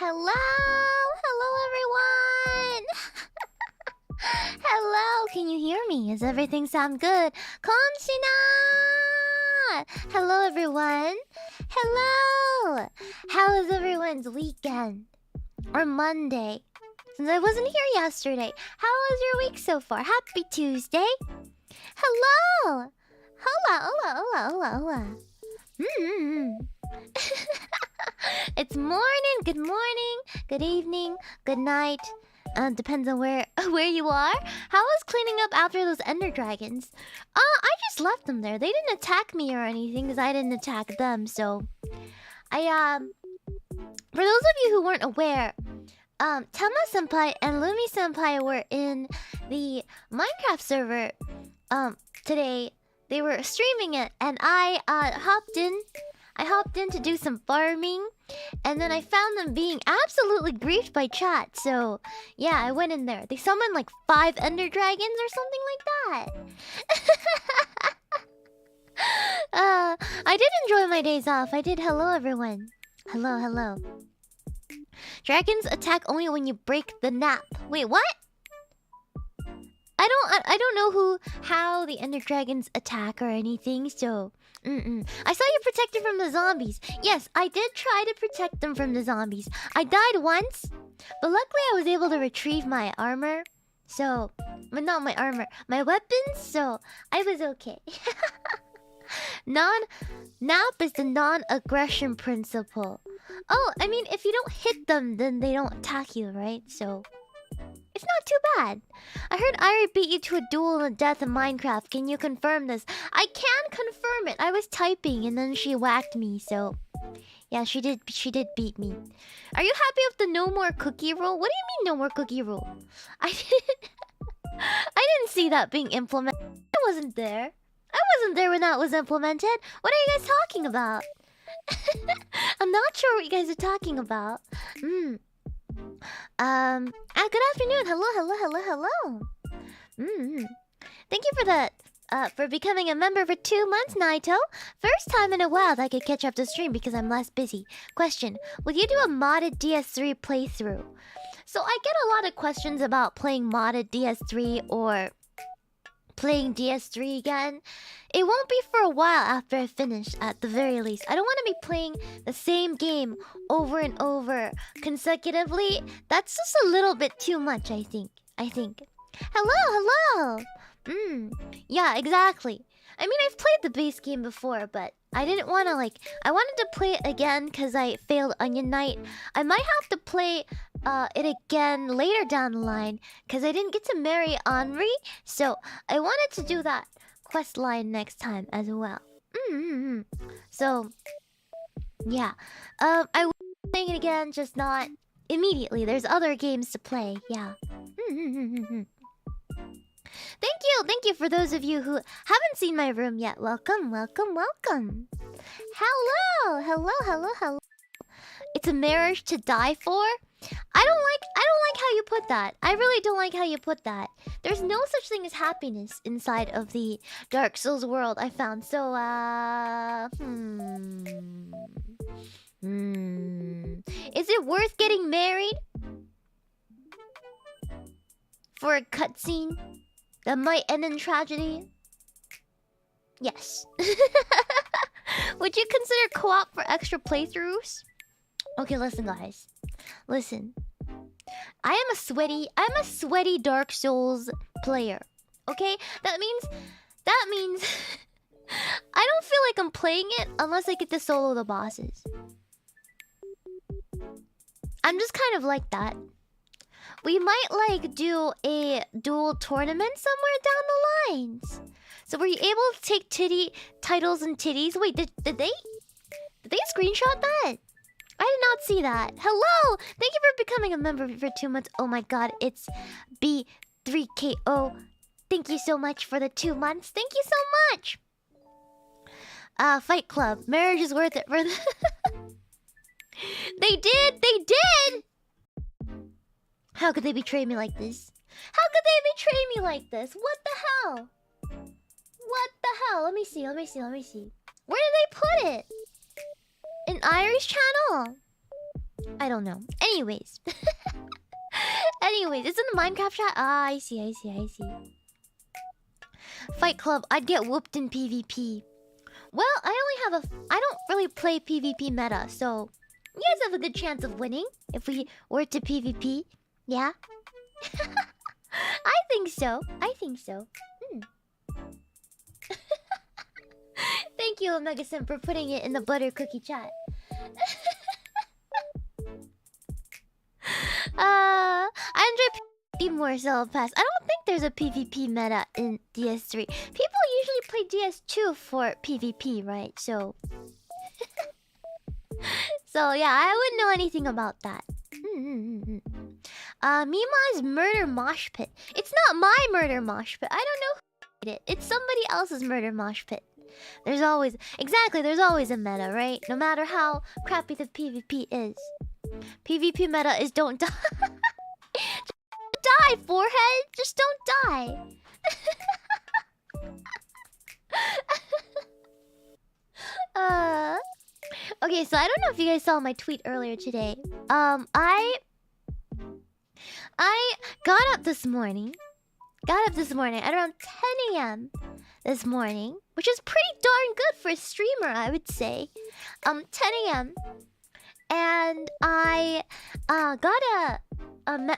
Hello, hello everyone. Hello, can you hear me? Does everything sound good? Komshina! Hello everyone. Hello. How was everyone's weekend? Or Monday? Since I wasn't here yesterday. How was your week so far? Happy Tuesday. Hello. Hola, hola, hola, hola, hola. It's morning, good morning, good evening, good night. Depends on where you are. How was cleaning up after those ender dragons? I just left them there. They didn't attack me or anything because I didn't attack them. So for those of you who weren't aware, Tama Senpai and Lumi Senpai were in the Minecraft server today. They were streaming it, and I hopped in. I hopped in to do some farming, and then I found them being absolutely griefed by chat. So, yeah, I went in there. They summoned like 5 ender dragons or something like that. I did enjoy my days off. I did. Hello, everyone. Hello, hello. Dragons attack only when you break the nap. Wait, what? I don't know how the ender dragons attack or anything, so I saw you protected from the zombies. Yes, I did try to protect them from the zombies. I died once, but luckily I was able to retrieve my armor. So, but not my armor, my weapons, so I was okay. Nap is the non-aggression principle. Oh, I mean, if you don't hit them, then they don't attack you, right? So it's not too bad. I heard Irie beat you to a duel and a death in Minecraft. Can you confirm this? I can confirm it. I was typing and then she whacked me, so yeah, she did beat me. Are you happy with the no more cookie rule? What do you mean no more cookie rule? I didn't see that being implemented. I wasn't there. I wasn't there when that was implemented. What are you guys talking about? I'm not sure what you guys are talking about. Good afternoon. Hello. Thank you for that. For becoming a member for 2 months, Naito. First time in a while that I could catch up to stream because I'm less busy. Question: will you do a modded DS3 playthrough? So I get a lot of questions about playing modded DS3 or playing DS3 again. It won't be for a while after I finish, at the very least. I don't want to be playing the same game over and over consecutively. That's just a little bit too much, I think. Hello. Yeah, exactly. I mean, I've played the base game before, but I didn't want to, I wanted to play it again because I failed Onion Knight. I might have to play it again later down the line because I didn't get to marry Henri, so I wanted to do that quest line next time as well. So, yeah. I will be playing it again, just not immediately. There's other games to play, yeah. Thank you for those of you who haven't seen my room yet. Welcome. Hello. It's a marriage to die for? I don't like how you put that. I really don't like how you put that. There's no such thing as happiness inside of the Dark Souls world, I found. So is it worth getting married for a cutscene that might end in tragedy? Yes. Would you consider co-op for extra playthroughs? Okay, listen, guys. Listen. I'm a sweaty Dark Souls player. Okay? That means I don't feel like I'm playing it unless I get to solo the bosses. I'm just kind of like that. We might do a dual tournament somewhere down the lines. So were you able to take titles and titties? Wait, did they screenshot that? I did not see that. Hello! Thank you for becoming a member for 2 months. Oh my god, it's B3KO. Thank you so much for the 2 months. Thank you so much. Fight Club. Marriage is worth it for the They did! How could they betray me like this? What the hell? Let me see. Where did they put it? In Irish channel? I I don't know. Anyways. Anyways, it's in the Minecraft chat. Ah, I see. Fight Club, I'd get whooped in PvP. Well, I don't really play PvP meta, so you guys have a good chance of winning if we were to PvP. Yeah? I think so. Hmm. Thank you, Omega Sim, for putting it in the butter cookie chat. I enjoy PvP more so pass. I don't think there's a PvP meta in DS3. People usually play DS2 for PvP, right? So so yeah, I wouldn't know anything about that. Meemaw's murder mosh pit. It's not my murder mosh pit. I don't know who made it. It's somebody else's murder mosh pit. There's always a meta, right? No matter how crappy the PvP is. PvP meta is don't die. Just die, forehead. Just don't die. Okay, so I don't know if you guys saw my tweet earlier today. I got up this morning at around 10 a.m. this morning, which is pretty darn good for a streamer, I would say. 10 a.m. and I got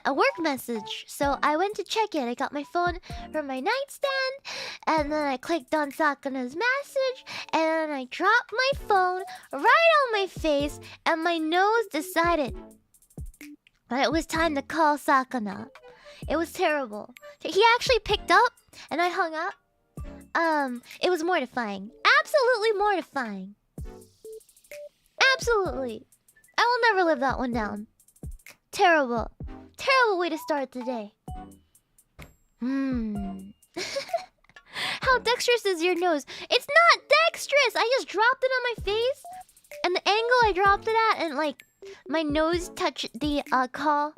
a work message, so I went to check it. I got my phone from my nightstand, and then I clicked on Sakana's message, and then I dropped my phone right on my face, and my nose decided that it was time to call Sakana. It was terrible. He actually picked up, and I hung up. It was mortifying. Absolutely mortifying. Absolutely. I will never live that one down. Terrible. Terrible way to start the day. How dexterous is your nose? It's not dexterous! I just dropped it on my face, and the angle I dropped it at, and like my nose touched the call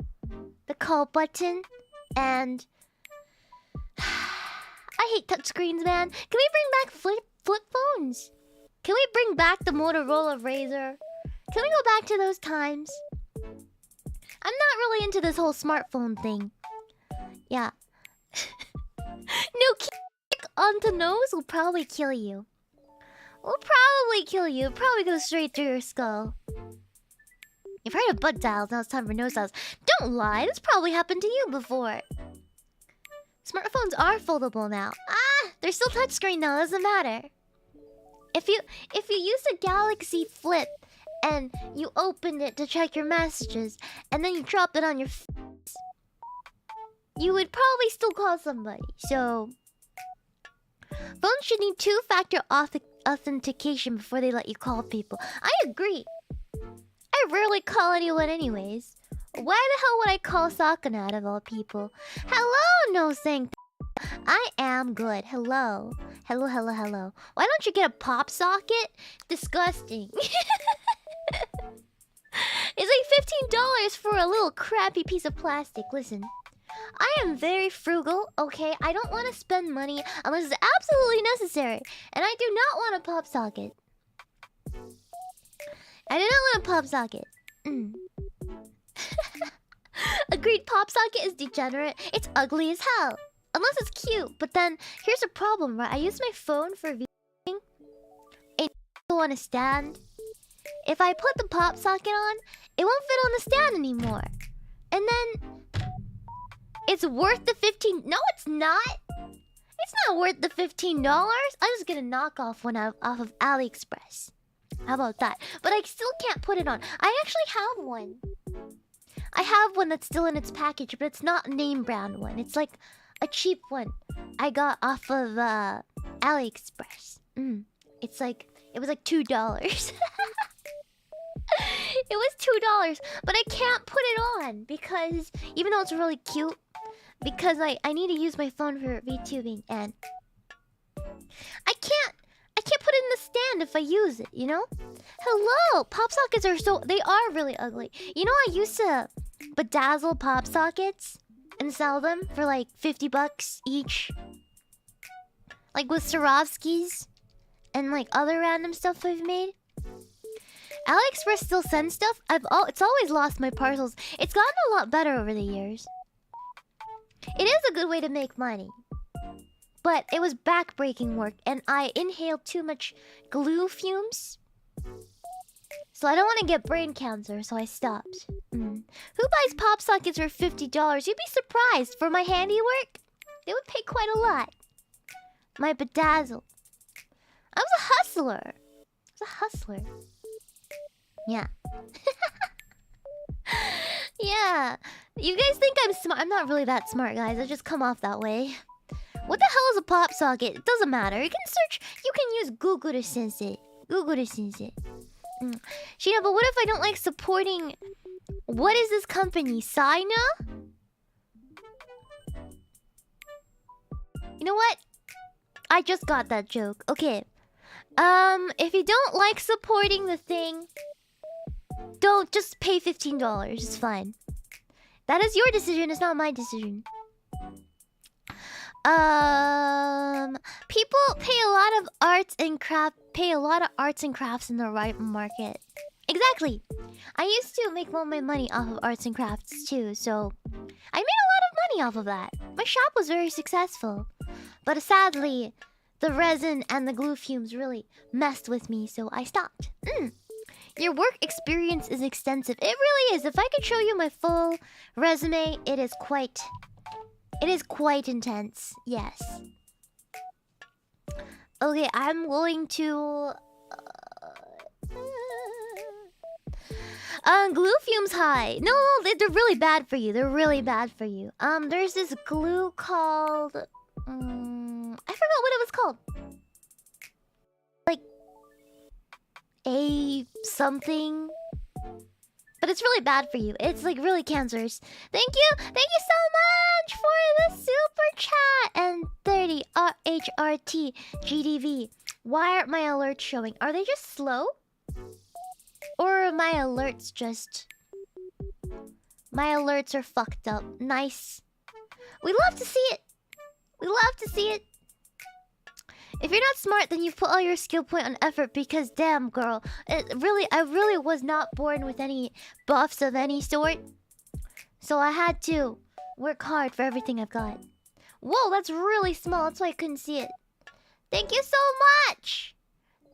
button, and I hate touchscreens, man. Can we bring back flip phones? Can we bring back the Motorola Razr? Can we go back to those times? I'm not really into this whole smartphone thing. Yeah. No kick onto nose will probably kill you. Probably go straight through your skull. You've heard of butt dials, now it's time for nose dials. Don't lie, this probably happened to you before. Smartphones are foldable now. They're still touchscreen though, doesn't matter. If you use a Galaxy Flip and you opened it to check your messages, and then you dropped it on your face, you would probably still call somebody. So phones should need two-factor authentication before they let you call people. I agree. I rarely call anyone anyways. Why the hell would I call Sakana out of all people? Hello, no saying. I am good. Hello. Hello. Why don't you get a pop socket? Disgusting. It's like $15 for a little crappy piece of plastic. Listen, I am very frugal, okay? I don't want to spend money unless it's absolutely necessary. And I do not want a pop socket. I do not want a pop socket. Agreed, pop socket is degenerate. It's ugly as hell. Unless it's cute. But then, here's a problem, right? I use my phone for videoing. And on a stand. If I put the pop socket on, it won't fit on the stand anymore. And then it's worth the $15. No, it's not. It's not worth the $15. I'll just get a knockoff one off of AliExpress. How about that? But I still can't put it on. I actually have one. I have one that's still in its package, but it's not a name brand one. It's like a cheap one I got off of AliExpress. It's like, it was like $2. It was $2, but I can't put it on because even though it's really cute, because I need to use my phone for VTubing, and I can't put it in the stand if I use it, you know? Hello! Pop sockets are they are really ugly. You know, I used to bedazzle pop sockets and sell them for like $50 each. Like with Swarovskis and like other random stuff I've made. AliExpress still sends stuff. It's always lost my parcels. It's gotten a lot better over the years. It is a good way to make money. But it was back-breaking work, and I inhaled too much glue fumes. So I don't want to get brain cancer, so I stopped. Who buys pop sockets for $50? You'd be surprised. For my handiwork, they would pay quite a lot. My bedazzle. I was a hustler. Yeah. Yeah. You guys think I'm smart? I'm not really that smart, guys. I just come off that way. What the hell is a pop socket? It doesn't matter. You can search. You can use Google to sense it. Shiina, but what if I don't like supporting... What is this company? Sina? You know what? I just got that joke. Okay. If you don't like supporting the thing, don't just pay $15. It's fine. That is your decision. It's not my decision. People pay a lot of arts and crafts in the right market. Exactly. I used to make all my money off of arts and crafts too, so I made a lot of money off of that. My shop was very successful. But sadly, the resin and the glue fumes really messed with me, so I stopped. Your work experience is extensive. It really is. If I could show you my full resume, it is quite intense. Yes. Okay, I'm going to... glue fumes high. No, they're really bad for you. There's this glue called... I forgot what it was called. Like... A... something... But it's really bad for you. It's like really cancerous. Thank you so much for the super chat and 30 HRT GDV. Why aren't my alerts showing? Are they just slow? Or are my alerts just... My alerts are fucked up. Nice. We love to see it. If you're not smart, then you've put all your skill point on effort because damn, girl. I really was not born with any buffs of any sort. So I had to work hard for everything I've got. Whoa, that's really small. That's why I couldn't see it. Thank you so much.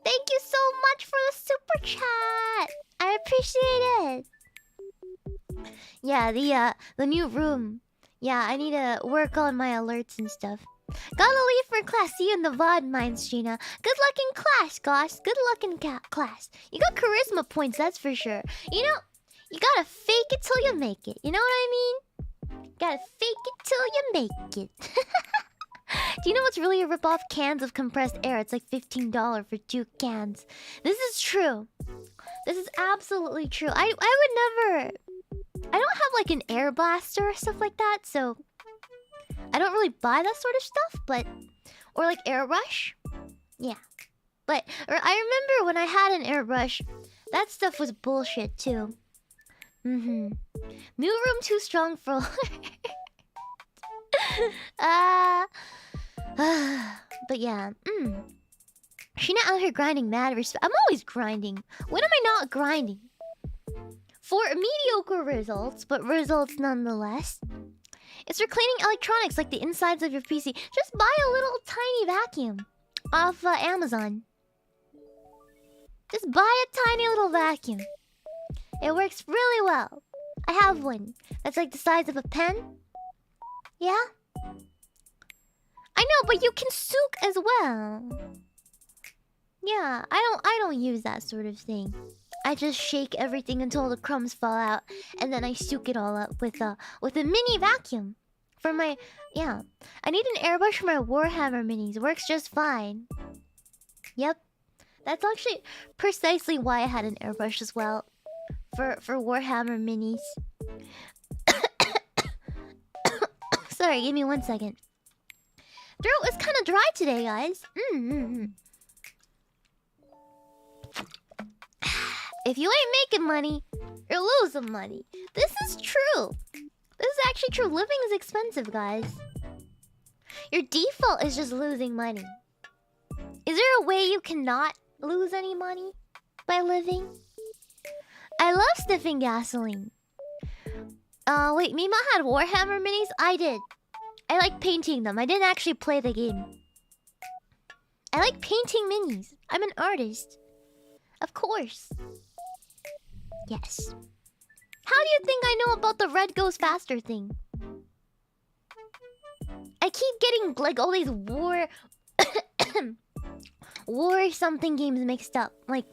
Thank you so much for the super chat. I appreciate it. Yeah, the new room. Yeah, I need to work on my alerts and stuff. Gotta leave for class. See you in the VOD mines, Shiina. Good luck in class, gosh. Good luck in class. You got charisma points, that's for sure. You know, you gotta fake it till you make it. You know what I mean? Gotta fake it till you make it. Do you know what's really a rip-off? Cans of compressed air. It's like $15 for 2 cans. This is true. This is absolutely true. I would never... I don't have like an air blaster or stuff like that, so... I don't really buy that sort of stuff, but... Or like airbrush. Yeah. But I remember when I had an airbrush, that stuff was bullshit too. New room too strong for... But yeah. Shiina out here grinding mad respect. I'm always grinding. When am I not grinding? For mediocre results, but results nonetheless. It's for cleaning electronics like the insides of your PC. Just buy a little tiny vacuum off Amazon. Just buy a tiny little vacuum. It works really well. I have one. That's like the size of a pen. Yeah? I know, but you can soak as well. Yeah, I don't use that sort of thing. I just shake everything until the crumbs fall out, and then I soak it all up with a mini vacuum. For my... Yeah. I need an airbrush for my Warhammer minis. Works just fine. Yep. That's actually precisely why I had an airbrush as well. For Warhammer minis. Sorry, give me 1 second. Throat is kind of dry today, guys. If you ain't making money, you're losing money. This is true. This is actually true. Living is expensive, guys. Your default is just losing money. Is there a way you cannot lose any money by living? I love sniffing gasoline. Wait, Meemaw had Warhammer minis? I did. I like painting them. I didn't actually play the game. I like painting minis. I'm an artist. Of course. Yes. How do you think I know about the red goes faster thing? I keep getting like all these war war something games mixed up. Like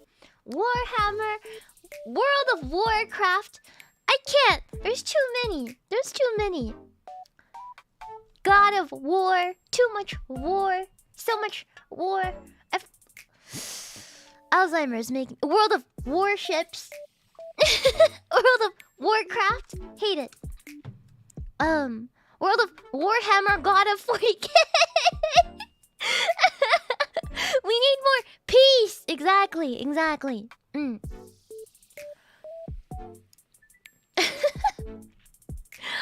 Warhammer, World of Warcraft. I can't. There's too many. There's too many. God of War. Too much war. So much war. Alzheimer's making World of Warships. World of Warcraft. Hate it. World of Warhammer. God of 40k. We need more peace. Exactly. Exactly.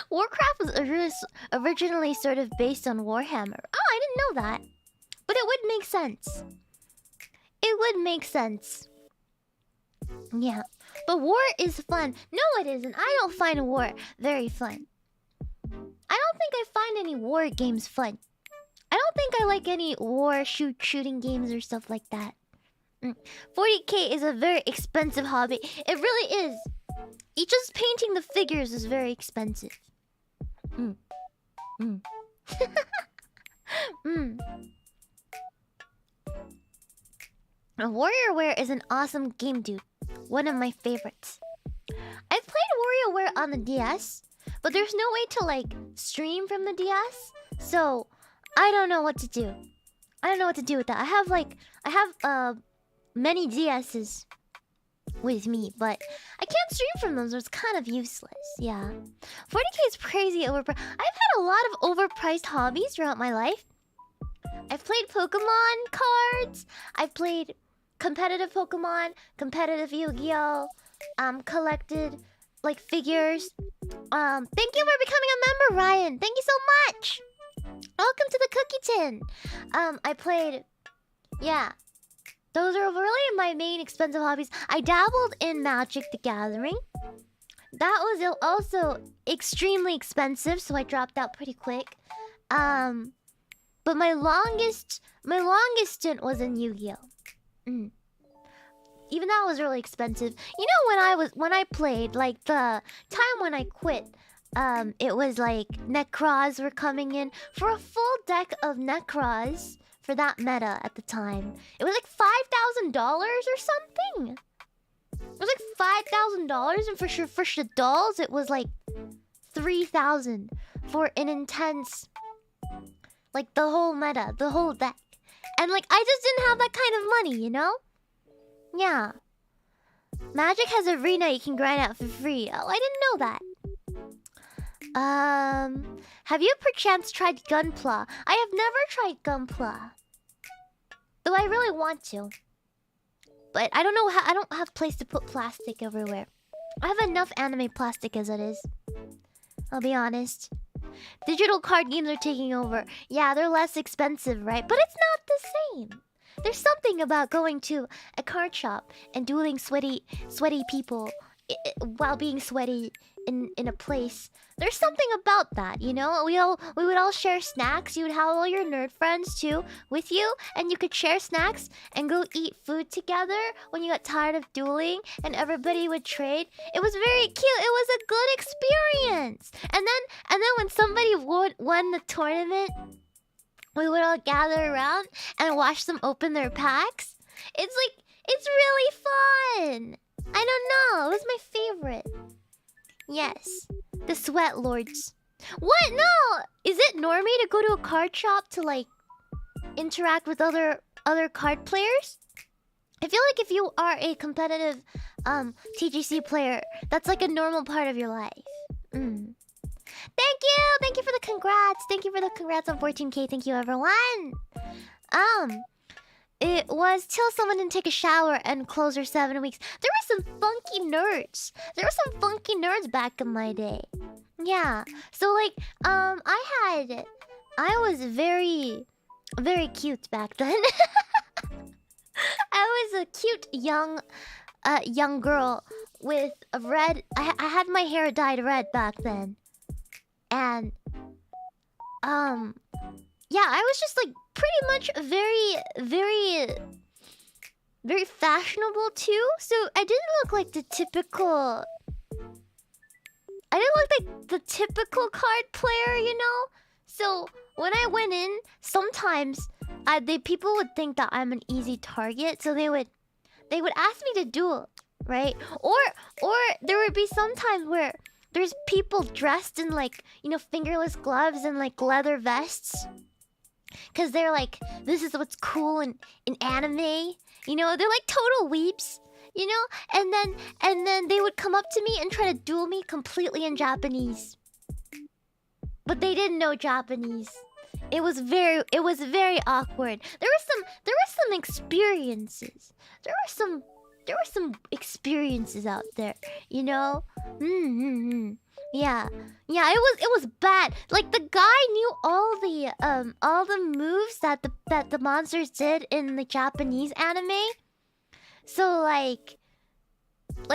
Warcraft was originally sort of based on Warhammer. Oh, I didn't know that. But it would make sense. It would make sense. Yeah. But war is fun. No, it isn't. I don't find war very fun. I don't think I find any war games fun. I don't think I like any war shooting games or stuff like that. 40k is a very expensive hobby. It really is. Just painting the figures is very expensive. WarriorWare is an awesome game, dude. One of my favorites. I've played WarriorWare on the DS, but there's no way to like stream from the DS, so I don't know what to do. I don't know what to do with that. I have many DSs with me, but I can't stream from them, so it's kind of useless. Yeah. 40k is crazy overpriced. I've had a lot of overpriced hobbies throughout my life. I've played Pokemon cards. I've played competitive Pokemon, competitive Yu-Gi-Oh! Collected like figures. Thank you for becoming a member, Ryan. Thank you so much. Welcome to the Cookie Tin. I played, yeah. Those are really my main expensive hobbies. I dabbled in Magic the Gathering. That was also extremely expensive, so I dropped out pretty quick. But my longest stint was in Yu-Gi-Oh. Even that was really expensive. You know, when I played, like the time when I quit, it was like Necros were coming in for a full deck of Necros. For that meta at the time, it was like $5,000 or something. It was like $5,000, and for Shaddolls, it was like 3,000 for an intense, like the whole meta, the whole deck. And like I just didn't have that kind of money, you know? Yeah. Magic has a arena you can grind out for free. Oh, I didn't know that. Have you perchance tried Gunpla? I have never tried Gunpla. Though I really want to. But I don't know how. I don't have place to put plastic everywhere. I have enough anime plastic as it is. I'll be honest. Digital card games are taking over. Yeah, they're less expensive, right? But it's not the same. There's something about going to a card shop and dueling sweaty people while being sweaty in a place. There's something about that, you know? We would all share snacks. You would have all your nerd friends too with you, and you could share snacks and go eat food together when you got tired of dueling, and everybody would trade. It was very cute. It was a good experience. And then when somebody won the tournament, we would all gather around and watch them open their packs. It's really fun. I don't know. It was my favorite. Yes. The Sweat Lords. What? No! Is it normie to go to a card shop to like interact with other card players? I feel like if you are a competitive TGC player, that's like a normal part of your life. Thank you! Thank you for the congrats! Thank you for the congrats on 14k. Thank you, everyone! It was till someone didn't take a shower and close her 7 weeks. There were some funky nerds. There were some funky nerds back in my day. Yeah. So like, I was very, very cute back then. I was a cute young girl with a red. I had my hair dyed red back then, and yeah, I was just like pretty much very fashionable too. So I didn't look like the typical. I didn't look like the typical card player, you know. So when I went in, sometimes people would think that I'm an easy target, so they would ask me to duel, right? Or there would be some times where there's people dressed in like, you know, fingerless gloves and like leather vests, cause they're like, this is what's cool in anime, you know. They're like total weeps, you know. And then they would come up to me and try to duel me completely in Japanese, but they didn't know Japanese. It was very awkward. There were some experiences. There were some experiences out there, you know. Yeah, it was bad. Like the guy knew all the moves that the monsters did in the Japanese anime. So like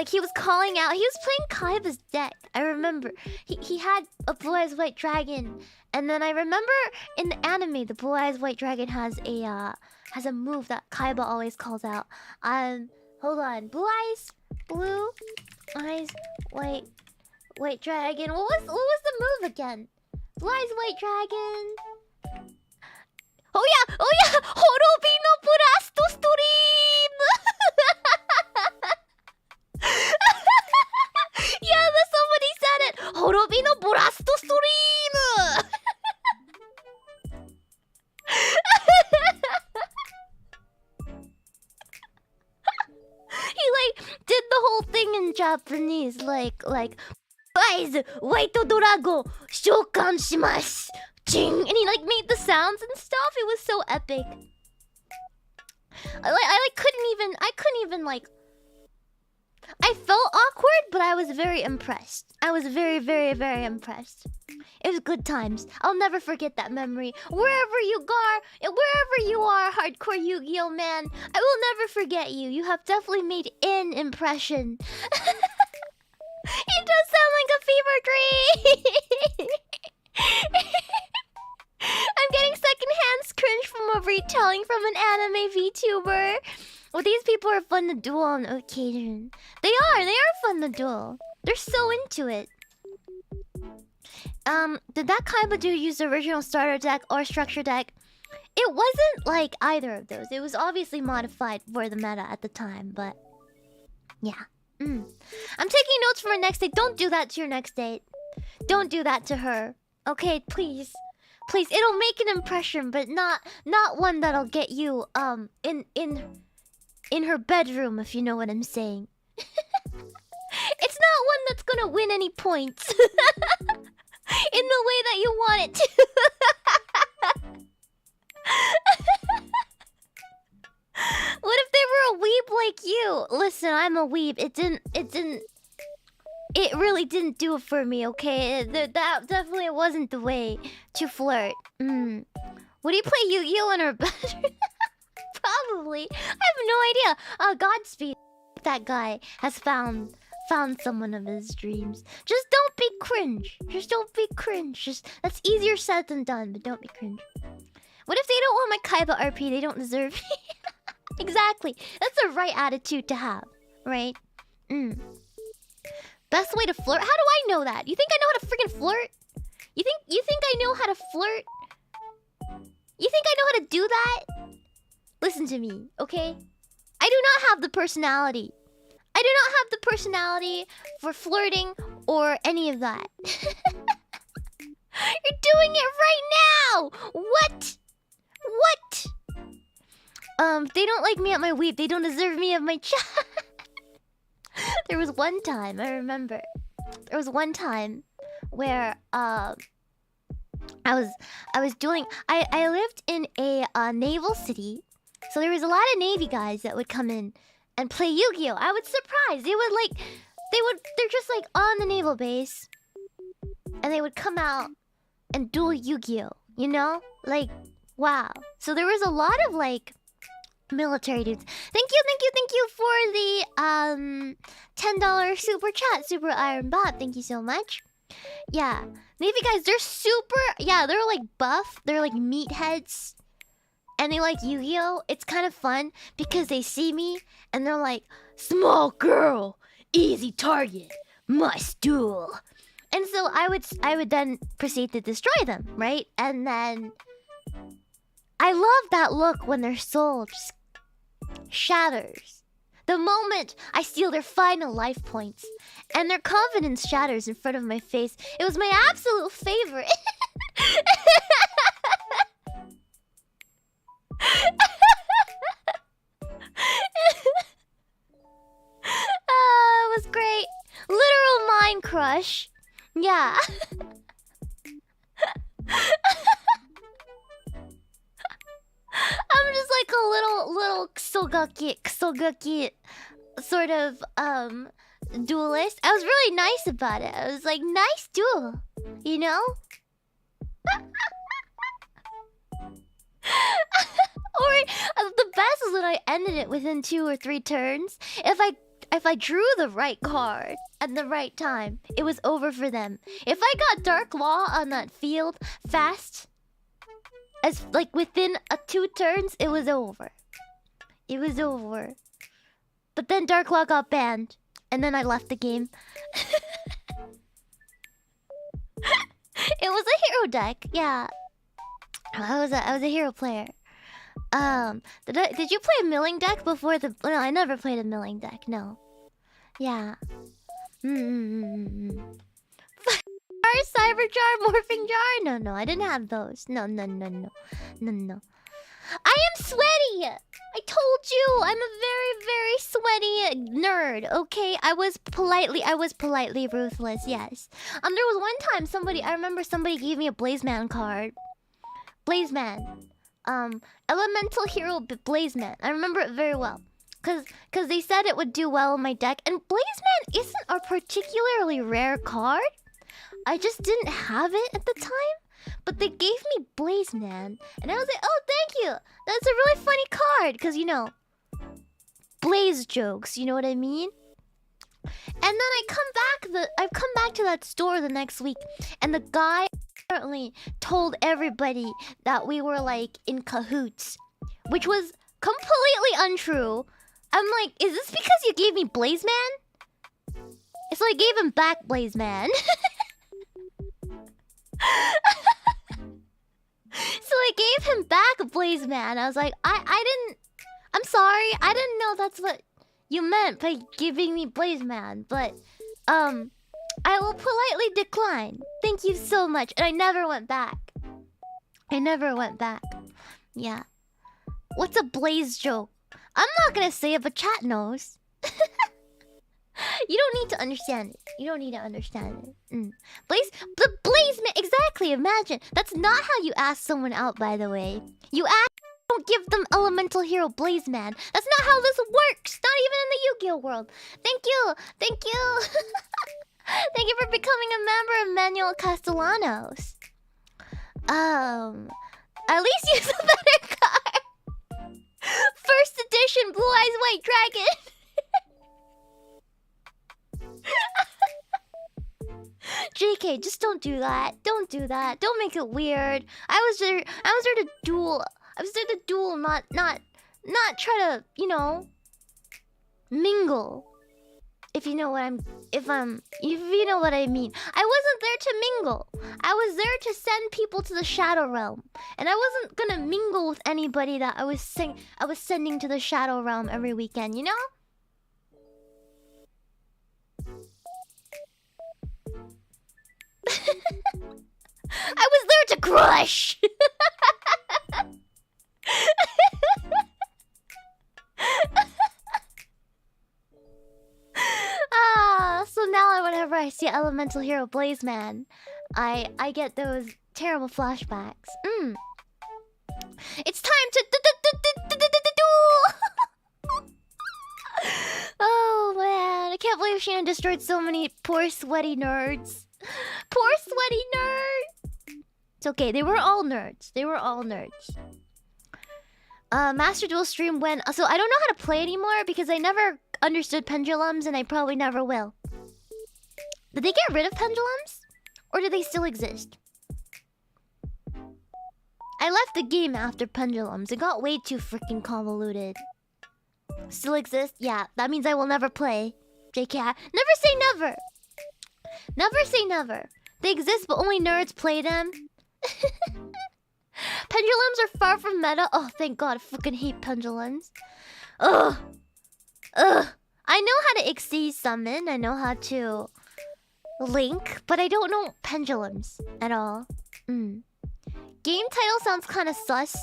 he was calling out. He was playing Kaiba's deck. I remember he had a Blue Eyes White Dragon, and then I remember in the anime the Blue Eyes White Dragon has a move that Kaiba always calls out. Hold on, Blue Eyes White Dragon. What was the move again? Blue Eyes White Dragon. Oh yeah! Horobi no Blast Stream. Yeah, somebody said it. Horobi no Blast Stream. He like did the whole thing in Japanese, like eyes white dragon shokan shimasu ching, and he like made the sounds and stuff. It was so epic. I couldn't even like. I felt awkward, but I was very impressed. I was very impressed. It was good times. I'll never forget that memory. Wherever you are, hardcore Yu-Gi-Oh man, I will never forget you. You have definitely made an impression. It does sound like a fever dream. I'm getting secondhand cringe from a retelling from an anime VTuber. Well, these people are fun to duel on occasion. They are fun to duel. They're so into it. Did that Kaiba dude use the original starter deck or structure deck? It wasn't like either of those. It was obviously modified for the meta at the time, but yeah. I'm taking notes for my next date. Don't do that to your next date. Don't do that to her. Okay, please. Please, it'll make an impression, but not one that'll get you in her bedroom, if you know what I'm saying. It's not one that's gonna win any points. In the way that you want it to. What if they were a weeb like you? Listen, I'm a weeb. It really didn't do it for me, okay? That definitely wasn't the way to flirt. Would he play Yu-Gi-Oh in her bedroom? Probably. I have no idea. Godspeed. That guy has found someone of his dreams. Just don't be cringe. That's easier said than done, but don't be cringe. What if they don't want my Kaiba RP? They don't deserve me. Exactly. That's the right attitude to have, right? Best way to flirt? How do I know that? You think I know how to freaking flirt? You think I know how to flirt? You think I know how to do that? Listen to me, okay? I do not have the personality. I do not have the personality for flirting or any of that. You're doing it right now! What? They don't like me at my weep. They don't deserve me at my chat. There was one time, I remember. There was one time where I was doing. I lived in a naval city, so there was a lot of Navy guys that would come in and play Yu-Gi-Oh. I was surprised. They're just like on the naval base, and they would come out and duel Yu-Gi-Oh. You know, like wow. So there was a lot of like Military dudes. Thank you for the $10 super chat, Super Iron Bot. Thank you so much. Yeah, Navy guys, they're super. Yeah, they're like buff. They're like meatheads, and they like Yu-Gi-Oh. It's kind of fun because they see me and they're like, "Small girl, easy target, must duel." And so I would then proceed to destroy them, right? And then I love that look when their soul just shatters. The moment I steal their final life points and their confidence shatters in front of my face. It was my absolute favorite. It was great. Literal mind crush. Yeah. I'm just like a little ksogaki sort of duelist. I was really nice about it. I was like, nice duel, you know? Or the best is when I ended it within 2 or 3 turns. If I drew the right card at the right time, it was over for them. If I got Dark Law on that field fast, as like within 2 turns, it was over. It was over. But then Dark Law got banned, and then I left the game. It was a hero deck, yeah. I was a hero player. Did you play a milling deck before the? No, I never played a milling deck. No. Yeah. Cyber jar, morphing jar. No, I didn't have those. No. I am sweaty. I told you, I'm a very, very sweaty nerd. Okay, I was politely ruthless. Yes. There was one time I remember somebody gave me a Blazeman card. Blazeman. Elemental hero Blazeman. I remember it very well. Cause they said it would do well in my deck, and Blazeman isn't a particularly rare card. I just didn't have it at the time, but they gave me Blazeman, and I was like, "Oh, thank you. That's a really funny card, cause you know, Blaze jokes. You know what I mean?" And then I've come back to that store the next week, and the guy apparently told everybody that we were like in cahoots, which was completely untrue. I'm like, is this because you gave me Blazeman? So I gave him back Blazeman. So I gave him back Blazeman. I was like, I'm sorry, I didn't know that's what you meant by giving me Blazeman, but I will politely decline. Thank you so much. And I never went back. Yeah. What's a Blaze joke? I'm not gonna say it, but chat knows. You don't need to understand it. Blazeman, exactly. Imagine. That's not how you ask someone out, by the way. You don't give them elemental hero Blazeman. That's not how this works. Not even in the Yu-Gi-Oh world. Thank you. Thank you for becoming a member of Manuel Castellanos. At least use a better card. First edition Blue Eyes White Dragon. JK, just don't do that. Don't do that. Don't make it weird. I was there to duel. I was there to duel, not try to, you know, mingle. If you know what if you know what I mean. I wasn't there to mingle. I was there to send people to the Shadow Realm. And I wasn't gonna mingle with anybody that I was sending to the Shadow Realm every weekend, you know? I was there to crush. So now whenever I see Elemental Hero Blazeman, I get those terrible flashbacks. It's time to duel. Oh man, I can't believe Shiina destroyed so many poor sweaty nerds. Poor sweaty nerds. It's okay, they were all nerds. Master Duel stream when... So I don't know how to play anymore because I never understood pendulums and I probably never will. Did they get rid of pendulums? Or do they still exist? I left the game after pendulums. It got way too freaking convoluted. Still exist? Yeah, that means I will never play. JK, never say never! Never say never. They exist, but only nerds play them. Pendulums are far from meta. Oh, thank God. I fucking hate pendulums. Ugh. Ugh. I know how to Xyz summon. I know how to link, but I don't know pendulums at all. Game title sounds kind of sus.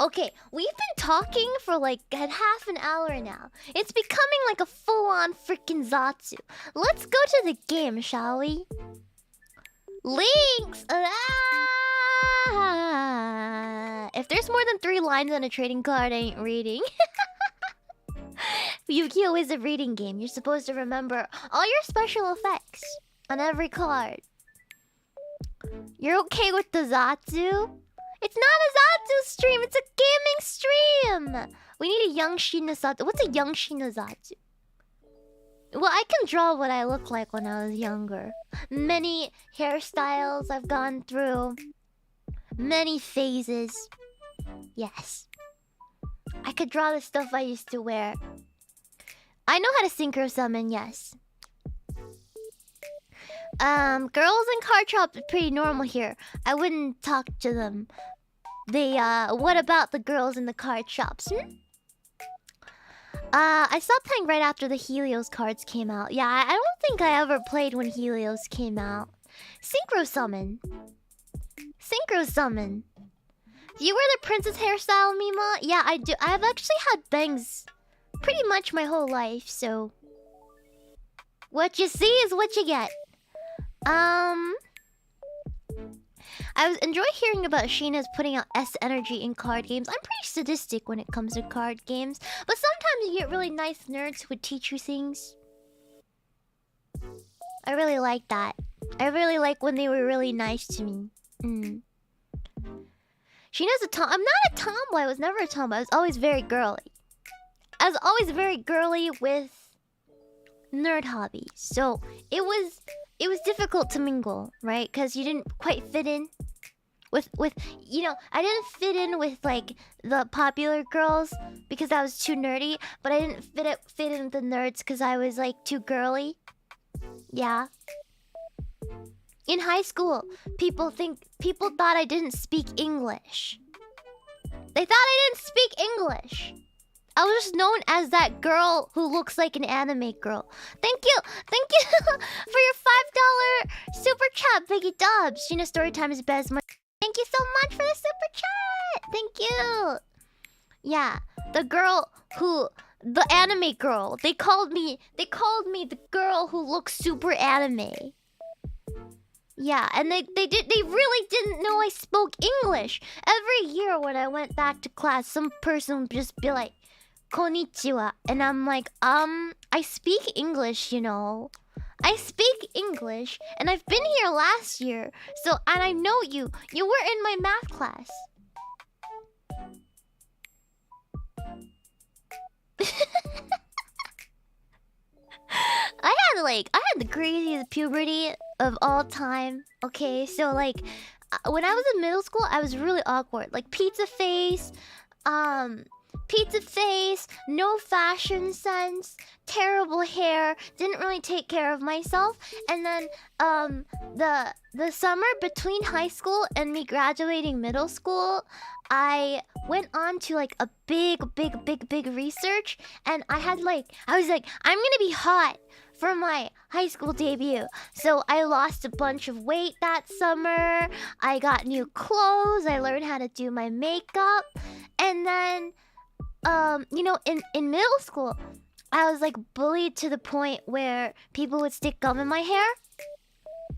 Okay, we've been talking for like half an hour now. It's becoming like a full-on freaking Zatsu. Let's go to the game, shall we? Links! If there's more than 3 lines on a trading card, I ain't reading. Yu-Gi-Oh! Is a reading game. You're supposed to remember all your special effects on every card. You're okay with the Zatsu? It's not a Zatsu stream, it's a gaming stream! We need a young Shiina Zatsu. What's a young Shiina Zatsu? Well, I can draw what I look like when I was younger. Many hairstyles I've gone through. Many phases. Yes. I could draw the stuff I used to wear. I know how to synchro summon, yes. Girls in card shops are pretty normal here. I wouldn't talk to them. What about the girls in the card shops? I stopped playing right after the Helios cards came out. Yeah, I don't think I ever played when Helios came out. Synchro summon. Synchro summon. Do you wear the princess hairstyle, Meemaw? Yeah, I do. I've actually had bangs pretty much my whole life, so... What you see is what you get. I enjoy hearing about Shiina's putting out S energy in card games. I'm pretty sadistic when it comes to card games, but sometimes you get really nice nerds who would teach you things. I really like that. I really like when they were really nice to me. Sheena's a tom. I'm not a tomboy. I was never a tomboy. I was always very girly. I was always very girly with nerd hobbies. So it was difficult to mingle, right? Because you didn't quite fit in with you know, I didn't fit in with like the popular girls because I was too nerdy, but I didn't fit in with the nerds because I was like too girly. Yeah. In high school, people thought I didn't speak English. They thought I didn't speak English. I was just known as that girl who looks like an anime girl. Thank you for your $5 super chat, Biggie Dubs. Sheena Storytime is best. Thank you so much for the super chat. Thank you. Yeah, the anime girl. They called me the girl who looks super anime. Yeah, and they really didn't know I spoke English. Every year when I went back to class, some person would just be like, "Konnichiwa," and I'm like, I speak English, you know. I speak English, and I've been here last year, and I know you. You were in my math class. I had the craziest puberty of all time. Okay, so like, when I was in middle school, I was really awkward. Like pizza face, no fashion sense, terrible hair, didn't really take care of myself. And then the summer between high school and me graduating middle school, I went on to like a big research, and I was like, I'm gonna be hot for my high school debut. So I lost a bunch of weight that summer. I got new clothes. I learned how to do my makeup. And then, you know, in middle school, I was like bullied to the point where people would stick gum in my hair.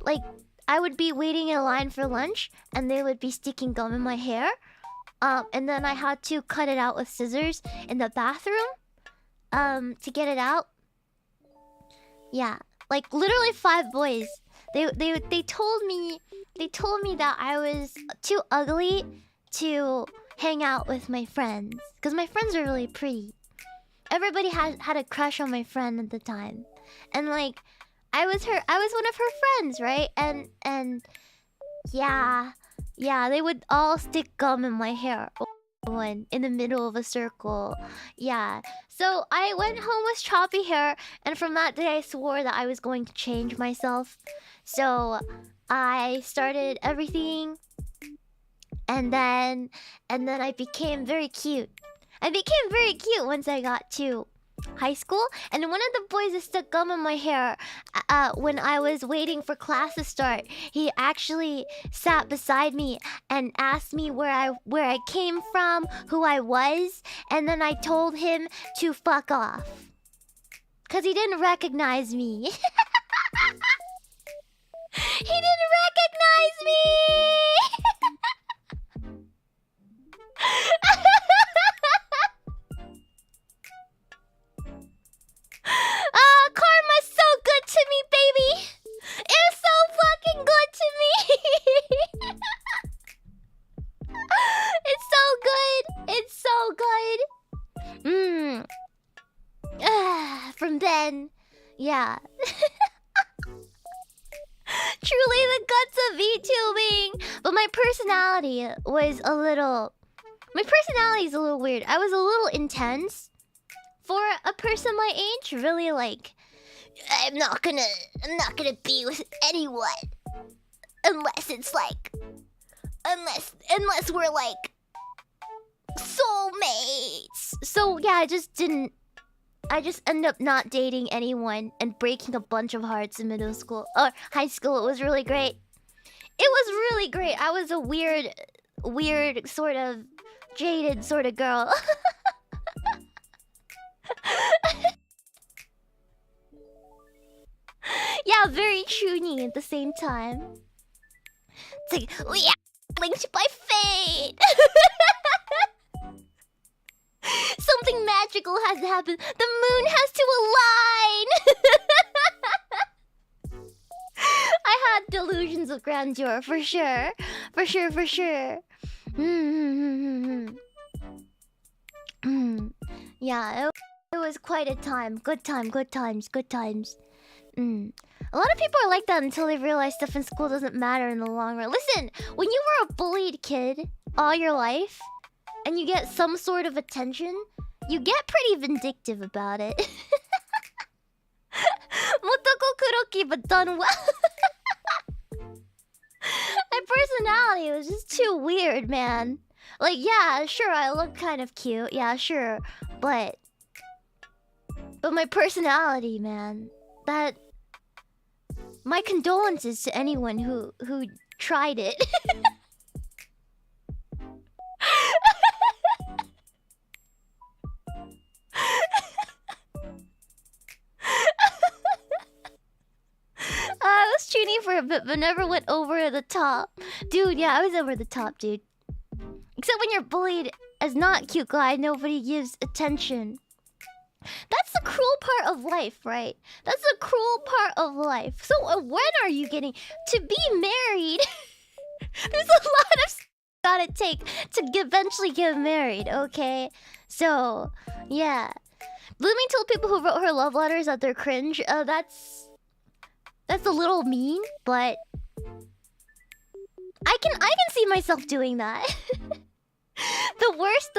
Like, I would be waiting in line for lunch, and they would be sticking gum in my hair. And then I had to cut it out with scissors in the bathroom, to get it out. Yeah, like literally 5 boys. They told me that I was too ugly to hang out with my friends. Because my friends are really pretty. Everybody had a crush on my friend at the time. And like, I was one of her friends, right? And yeah, they would all stick gum in my hair. One in the middle of a circle. Yeah. So I went home with choppy hair, and from that day I swore that I was going to change myself. So I started everything, and then I became very cute. I became very cute once I got to high school, and one of the boys that stuck gum in my hair when I was waiting for class to start, he actually sat beside me and asked me where I came from, who I was, and then I told him to fuck off. Cause he didn't recognize me. He didn't recognize me! Karma's so good to me, baby! It's so fucking good to me! It's so good! It's so good! From then, yeah. Truly the guts of VTubing! But my personality was a little... My personality is a little weird. I was a little intense. For a person my age, really like... I'm not gonna be with anyone. Unless it's like... Unless we're like... soulmates. So yeah, I just ended up not dating anyone and breaking a bunch of hearts in middle school or high school. It was really great. It was really great. I was a weird sort of jaded sort of girl. Yeah, very chuny at the same time. It's like, oh yeah, linked by fate. Something magical has to happen. The moon has to align. I had delusions of grandeur, for sure. For sure. Yeah, it was quite a time. Good times. A lot of people are like that until they realize stuff in school doesn't matter in the long run. Listen, when you were a bullied kid all your life, and you get some sort of attention, you get pretty vindictive about it. Motoko Kuroki, but done well. My personality was just too weird, man. Like, yeah, sure, I look kind of cute. Yeah, sure. But my personality, man. That... My condolences to anyone who tried it. I was tuning for a bit, but never went over the top. Dude, yeah, I was over the top, dude. Except when you're bullied as not cute guy, nobody gives attention. That's the cruel part of life, right? That's the cruel part of life. So when are you getting to be married? There's a lot of gotta take to eventually get married, okay? So, yeah. Blooming told people who wrote her love letters that they're cringe. That's a little mean, but I can see myself doing that. The worst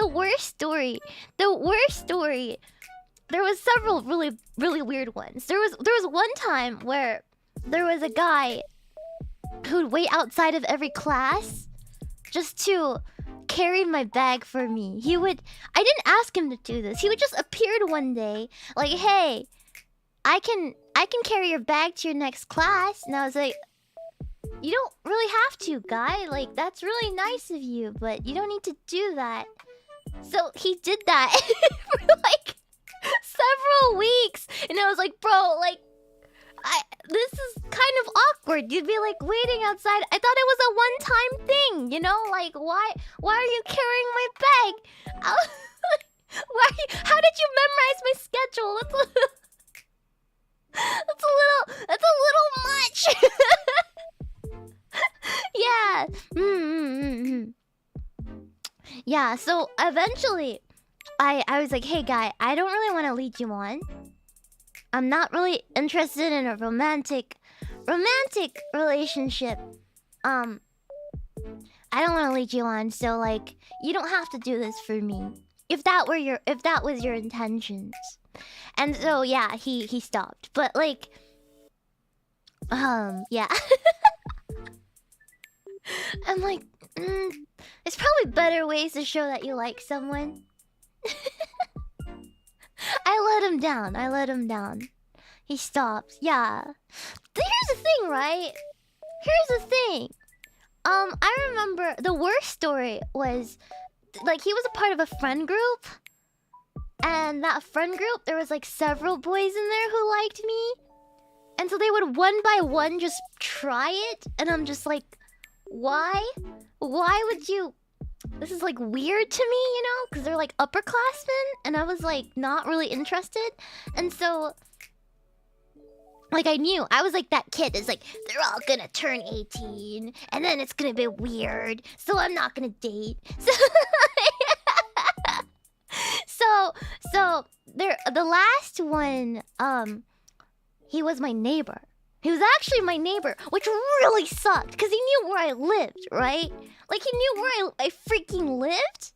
story. There was several really weird ones. There was one time where there was a guy who'd wait outside of every class just to carry my bag for me. I didn't ask him to do this. He would just appeared one day like, "Hey, I can carry your bag to your next class." And I was like, "You don't really have to, guy. Like, that's really nice of you, but you don't need to do that." So he did that for like several weeks, and I was like, "Bro, like, this is kind of awkward." You'd be like waiting outside. I thought it was a one-time thing, you know? Like, why are you carrying my bag? How did you memorize my schedule? That's a little much. Yeah. Yeah, so eventually I was like, hey guy, I don't really want to lead you on. I'm not really interested in a romantic relationship. Um, I don't want to lead you on, so like, you don't have to do this for me. If that was your intentions. And so yeah, he stopped. But like, yeah. I'm like, there's probably better ways to show that you like someone. I let him down. I let him down. He stopped. Yeah. Here's the thing, right? Here's the thing. I remember the worst story was like he was a part of a friend group. And that friend group, there was like several boys in there who liked me. And so they would one by one just try it. And I'm just like, why? Why would you? This is like weird to me, you know? Because they're like upperclassmen. And I was like not really interested. And so, like I knew. I was like that kid that's like, they're all gonna turn 18. And then it's gonna be weird. So I'm not gonna date. So there, the last one, he was my neighbor. He was actually my neighbor, which really sucked because he knew where I lived, right? Like he knew where I freaking lived.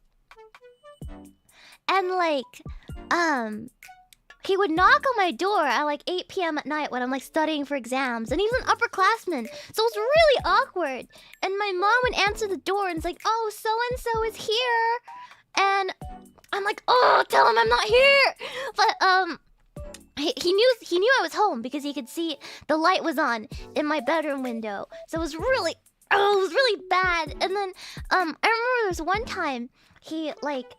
And like, he would knock on my door at like 8 p.m. at night when I'm like studying for exams, and he was an upperclassman, so it was really awkward. And my mom would answer the door and it's like, "Oh, so and so is here," and I'm like, "Oh, tell him I'm not here." But he knew I was home because he could see the light was on in my bedroom window. So it was really bad. And then I remember there was one time he like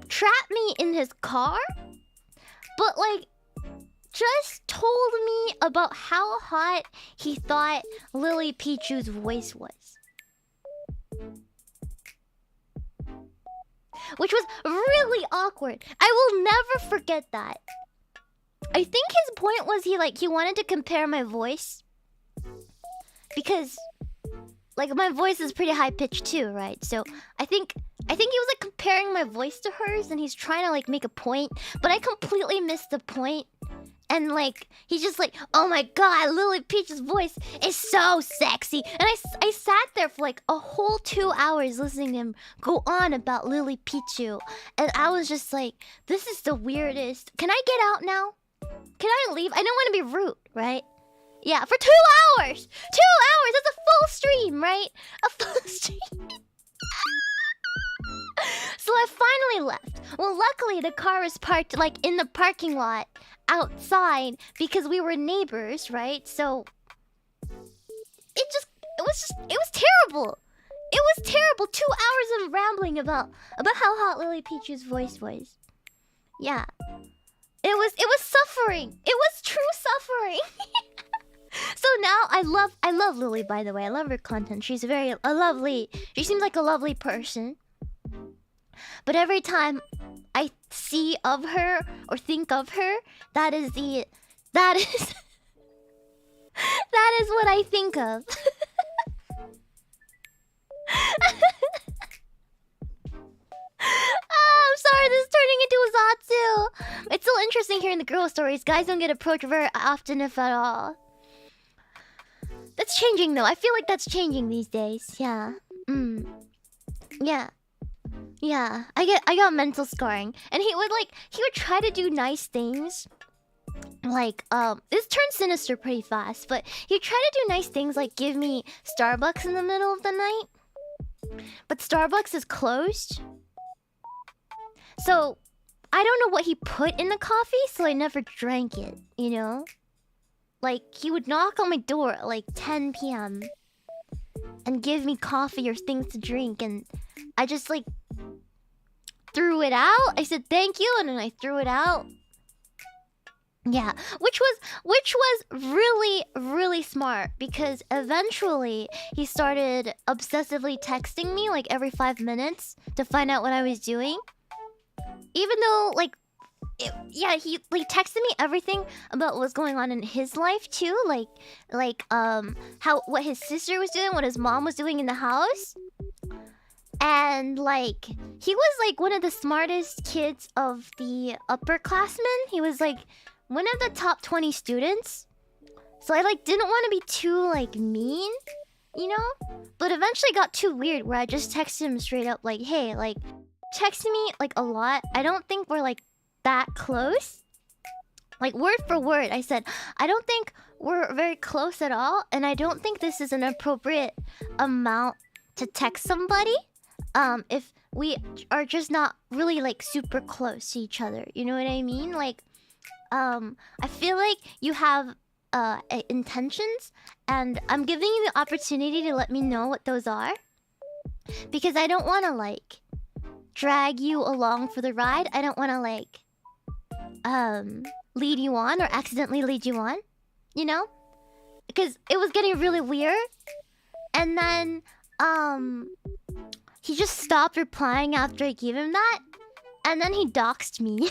trapped me in his car, but like just told me about how hot he thought Lily Pichu's voice was. Which was really awkward. I will never forget that. I think his point was he wanted to compare my voice. Because like my voice is pretty high pitched too, right? So I think he was like comparing my voice to hers and he's trying to like make a point, but I completely missed the point. And like he's just like, "Oh my god, Lily Peach's voice is so sexy." And I sat there for like a whole 2 hours listening to him go on about Lily Pichu. And I was just like, this is the weirdest. Can I get out now? Can I leave? I don't want to be rude, right? Yeah, for 2 hours! 2 hours! That's a full stream, right? A full stream. So I finally left. Well, luckily the car was parked like in the parking lot outside because we were neighbors, right? So it was terrible. It was terrible. 2 hours of rambling about how hot Lily Pichu's voice was. Yeah. It was suffering. It was true suffering. So now I love Lily, by the way. I love her content. She's she seems like a lovely person. But every time I see of her or think of her, that is that is what I think of. I'm sorry, this is turning into a Zatsu. It's so interesting hearing the girl stories. Guys don't get approached very often, if at all. That's changing though. I feel like that's changing these days. Yeah. Yeah. Yeah. I got mental scarring. And he would try to do nice things. Like, this turned sinister pretty fast, but he'd try to do nice things like give me Starbucks in the middle of the night. But Starbucks is closed. So, I don't know what he put in the coffee, so I never drank it, you know? Like, he would knock on my door at like 10 p.m. and give me coffee or things to drink, and I just like threw it out. I said thank you, and then I threw it out. Yeah, which was really, really smart because eventually he started obsessively texting me like every 5 minutes to find out what I was doing. Even though he texted me everything about what was going on in his life too, what his sister was doing, what his mom was doing in the house. And like he was like one of the smartest kids of the upperclassmen. He was like one of the top 20 students. So I like didn't want to be too like mean, you know? But eventually got too weird where I just texted him straight up like, "Hey, like texting me like a lot. I don't think we're like that close." Like word for word, I said, "I don't think we're very close at all, and I don't think this is an appropriate amount to text somebody. If we are just not really like super close to each other, you know what I mean? Like, I feel like you have intentions, and I'm giving you the opportunity to let me know what those are, because I don't want to like drag you along for the ride. I don't want to like lead you on or accidentally lead you on, you know? Because it was getting really weird, and then he just stopped replying after I gave him that, and then he doxed me.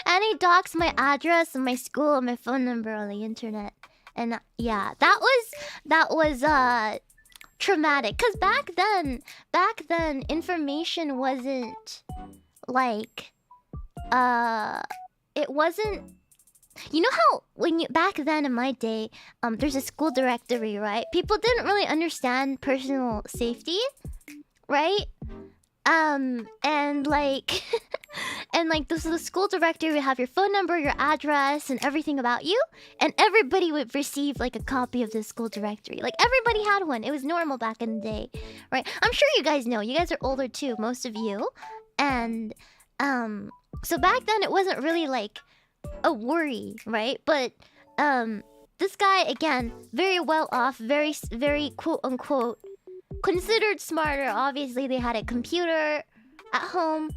And he doxed my address and my school and my phone number on the internet. And yeah, that was traumatic. Cause back then information wasn't like it wasn't, you know how when you back then in my day, there's a school directory, right? People didn't really understand personal safety, right? And like and like the school director would have your phone number, your address, and everything about you, and everybody would receive like a copy of the school directory. Like everybody had one. It was normal back in the day, right? I'm sure you guys know. You guys are older too, most of you. And so back then it wasn't really like a worry, right? But this guy, again, very well off, very quote unquote considered smarter. Obviously they had a computer at home,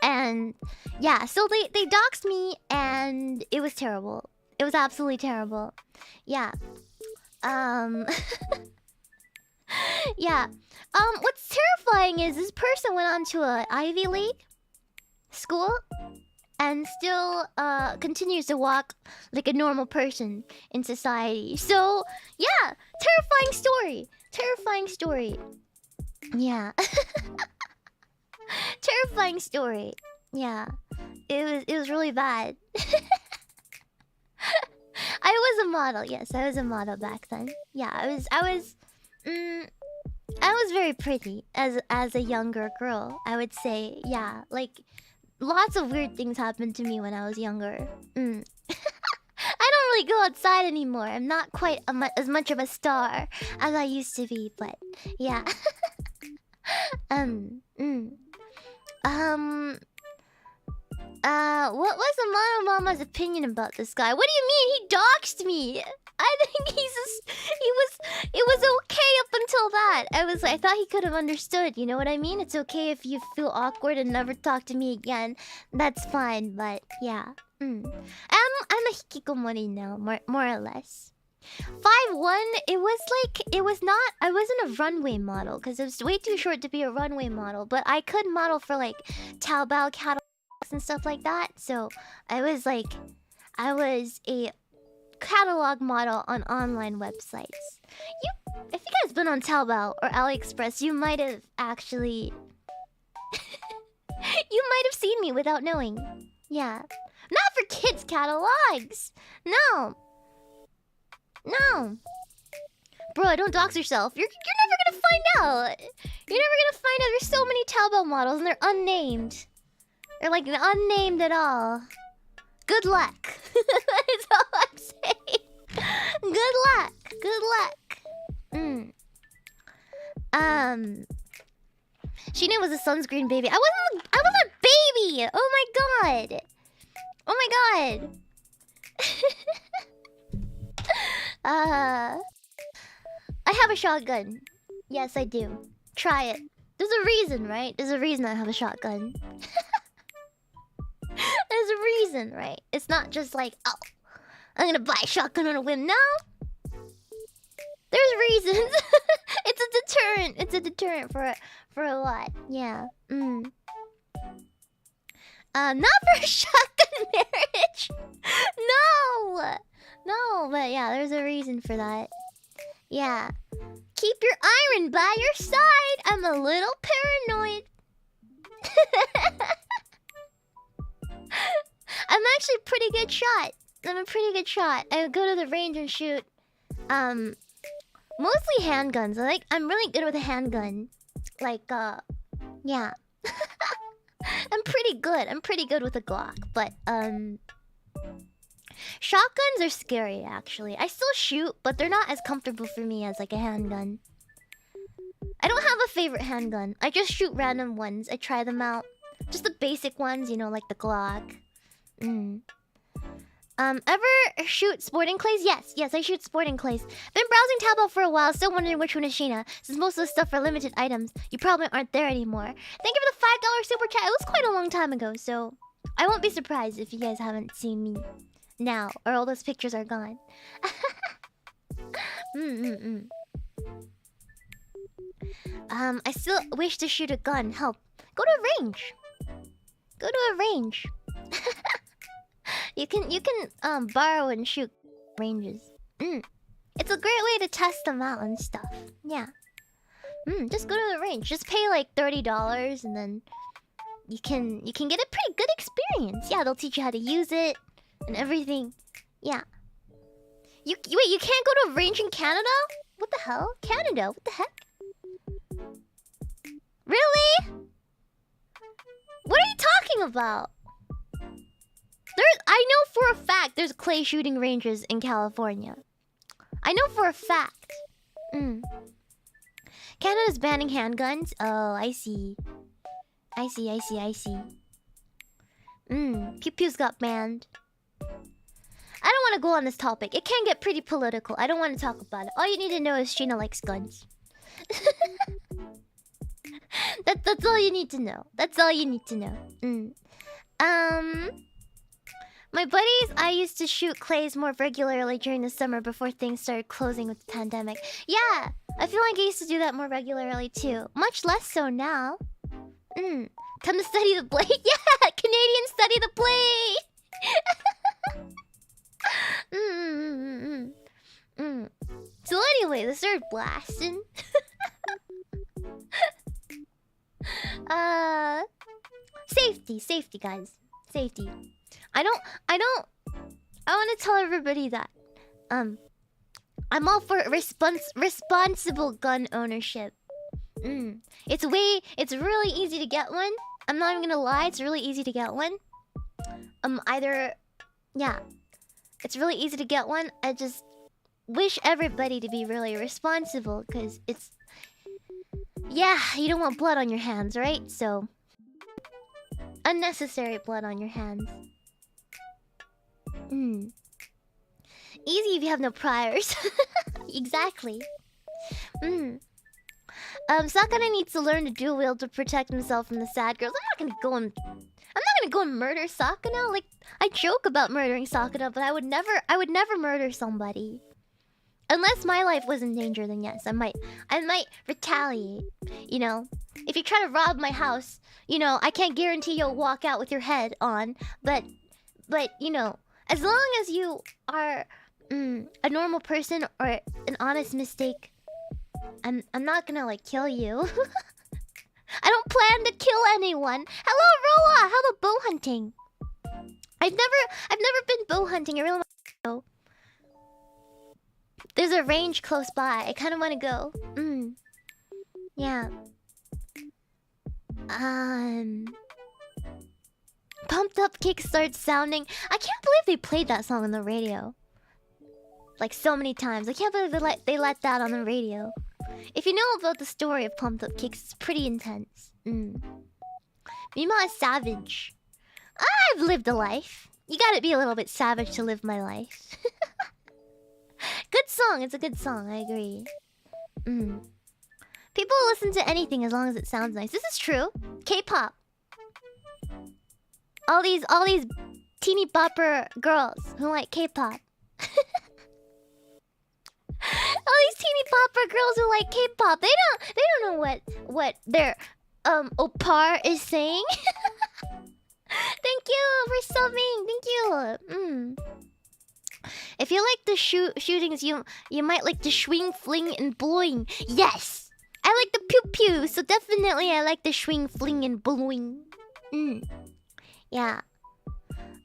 and yeah, so they doxed me, and it was terrible. It was absolutely terrible. Yeah. Yeah. What's terrifying is this person went on to a Ivy League school and still continues to walk like a normal person in society. So yeah, terrifying story. Terrifying story. Yeah. Terrifying story. Yeah. It was really bad. I was a model. Yes, I was a model back then. Yeah, I was very pretty as a younger girl, I would say. Yeah, like lots of weird things happened to me when I was younger. I don't really go outside anymore. I'm not quite as much of a star as I used to be, but yeah. What was Amanogawa's opinion about this guy? What do you mean? He doxed me. I think it was okay up until that. I thought he could have understood, you know what I mean? It's okay if you feel awkward and never talk to me again. That's fine, but yeah. I'm a hikikomori now, more or less. 5'1", I wasn't a runway model because it was way too short to be a runway model, but I could model for like Taobao catalogs and stuff like that. So I was a catalog model on online websites. If you guys been on Taobao or AliExpress, you might have actually you might have seen me without knowing. Yeah. Not for kids catalogs. No. No. Bro, don't dox yourself. You're never gonna find out. You're never gonna find out. There's so many Taobao models and they're unnamed. They're like unnamed at all. Good luck. That's all I'm saying. Good luck. Good luck. Shiina was a sunscreen baby. I was a baby. Oh my god. Oh my god. I have a shotgun. Yes, I do. Try it. There's a reason, right? There's a reason I have a shotgun. There's a reason, right? It's not just like, oh, I'm gonna buy a shotgun on a whim. No! There's reasons. It's a deterrent. It's a deterrent for a lot. Yeah. Not for a shotgun marriage. No! No, but yeah, there's a reason for that. Yeah. Keep your iron by your side. I'm a little paranoid. I'm actually a pretty good shot. I'm a pretty good shot. I go to the range and shoot. Mostly handguns. I'm really good with a handgun. Yeah. I'm pretty good. I'm pretty good with a Glock, but shotguns are scary actually. I still shoot, but they're not as comfortable for me as like a handgun. I don't have a favorite handgun. I just shoot random ones. I try them out. Just the basic ones, you know, like the Glock. Ever shoot sporting clays? Yes, I shoot sporting clays. Been browsing Taobao for a while, still wondering which one is Shiina. Since most of the stuff are limited items, you probably aren't there anymore. Thank you for the $5 super chat. It was quite a long time ago, so I won't be surprised if you guys haven't seen me now, or all those pictures are gone. I still wish to shoot a gun. Help. Go to a range. Go to a range. You can borrow and shoot ranges. It's a great way to test them out and stuff. Yeah. Just go to the range. Just pay like $30 and then you can get a pretty good experience. Yeah, they'll teach you how to use it and everything. Yeah. Wait, you can't go to a range in Canada? What the hell? Canada? What the heck? Really? What are you talking about? I know for a fact there's clay shooting ranges in California. I know for a fact. Canada's banning handguns? Oh, I see. I see. Pew pews got banned. I don't want to go on this topic. It can get pretty political. I don't want to talk about it. All you need to know is Shiina likes guns. That's all you need to know. That's all you need to know. My buddies, I used to shoot clays more regularly during the summer before things started closing with the pandemic. Yeah, I feel like I used to do that more regularly too. Much less so now. Time to study the blade. Yeah, Canadians study the blade. So anyway, let's start blasting. Safety, guys. Safety. I want to tell everybody that I'm all for responsible gun ownership. It's really easy to get one. I'm not even gonna lie, it's really easy to get one. It's really easy to get one. I just wish everybody to be really responsible, because it's... Yeah, you don't want blood on your hands, right? So... unnecessary blood on your hands. Easy if you have no priors. Exactly. Sakana needs to learn to dual wield to protect himself from the sad girls. I'm not gonna go and murder Sakana. Like, I joke about murdering Sakana, but I would never murder somebody. Unless my life was in danger, then yes, I might retaliate. You know, if you try to rob my house, you know, I can't guarantee you'll walk out with your head on, but you know, as long as you are a normal person or an honest mistake, I'm not gonna like kill you. I don't plan to kill anyone. Hello, Roa. How about bow hunting? I've never been bow hunting. I really want to go. There's a range close by. I kind of want to go. Yeah. Pumped Up Kick starts sounding. I can't believe they played that song on the radio. Like so many times. I can't believe they let that on the radio. If you know about the story of Pumped Up Kicks, it's pretty intense. Meemaw is savage. I've lived a life. You gotta be a little bit savage to live my life. Good song. It's a good song. I agree. People listen to anything as long as it sounds nice. This is true. K-pop. All these teeny bopper girls who like K-pop. All these teeny bopper girls who like K-pop. They don't know what their opar is saying. Thank you for subbing. Thank you. If you like the shootings, you might like the swing, fling, and blowing. Yes, I like the pew pew, so definitely I like the swing, fling, and blowing. Yeah.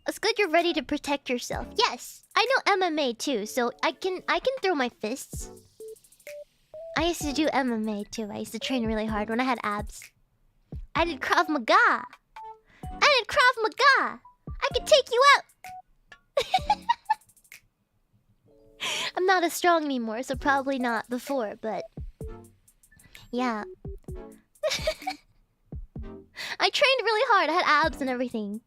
It's good you're ready to protect yourself. Yes, I know MMA too, so I can throw my fists. I used to do MMA too. I used to train really hard when I had abs. I did Krav Maga. I could take you out. I'm not as strong anymore, so probably not before, but yeah. I trained really hard. I had abs and everything.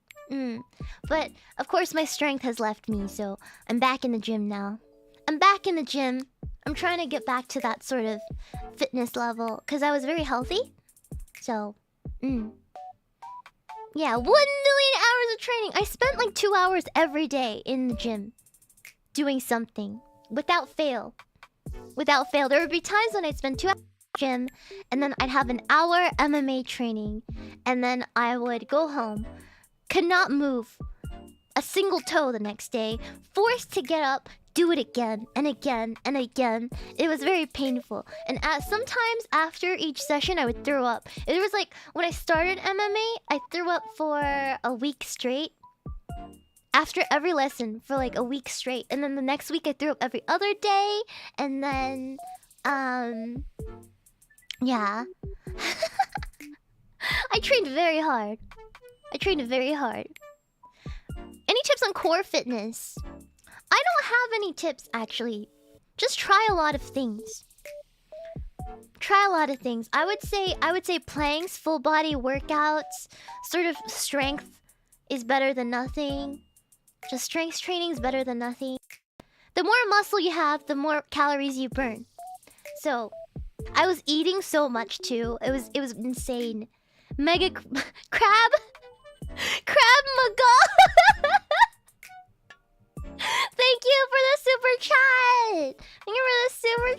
But of course my strength has left me, so I'm back in the gym now. I'm trying to get back to that sort of fitness level because I was very healthy. So, yeah, 1 million hours of training. I spent like 2 hours every day in the gym doing something without fail. There would be times when I'd spend 2 hours in the gym and then I'd have an hour MMA training and then I would go home, could not move a single toe the next day, forced to get up, do it again and again and again. It was very painful. And sometimes after each session, I would throw up. It was like when I started MMA, I threw up for a week straight. After every lesson for like a week straight. And then the next week, I threw up every other day. And then, yeah. I trained very hard. Any tips on core fitness? I don't have any tips, actually. Just try a lot of things. I would say planks, full body workouts, sort of strength is better than nothing. Just strength training is better than nothing. The more muscle you have, the more calories you burn. So, I was eating so much too. It was insane. Mega crab Maga. Thank you for the super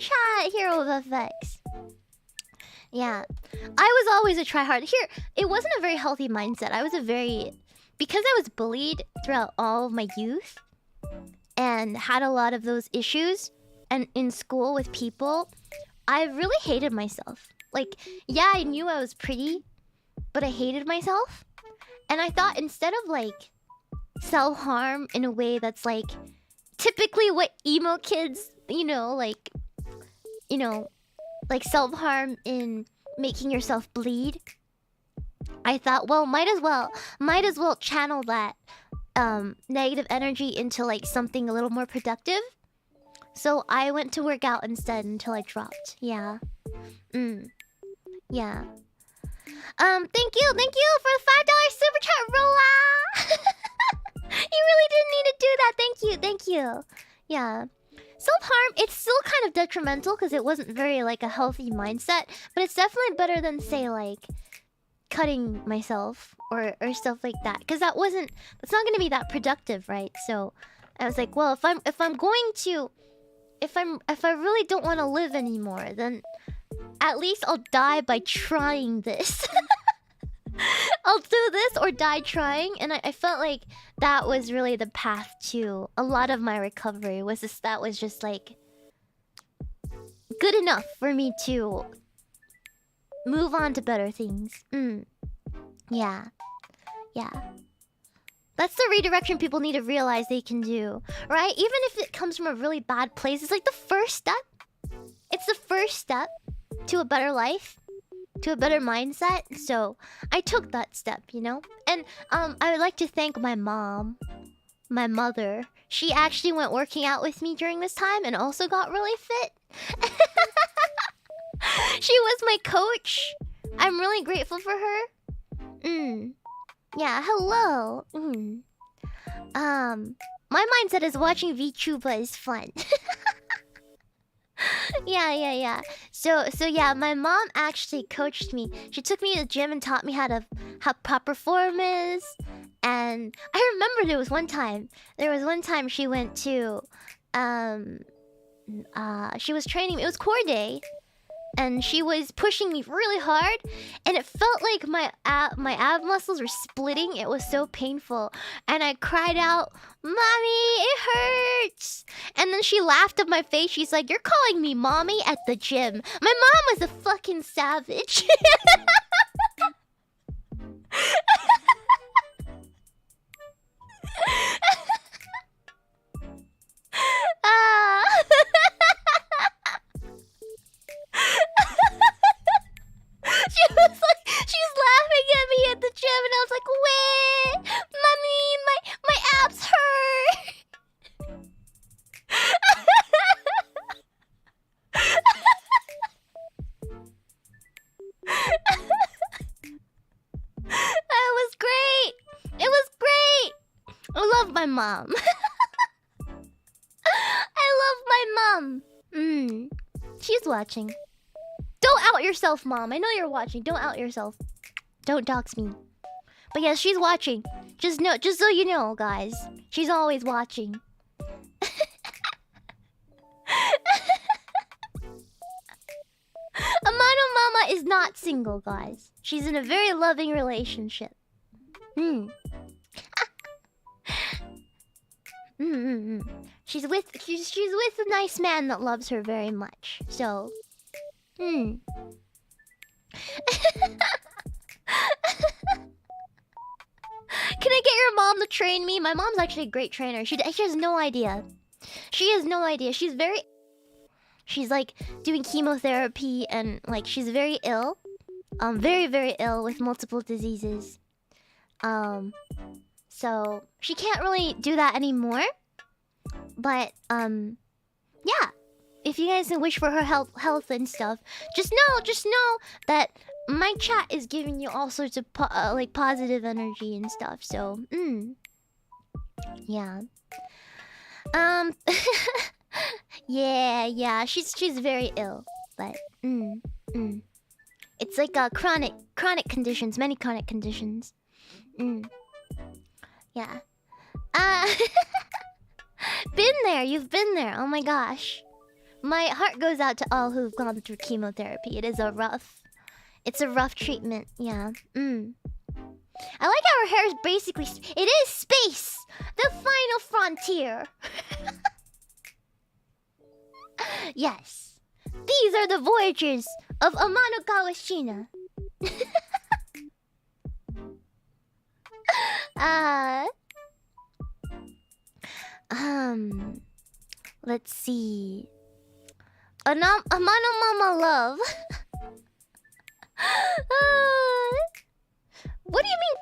chat. Hero of effects. Yeah, I was always a tryhard. Here, it wasn't a very healthy mindset. Because I was bullied throughout all of my youth and had a lot of those issues and in school with people, I really hated myself. Like, yeah, I knew I was pretty, but I hated myself. And I thought instead of like self-harm in a way that's like typically what emo kids, like self-harm in making yourself bleed. I thought, well, might as well channel that negative energy into like something a little more productive. So I went to work out instead until I dropped. Yeah. Yeah. Thank you for the $5 super chat, Rolla. You really didn't need to do that. Thank you. Yeah. Self-harm, it's still kind of detrimental because it wasn't very like a healthy mindset, but it's definitely better than say like cutting myself or stuff like that, because that's not going to be that productive, right? So I was like, well, if I really don't want to live anymore, then at least I'll die by trying this. I'll do this or die trying. And I felt like that was really the path to a lot of my recovery. That was just like good enough for me to move on to better things. Yeah. That's the redirection people need to realize they can do, right? Even if it comes from a really bad place, it's like the first step. It's the first step to a better life, to a better mindset. So I took that step, And I would like to thank my mom, my mother. She actually went working out with me during this time and also got really fit. She was my coach. I'm really grateful for her. Yeah, hello. My mindset is watching VTuber is fun. Yeah. So yeah, my mom actually coached me. She took me to the gym and taught me how proper form is. And I remember there was one time she went to she was training me. It was core day. and she was pushing me really hard, and it felt like my ab muscles were splitting. It was so painful, and I cried out, "Mommy, it hurts!" And then she laughed at my face. She's like, "You're calling me mommy at the gym." My mom was a fucking savage. Ah. She was like, she's laughing at me at the gym, and I was like, "Wait, mommy, my abs hurt." It was great. It was great. I love my mom. I love my mom. She's watching. Don't out yourself, Mom. I know you're watching. Don't out yourself. Don't dox me. But yeah, she's watching. Just so you know, guys. She's always watching. Amano Mama is not single, guys. She's in a very loving relationship. She's with a nice man that loves her very much. So, Can I get your mom to train me? My mom's actually a great trainer. She has no idea. She has no idea. She's like doing chemotherapy, and like she's very ill. Very, very ill with multiple diseases. So she can't really do that anymore. But yeah. If you guys wish for her health and stuff, just know that my chat is giving you all sorts of like positive energy and stuff. So, yeah. Yeah. She's very ill, but it's like chronic conditions, many chronic conditions. Yeah. Been there. You've been there. Oh my gosh. My heart goes out to all who've gone through chemotherapy. It's a rough treatment. Yeah. I like how her hair is basically... It is space! The final frontier! Yes. These are the voyages of Amanogawa Shiina. Let's see. Amano Mama love. What do you mean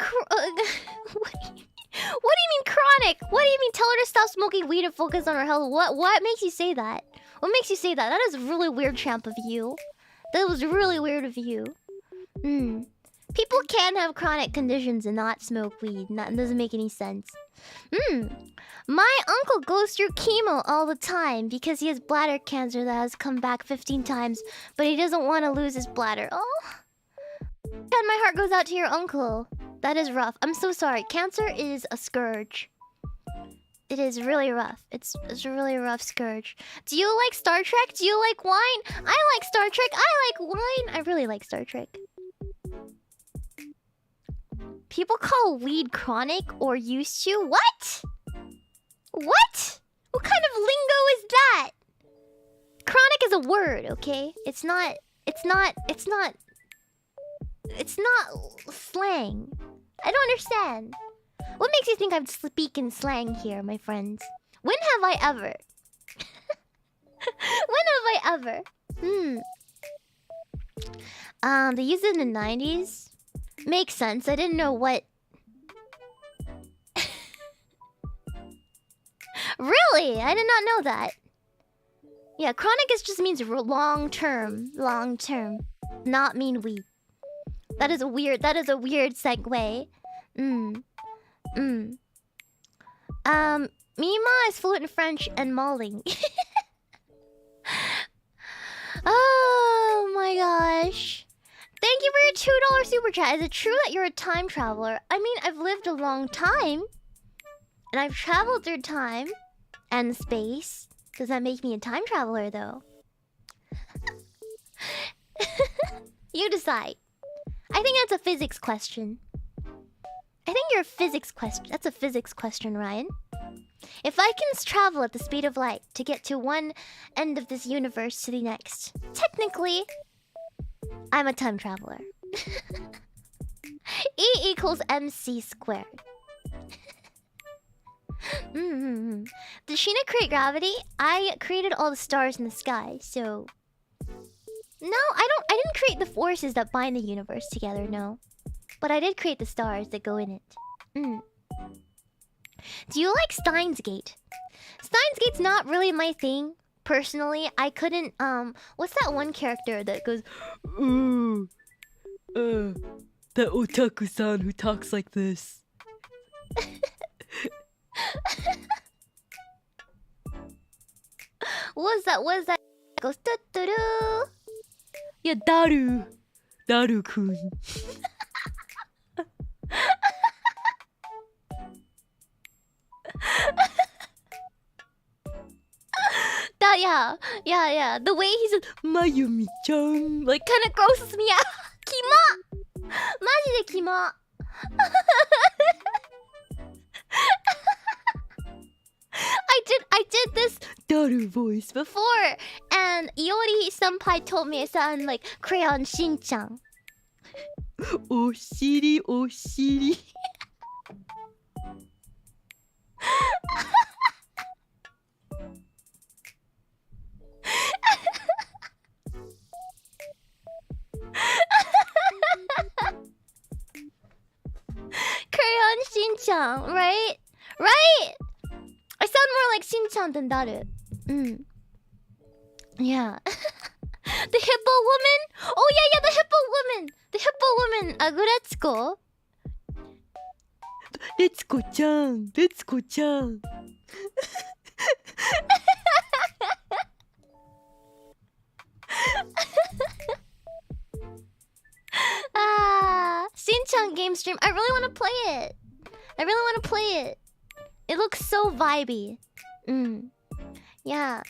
what do you mean chronic? What do you mean tell her to stop smoking weed and focus on her health? What makes you say that? What makes you say that? That is really weird, champ, of you. That was really weird of you. People can have chronic conditions and not smoke weed. That doesn't make any sense. My uncle goes through chemo all the time because he has bladder cancer that has come back 15 times, but he doesn't want to lose his bladder. Oh. And my heart goes out to your uncle. That is rough. I'm so sorry. Cancer is a scourge. It is really rough. It's a really rough scourge. Do you like Star Trek? Do you like wine? I like Star Trek. I like wine. I really like Star Trek. People call weed chronic or used to. What? What? What kind of lingo is that? Chronic is a word, okay? It's not slang. I don't understand. What makes you think I'm speaking slang here, my friends? When have I ever? When have I ever? They used it in the 90s. Makes sense. I didn't know what... Really? I did not know that. Yeah, chronic just means long term. Long term. Not mean weed. That is a weird segue. Meemaw is fluent in French and mauling. Oh my gosh. Thank you for your $2 super chat. Is it true that you're a time traveler? I mean, I've lived a long time. And I've traveled through time and space. Does that make me a time traveler, though? You decide. I think that's a physics question. I think you're a physics question. That's a physics question, Ryan. If I can travel at the speed of light to get to one end of this universe to the next, technically, I'm a time traveler. E equals mc squared. Did Shiina create gravity? I created all the stars in the sky, so... No, I didn't create the forces that bind the universe together, no. But I did create the stars that go in it. Do you like Steins Gate? Steins Gate's not really my thing, personally. I couldn't, what's that one character that goes... that otaku-san who talks like this. What was that? Goes doo-doo-doo. Yeah, Daru-kun. Yeah. The way he said Mayumi-chan. like kind of grosses me out. Kima! Majide kima. I did this Daru voice before, and Iori senpai told me I sound like Crayon Shin-chan. Oshiri, oshiri. Crayon Shin-chan, right? Right? I sound more like Shin-chan than Daru. Yeah. The hippo woman? Oh yeah, the hippo woman! The hippo woman, Aguretsuko. Let's-go-chan. Shin-chan game stream. I really want to play it. It looks so vibey. Yeah.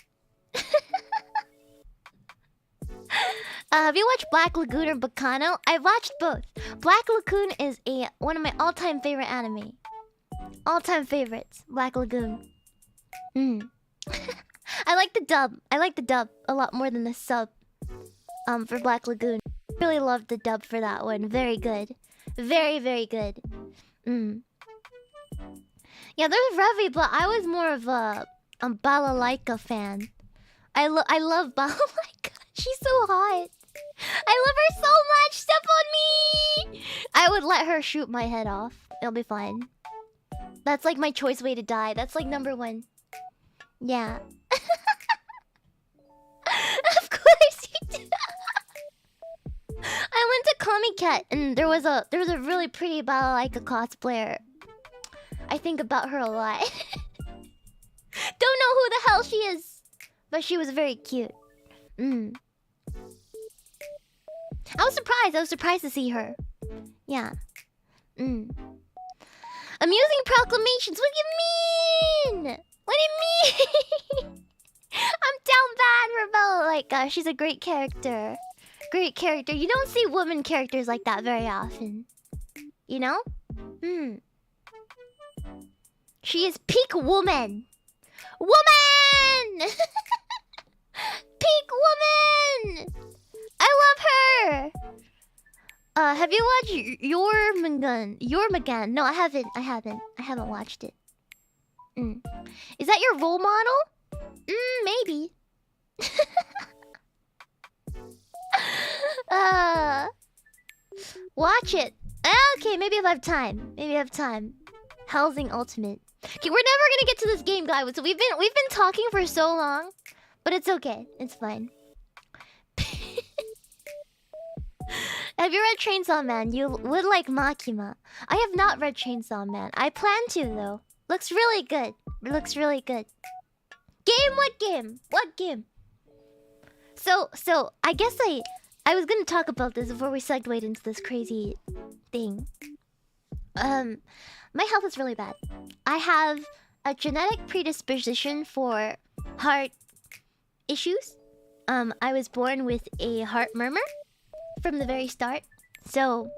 Have you watched Black Lagoon or Bacano? I've watched both. Black Lagoon is one of my all-time favorite anime. All-time favorites. Black Lagoon. I like the dub. I like the dub a lot more than the sub. For Black Lagoon. Really loved the dub for that one. Very good. Very, very good. Yeah, there's Revi, but I was more of a Balalaika fan. I love Balalaika. She's so hot. I love her so much. Step on me. I would let her shoot my head off. It'll be fine. That's like my choice way to die. That's like #1. Yeah. Of course you do. I went to Comic Cat and there was a really pretty Balalaika cosplayer. I think about her a lot. Don't know who the hell she is, but she was very cute. I was surprised to see her. Yeah. Amusing proclamations. What do you mean? What do you mean? I'm down bad for Balalaika. She's a great character. Great character. You don't see woman characters like that very often. You know? She is peak woman. Woman! Peak woman! I love her! Have you watched Yormagan? No, I haven't. I haven't watched it. Is that your role model? Maybe. Watch it. Okay, maybe if I have time. Housing Ultimate. Okay, we're never gonna get to this game, guys. So we've been talking for so long, but it's okay. It's fine. Have you read Chainsaw Man? You would like Makima. I have not read Chainsaw Man. I plan to though. Looks really good. Looks really good. Game? What game? What game? So I guess I was gonna talk about this before we segued into this crazy thing. My health is really bad. I have a genetic predisposition for heart issues. I was born with a heart murmur from the very start. So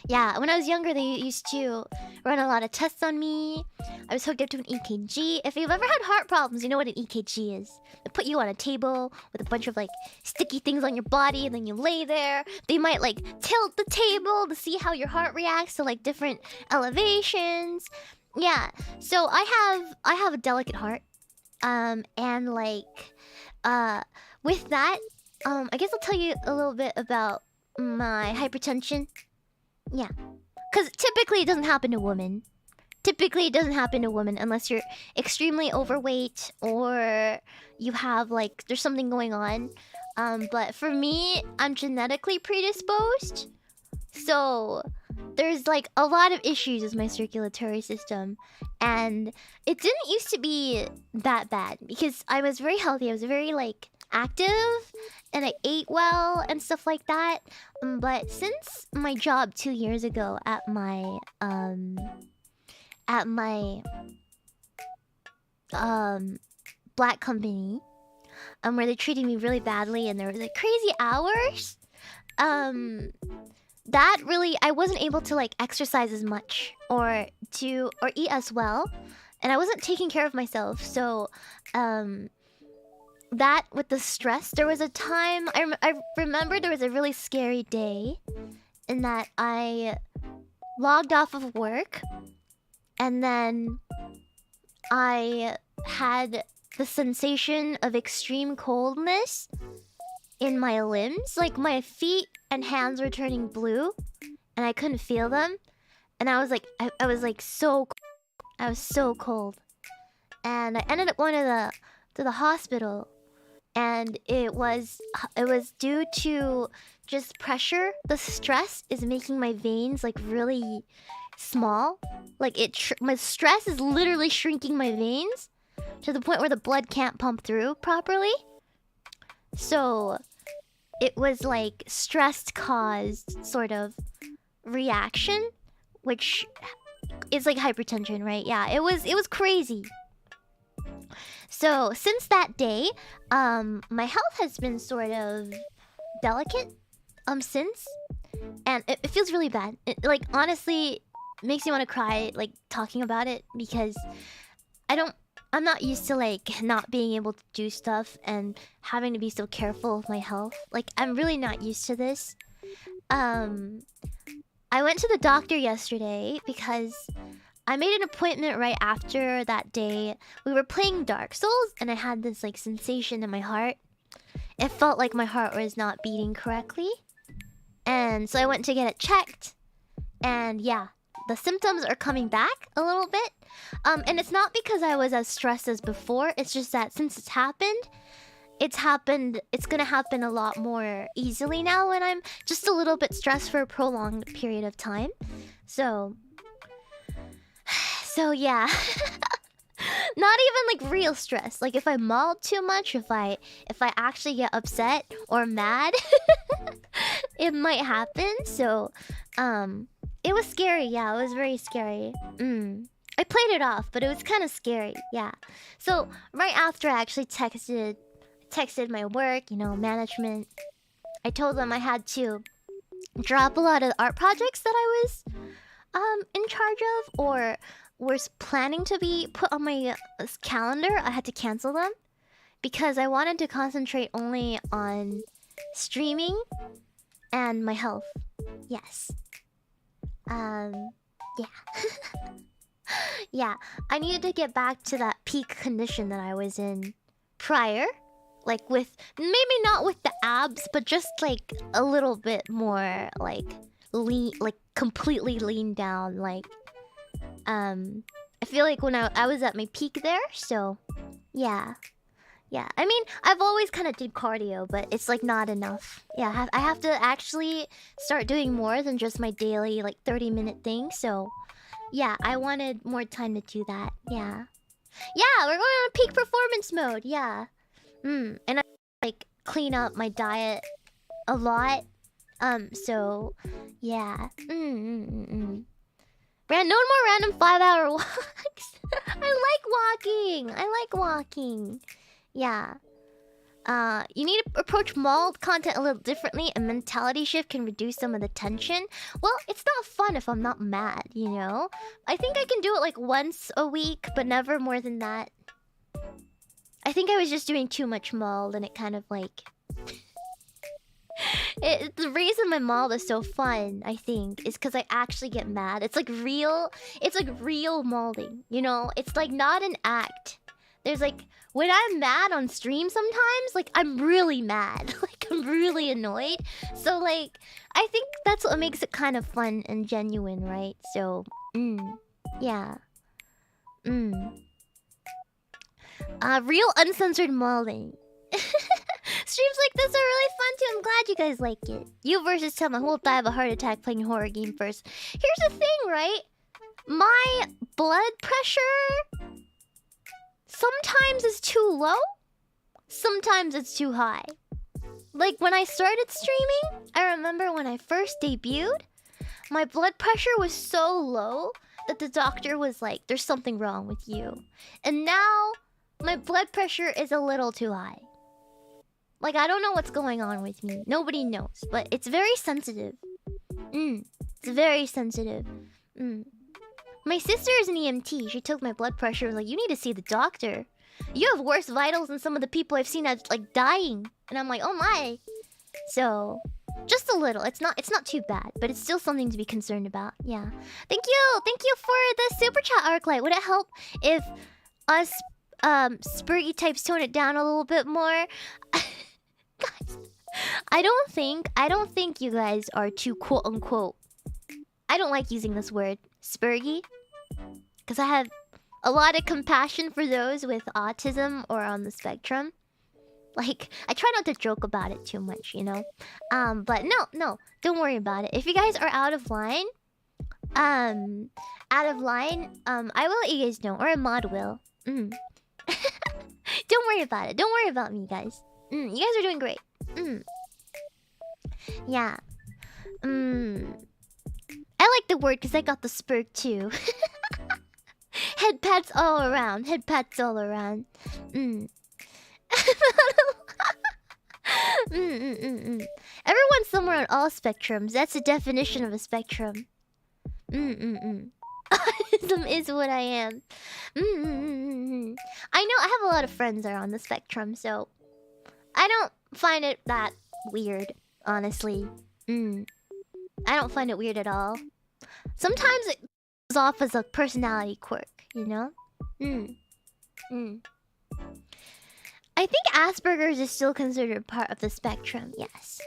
yeah, when I was younger, they used to run a lot of tests on me. I was hooked up to an EKG. If you've ever had heart problems, you know what an EKG is. They put you on a table with a bunch of like sticky things on your body, and then you lay there. They might like tilt the table to see how your heart reacts to like different elevations. Yeah, so I have a delicate heart. And like with that, I guess I'll tell you a little bit about my hypertension. Yeah, because typically it doesn't happen to women. Typically it doesn't happen to women unless you're extremely overweight or you have like there's something going on. But for me, I'm genetically predisposed, so there's like a lot of issues with my circulatory system, and it didn't used to be that bad because I was very healthy. I was very like active and I ate well and stuff like that. But since my job 2 years ago at my black company, where they treated me really badly and there was like crazy hours, that really I wasn't able to like exercise as much or eat as well, and I wasn't taking care of myself. So that with the stress, there was a time I remember there was a really scary day in that I logged off of work, and then I had the sensation of extreme coldness in my limbs. Like my feet and hands were turning blue, and I couldn't feel them. And I was like, I was like so, I was so cold, and I ended up going to the hospital, and it was due to just pressure. The stress is making my veins like really small. Like my stress is literally shrinking my veins to the point where the blood can't pump through properly. So it was like stress caused sort of reaction, which is like hypertension, right? Yeah, it was crazy. So since that day, my health has been sort of delicate since, and it feels really bad. It, like honestly makes me want to cry like talking about it, because I'm not used to like not being able to do stuff and having to be so careful of my health. Like I'm really not used to this. I went to the doctor yesterday because I made an appointment right after that day. We were playing Dark Souls and I had this like sensation in my heart. It felt like my heart was not beating correctly. And so I went to get it checked. And yeah, the symptoms are coming back a little bit. And it's not because I was as stressed as before. It's just that since it's gonna happen a lot more easily now when I'm just a little bit stressed for a prolonged period of time. So yeah. Not even like real stress. Like if I maul too much, if I actually get upset or mad, it might happen. So it was scary. Yeah, it was very scary. I played it off, but it was kind of scary. Yeah. So right after I actually texted my work, you know, management. I told them I had to drop a lot of art projects that I was in charge of or was planning to be put on my calendar. I had to cancel them because I wanted to concentrate only on streaming and my health. Yes. Yeah. Yeah, I needed to get back to that peak condition that I was in prior. Like with, maybe not with the abs, but just like a little bit more like lean, like completely lean down. Like, I feel like when I was at my peak there, so yeah. Yeah, I mean, I've always kind of did cardio, but it's like not enough. Yeah, I have to actually start doing more than just my daily like 30-minute thing, so yeah, I wanted more time to do that. Yeah. Yeah, we're going on a peak performance mode. Yeah. And I like clean up my diet a lot. So yeah. No more random 5-hour walks. I like walking. Yeah. You need to approach mauled content a little differently. A mentality shift can reduce some of the tension. Well, it's not fun if I'm not mad, you know? I think I can do it like once a week, but never more than that. I think I was just doing too much mauled and it kind of like... the reason my mauled is so fun, I think, is because I actually get mad. It's like real maulding, you know? It's like not an act. There's like... When I'm mad on stream sometimes, like, I'm really mad. Like, I'm really annoyed. So, like, I think that's what makes it kind of fun and genuine, right? So, yeah. Real uncensored mauling. Streams like this are really fun too. I'm glad you guys like it. You versus someone who will die of a heart attack playing a horror game first. Here's the thing, right? My blood pressure... sometimes it's too low, sometimes it's too high. Like when I started streaming, I remember when I first debuted, my blood pressure was so low that the doctor was like, there's something wrong with you. And now, my blood pressure is a little too high. Like, I don't know what's going on with me. Nobody knows, but it's very sensitive. It's very sensitive. My sister is an EMT. She took my blood pressure. Was like, you need to see the doctor. You have worse vitals than some of the people I've seen that's like dying. And I'm like, oh my. So, just a little. It's not too bad, but it's still something to be concerned about. Yeah. Thank you for the super chat, Arclight. Would it help if us Spurgy types tone it down a little bit more? Guys, I don't think you guys are too quote unquote. I don't like using this word. Spurgy, because I have a lot of compassion for those with autism or on the spectrum. Like, I try not to joke about it too much, you know? But no, don't worry about it. If you guys are out of line, I will let you guys know, or a mod will. Don't worry about it. Don't worry about me, guys. You guys are doing great. Yeah. I like the word because I got the spur too. Head pats all around. Head pats all around. Everyone's somewhere on all spectrums. That's the definition of a spectrum. Autism is what I am. I know I have a lot of friends that are on the spectrum, so I don't find it that weird, honestly. I don't find it weird at all. Sometimes it goes off as a personality quirk, you know? I think Asperger's is still considered part of the spectrum, yes.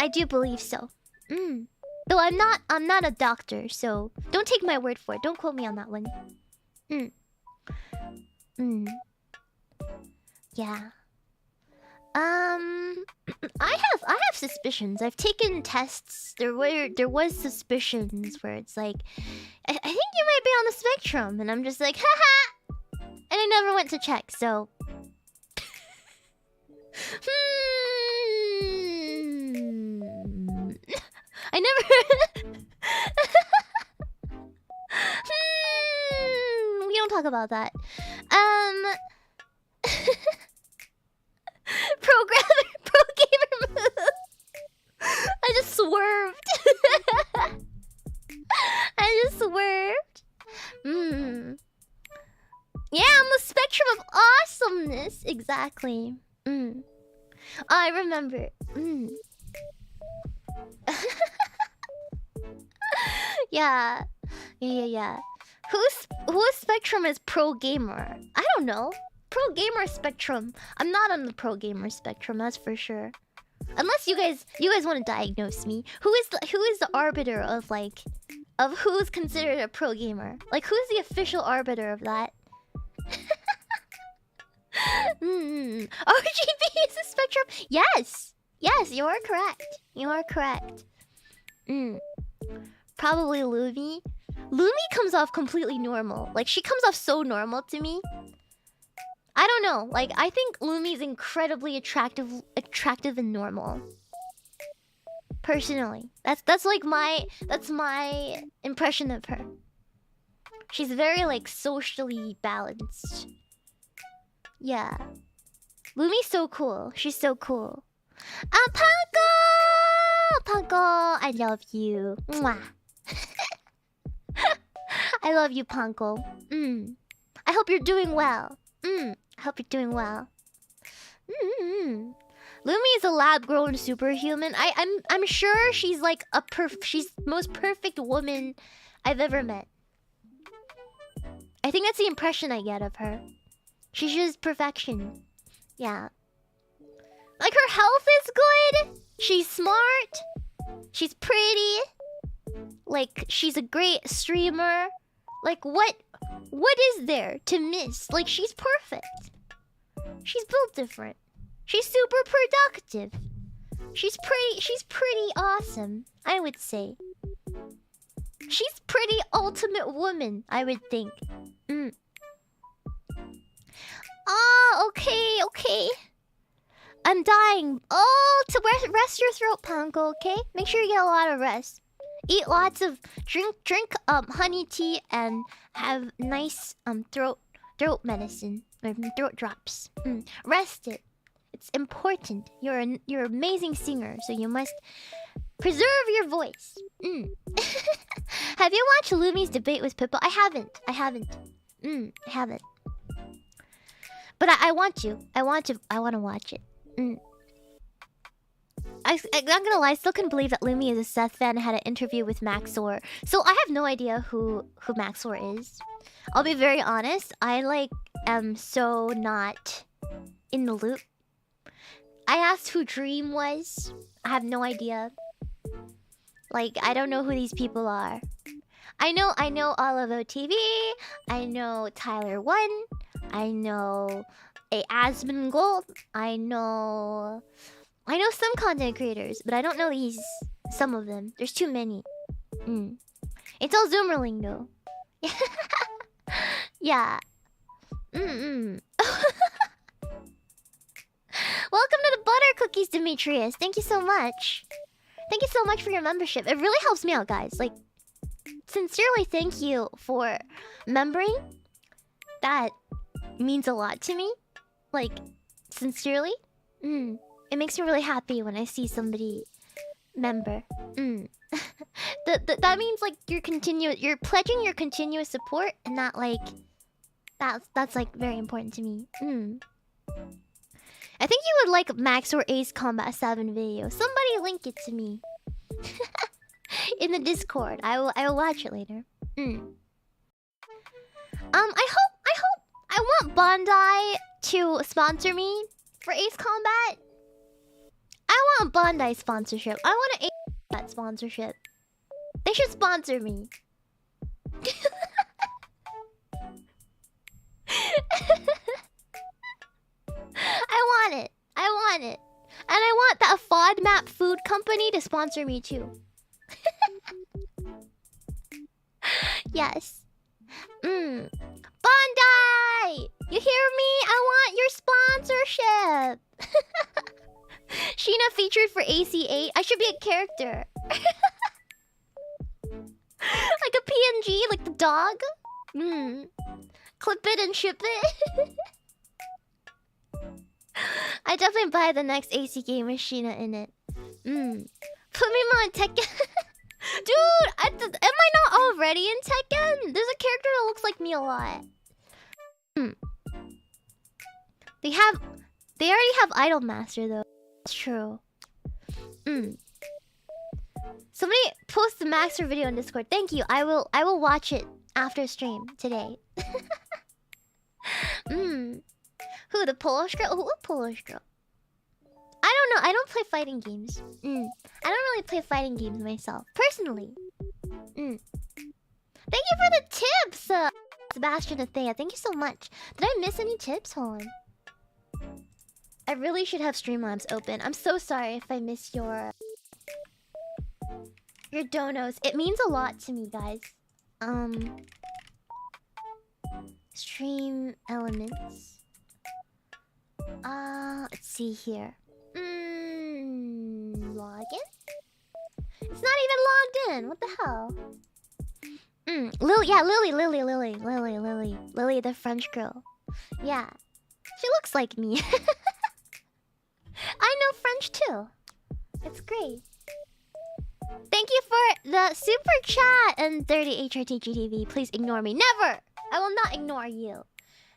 I do believe so. Though I'm not a doctor, so don't take my word for it. Don't quote me on that one. Yeah. I have suspicions. I've taken tests. There was suspicions where it's like, I think you might be on the spectrum, and I'm just like, haha, and I never went to check. So, I never. We don't talk about that. Pro gamer move. I just swerved. I just swerved. Yeah, I'm the spectrum of awesomeness. Exactly. I remember. Yeah. Whose spectrum is pro gamer? I don't know. Pro gamer spectrum. I'm not on the pro gamer spectrum, that's for sure. Unless you guys want to diagnose me. Who is the arbiter of like who's considered a pro gamer? Like who's the official arbiter of that? RGB is a spectrum. Yes, you are correct. Probably Lumi. Lumi comes off completely normal. Like she comes off so normal to me. I don't know. Like I think Lumi's incredibly attractive and normal. Personally, that's my impression of her. She's very like socially balanced. Yeah. Lumi's so cool. She's so cool. Panko! Panko, I love you. Mwah. I love you, Panko. I hope you're doing well. I hope you're doing well. Lumi is a lab-grown superhuman. I'm sure she's like she's the most perfect woman I've ever met. I think that's the impression I get of her. She's just perfection. Yeah. Like, her health is good. She's smart. She's pretty. Like, she's a great streamer. Like, what is there to miss? Like, she's perfect. She's built different. She's super productive. She's pretty awesome, I would say. She's pretty ultimate woman, I would think. Oh, okay. I'm dying. Oh, to rest your throat, Panko, okay? Make sure you get a lot of rest. Eat lots of drink honey tea and have nice throat medicine or throat drops. Rest it. It's important. You're an amazing singer, so you must preserve your voice. Have you watched Lumi's debate with Pippa? I haven't. I haven't. But I want to. I want to watch it. I'm not gonna lie, I still couldn't believe that Lumi is a Seth fan and had an interview with Maxor. So I have no idea who Maxor is. I'll be very honest. I am so not in the loop. I asked who Dream was. I have no idea. Like, I don't know who these people are. I know Olivo TV. I know Tyler One. I know a Asmongold. I know some content creators, but I don't know some of them. There's too many. It's all Zoomerling though. Yeah. Welcome to the butter cookies, Demetrius. Thank you so much. Thank you so much for your membership. It really helps me out, guys. Like, sincerely thank you for membering. That means a lot to me. Like, sincerely. It makes me really happy when I see somebody member. That means like you're pledging your continuous support, and that like that's like very important to me. I think you would like Max or Ace Combat 7 video. Somebody link it to me. In the Discord. I will watch it later. I want Bandai to sponsor me for Ace Combat. I want Bandai sponsorship. I want an Ace Combat sponsorship. They should sponsor me. I want it. And I want that FODMAP food company to sponsor me too. Yes. Bandai! You hear me? I want your sponsorship. Shiina featured for AC8. I should be a character. Like a PNG, like the dog. Clip it and ship it. I definitely buy the next AC game with Shiina in it. Put Meemaw in Tekken. Dude, am I not already in Tekken? There's a character that looks like me a lot. They already have Idolmaster though. That's true. Somebody post the Maxer video on Discord. Thank you. I will watch it after stream today. Who, the Polish girl? What Polish girl? I don't know. I don't play fighting games. I don't really play fighting games myself, personally. Thank you for the tips, Sebastian Athea. Thank you so much. Did I miss any tips? Hold on. I really should have Streamlabs open. I'm so sorry if I miss your donos. It means a lot to me, guys. Stream elements. Let's see here. Login? It's not even logged in. What the hell? Lily, yeah, Lily, the French girl. Yeah. She looks like me. range too. It's great. Thank you for the super chat and 30 HRTGTV. Please ignore me. Never! I will not ignore you.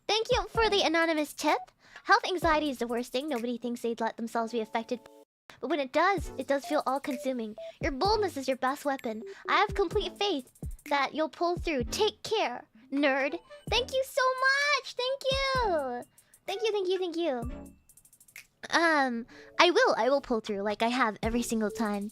Thank you for the anonymous tip. Health anxiety is the worst thing. Nobody thinks they'd let themselves be affected. But when it does feel all-consuming. Your boldness is your best weapon. I have complete faith that you'll pull through. Take care, nerd. Thank you so much. Thank you. Thank you, thank you, thank you. I will pull through like I have every single time.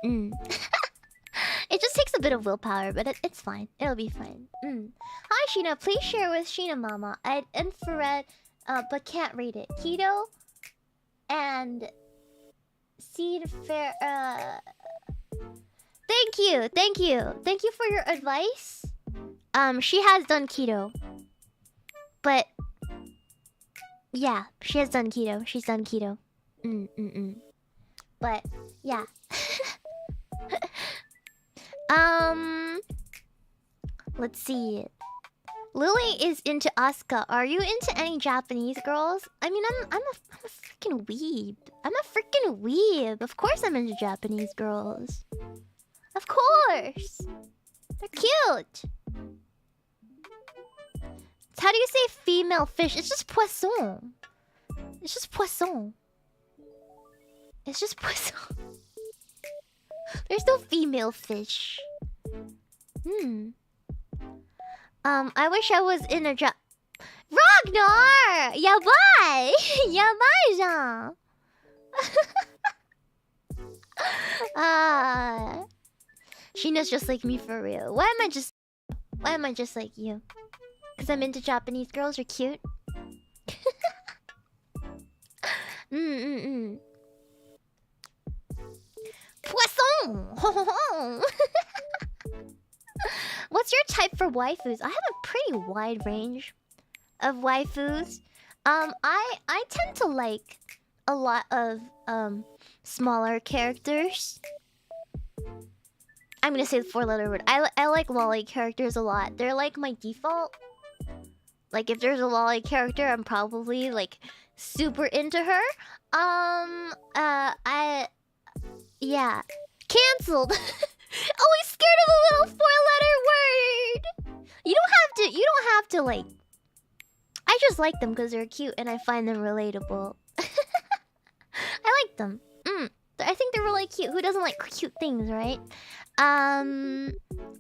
It just takes a bit of willpower, but it's fine. It'll be fine. Hi, Shiina. Please share with Shiina Mama. I had infrared, but can't read it. Keto and seed fair. Thank you, thank you, thank you for your advice. She has done keto, but yeah, she has done keto. She's done keto. But yeah. Let's see. Lily is into Asuka. Are you into any Japanese girls? I mean, I'm a freaking weeb. I'm a freaking weeb. Of course I'm into Japanese girls. Of course. They're cute. How do you say female fish? It's just poisson. It's just poisson. It's just poisson. There's no female fish. I wish I was in a Ragnar! Yabai! Yabai じゃん. Sheena's just like me for real. Why am I just like you? Because I'm into Japanese girls. You're cute. Poisson! What's your type for waifus? I have a pretty wide range of waifus. I tend to like a lot of smaller characters. I'm gonna say the four-letter word. I like lolly characters a lot. They're like my default. Like if there's a lolly character, I'm probably like super into her. Yeah. Cancelled. Always scared of a little four-letter word. You don't have to like. I just like them because they're cute and I find them relatable. I like them. I think they're really cute. Who doesn't like cute things, right? I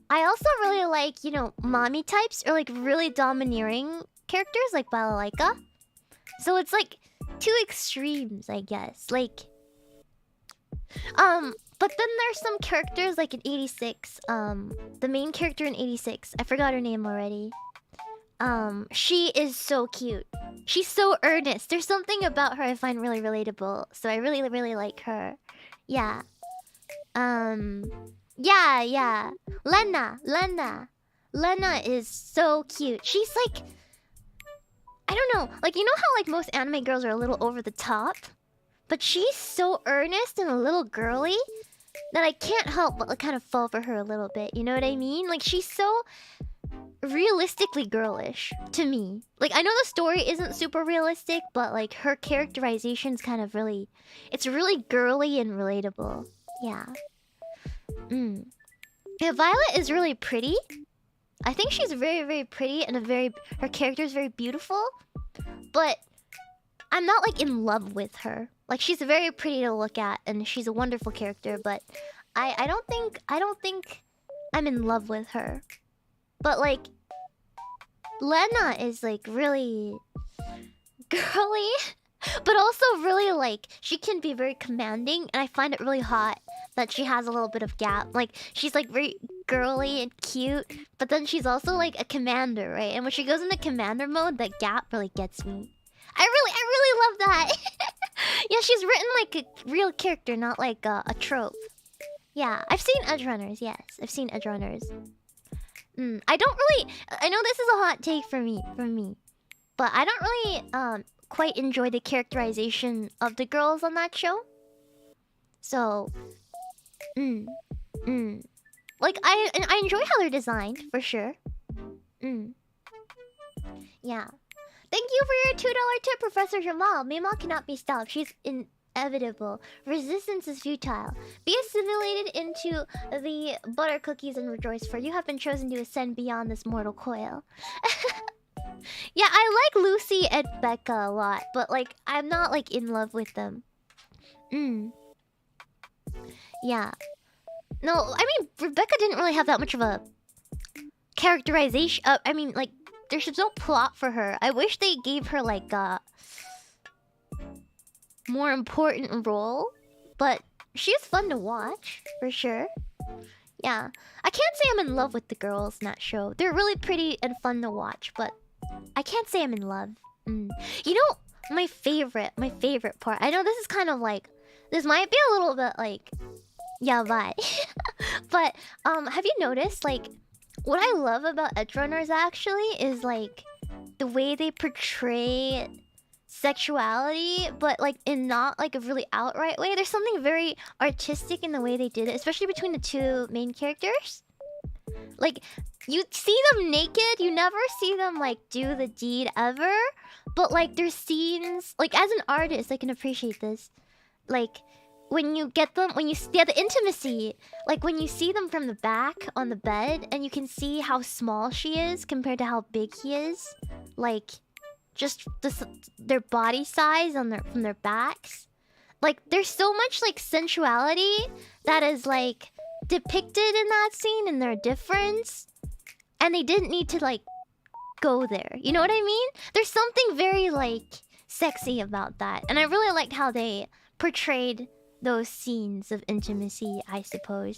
also really like, you know, mommy types or like really domineering characters like Balalaika. So it's like two extremes, I guess. Like, but then there's some characters like in 86. The main character in 86. I forgot her name already. She is so cute. She's so earnest. There's something about her I find really relatable. So I really, really like her. Yeah. Yeah. Lena is so cute. She's like, I don't know. Like, you know how like most anime girls are a little over the top? But she's so earnest and a little girly that I can't help but like, kind of fall for her a little bit. You know what I mean? Like, she's so realistically girlish to me. Like, I know the story isn't super realistic, but like her characterization's kind of really, it's really girly and relatable. Yeah. Yeah, Violet is really pretty. I think she's very, very pretty and her character is very beautiful. But I'm not like in love with her. Like, she's very pretty to look at and she's a wonderful character, but I don't think I'm in love with her. But like Lena is like really girly, but also really like she can be very commanding, and I find it really hot that she has a little bit of gap. Like, she's like very girly and cute, but then she's also like a commander, right? And when she goes into commander mode, that gap really gets me. I really love that. Yeah, she's written like a real character, not like a trope. Yeah, I've seen Edgerunners. Yes, I've seen Edgerunners. I don't really. I know this is a hot take from me, but I don't really quite enjoy the characterization of the girls on that show. So, like I enjoy how they're designed for sure. Yeah. Thank you for your $2 tip, Professor Jamal. Meemaw cannot be stopped. She's inevitable. Resistance is futile. Be assimilated into the butter cookies and rejoice, for you have been chosen to ascend beyond this mortal coil. Yeah, I like Lucy and Becca a lot, but like I'm not like in love with them. Yeah. No, I mean Rebecca didn't really have that much of a characterization. I mean, like there's no plot for her. I wish they gave her like a more important role, but she's fun to watch for sure. Yeah, I can't say I'm in love with the girls in that show. They're really pretty and fun to watch, but I can't say I'm in love. You know, my favorite part. I know this is kind of like, this might be a little bit like, yeah, bye. But have you noticed like what I love about Edgerunners actually is like the way they portray sexuality, but like in not like a really outright way. There's something very artistic in the way they did it, especially between the two main characters. Like you see them naked, you never see them like do the deed ever, but like there's scenes, like as an artist I can appreciate this. Like when you get them, when you see the intimacy, like when you see them from the back on the bed and you can see how small she is compared to how big he is, like just their body size on from their backs. Like there's so much like sensuality that is like depicted in that scene and their difference, and they didn't need to like go there. You know what I mean? There's something very like sexy about that, and I really liked how they portrayed those scenes of intimacy, I suppose.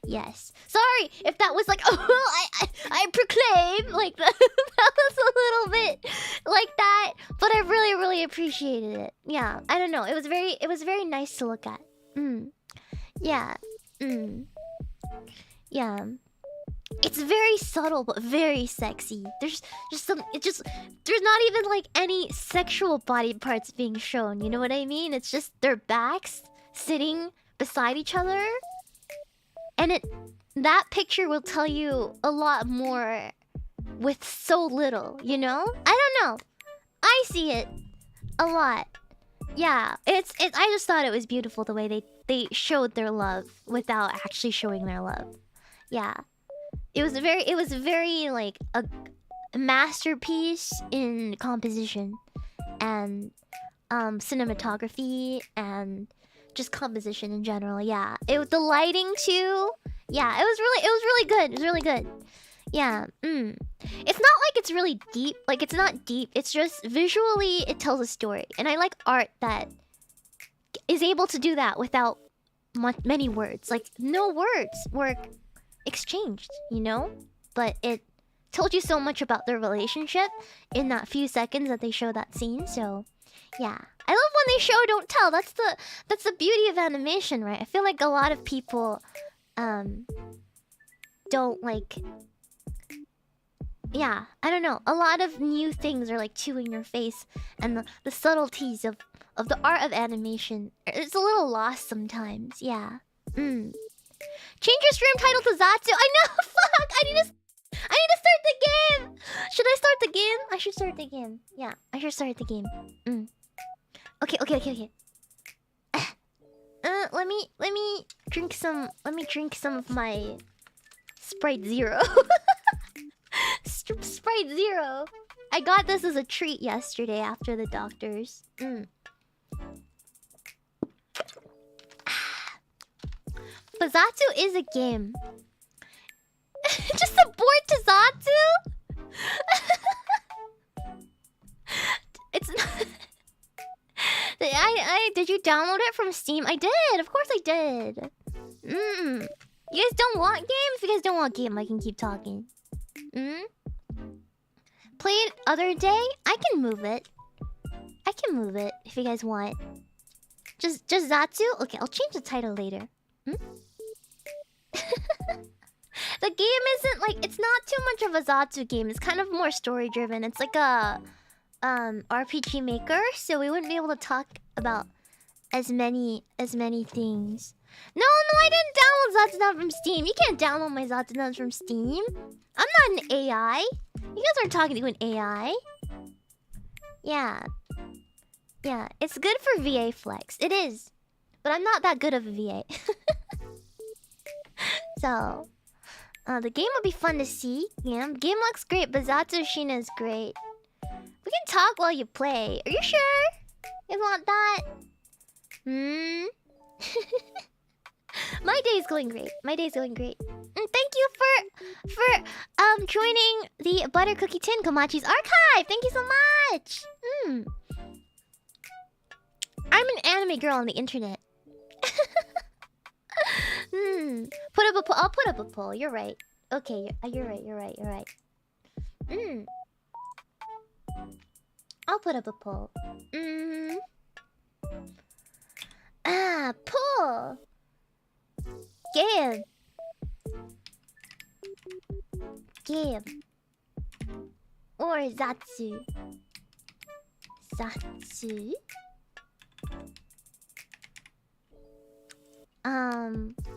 Yes. Sorry if that was like, oh, I proclaim like that. That was a little bit like that, but I really appreciated it. Yeah, I don't know. It was very nice to look at. Yeah. Yeah. It's very subtle but very sexy. There's just there's not even like any sexual body parts being shown. You know what I mean? It's just their backs sitting beside each other. And that picture will tell you a lot more with so little, you know? I don't know. I see it a lot. Yeah, I just thought it was beautiful the way they showed their love without actually showing their love. Yeah. It was very like a masterpiece in composition and cinematography and just composition in general. Yeah, the lighting too. Yeah, it was really good. It was really good. Yeah. It's not like it's really deep. Like it's not deep. It's just visually it tells a story, and I like art that is able to do that without many words. Like no words were exchanged, you know, but it told you so much about their relationship in that few seconds that they show that scene. So yeah, I love when they show don't tell. That's the beauty of animation, right? I feel like a lot of people don't like, yeah, I don't know, a lot of new things are like too in your face, and the subtleties of the art of animation, it's a little lost sometimes. Yeah. Change your stream title to Zatsu. I know. Fuck. I need to start the game. Should I start the game? I should start the game. Yeah, I should start the game. Okay. Let me drink some. Let me drink some of my Sprite Zero. Sprite Zero. I got this as a treat yesterday after the doctors. But Zatsu is a game. Just a board to Zatsu? It's not... Did you download it from Steam? I did! Of course I did! You guys don't want game? If you guys don't want game, I can keep talking. Play it other day? I can move it. I can move it if you guys want. Just Zatsu? Okay, I'll change the title later. The game isn't like, it's not too much of a Zatsu game. It's kind of more story driven. It's like a RPG maker, so we wouldn't be able to talk about as many things. No, I didn't download Zatsudan from Steam. You can't download my Zatsudan from Steam. I'm not an AI. You guys aren't talking to an AI. Yeah. Yeah, it's good for VA flex. It is. But I'm not that good of a VA. So, the game will be fun to see. Yeah, game looks great, but Zatsu Shiina is great. We can talk while you play. Are you sure? You want that? Hmm? My day's going great. My day's going great. And thank you for joining the Butter Cookie Tin Komachi's archive. Thank you so much. I'm an anime girl on the internet. Put up a poll. I'll put up a poll. You're right. Okay, you're right. You're right. You're right. I'll put up a poll. Poll. Game. Or Zatsu.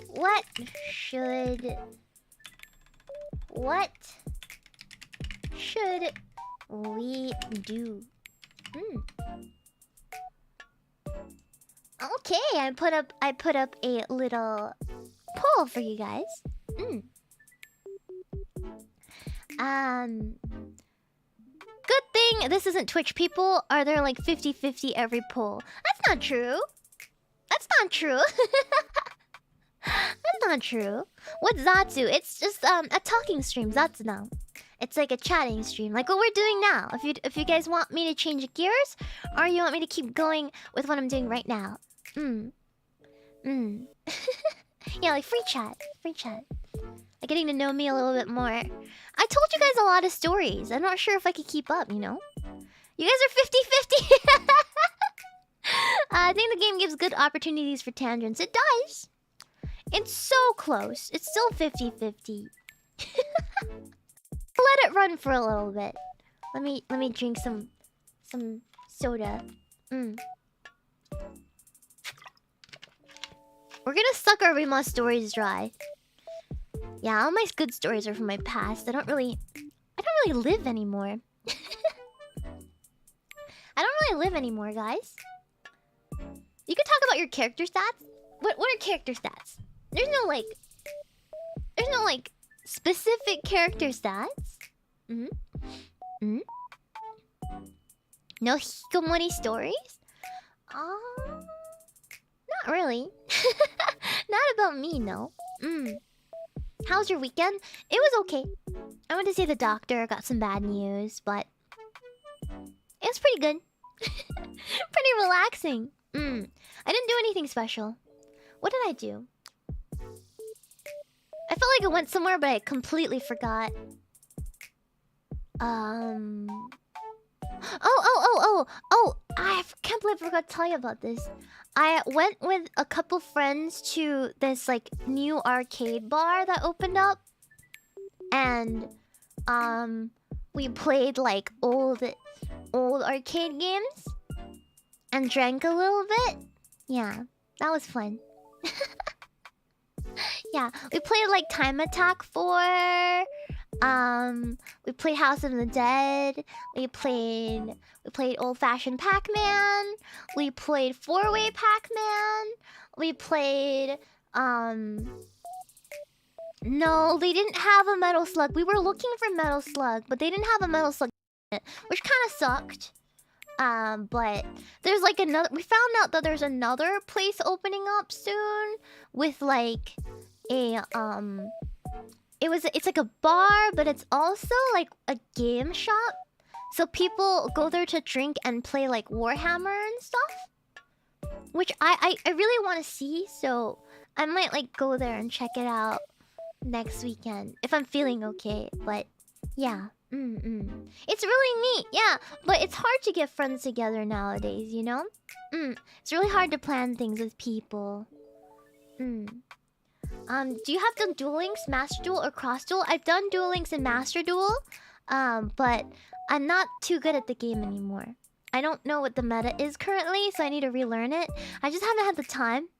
What should we do? Okay, I put up a little poll for you guys. Good thing this isn't Twitch, people. Are there like 50-50 every poll? That's not true. That's not true. That's not true. What's Zatsu? It's just a talking stream. Zatsu now. It's like a chatting stream, like what we're doing now. If you guys want me to change gears, or you want me to keep going with what I'm doing right now. Yeah, like free chat. Like getting to know me a little bit more. I told you guys a lot of stories. I'm not sure if I could keep up, you know? You guys are 50-50. I think the game gives good opportunities for tangents. It does. It's so close. It's still 50-50. Let it run for a little bit. Let me drink some soda. We're gonna suck our Meemaw stories dry. Yeah, all my good stories are from my past. I don't really live anymore. I don't really live anymore, guys. You can talk about your character stats. What are character stats? There's no like specific character stats. No hikikomori stories? Not really. Not about me, no. How's your weekend? It was okay. I went to see the doctor, got some bad news, but it was pretty good. Pretty relaxing. I didn't do anything special. What did I do? I felt like I went somewhere, but I completely forgot. Oh! I can't believe I forgot to tell you about this. I went with a couple friends to this like new arcade bar that opened up, and we played like old arcade games and drank a little bit. Yeah, that was fun. Yeah, we played like Time Attack 4. We played House of the Dead. We played old-fashioned Pac-Man. We played four-way Pac-Man. We played no, they didn't have a Metal Slug. We were looking for Metal Slug, but they didn't have a Metal Slug, which kind of sucked. But there's like another. We found out that there's another place opening up soon with like a it's like a bar, but it's also like a game shop. So people go there to drink and play like Warhammer and stuff, which I really want to see. So I might like go there and check it out next weekend if I'm feeling okay. But yeah. It's really neat, yeah, but it's hard to get friends together nowadays, you know? It's really hard to plan things with people. Do you have done Duel Links, Master Duel, or Cross Duel? I've done Duel Links and Master Duel, but I'm not too good at the game anymore. I don't know what the meta is currently, so I need to relearn it. I just haven't had the time.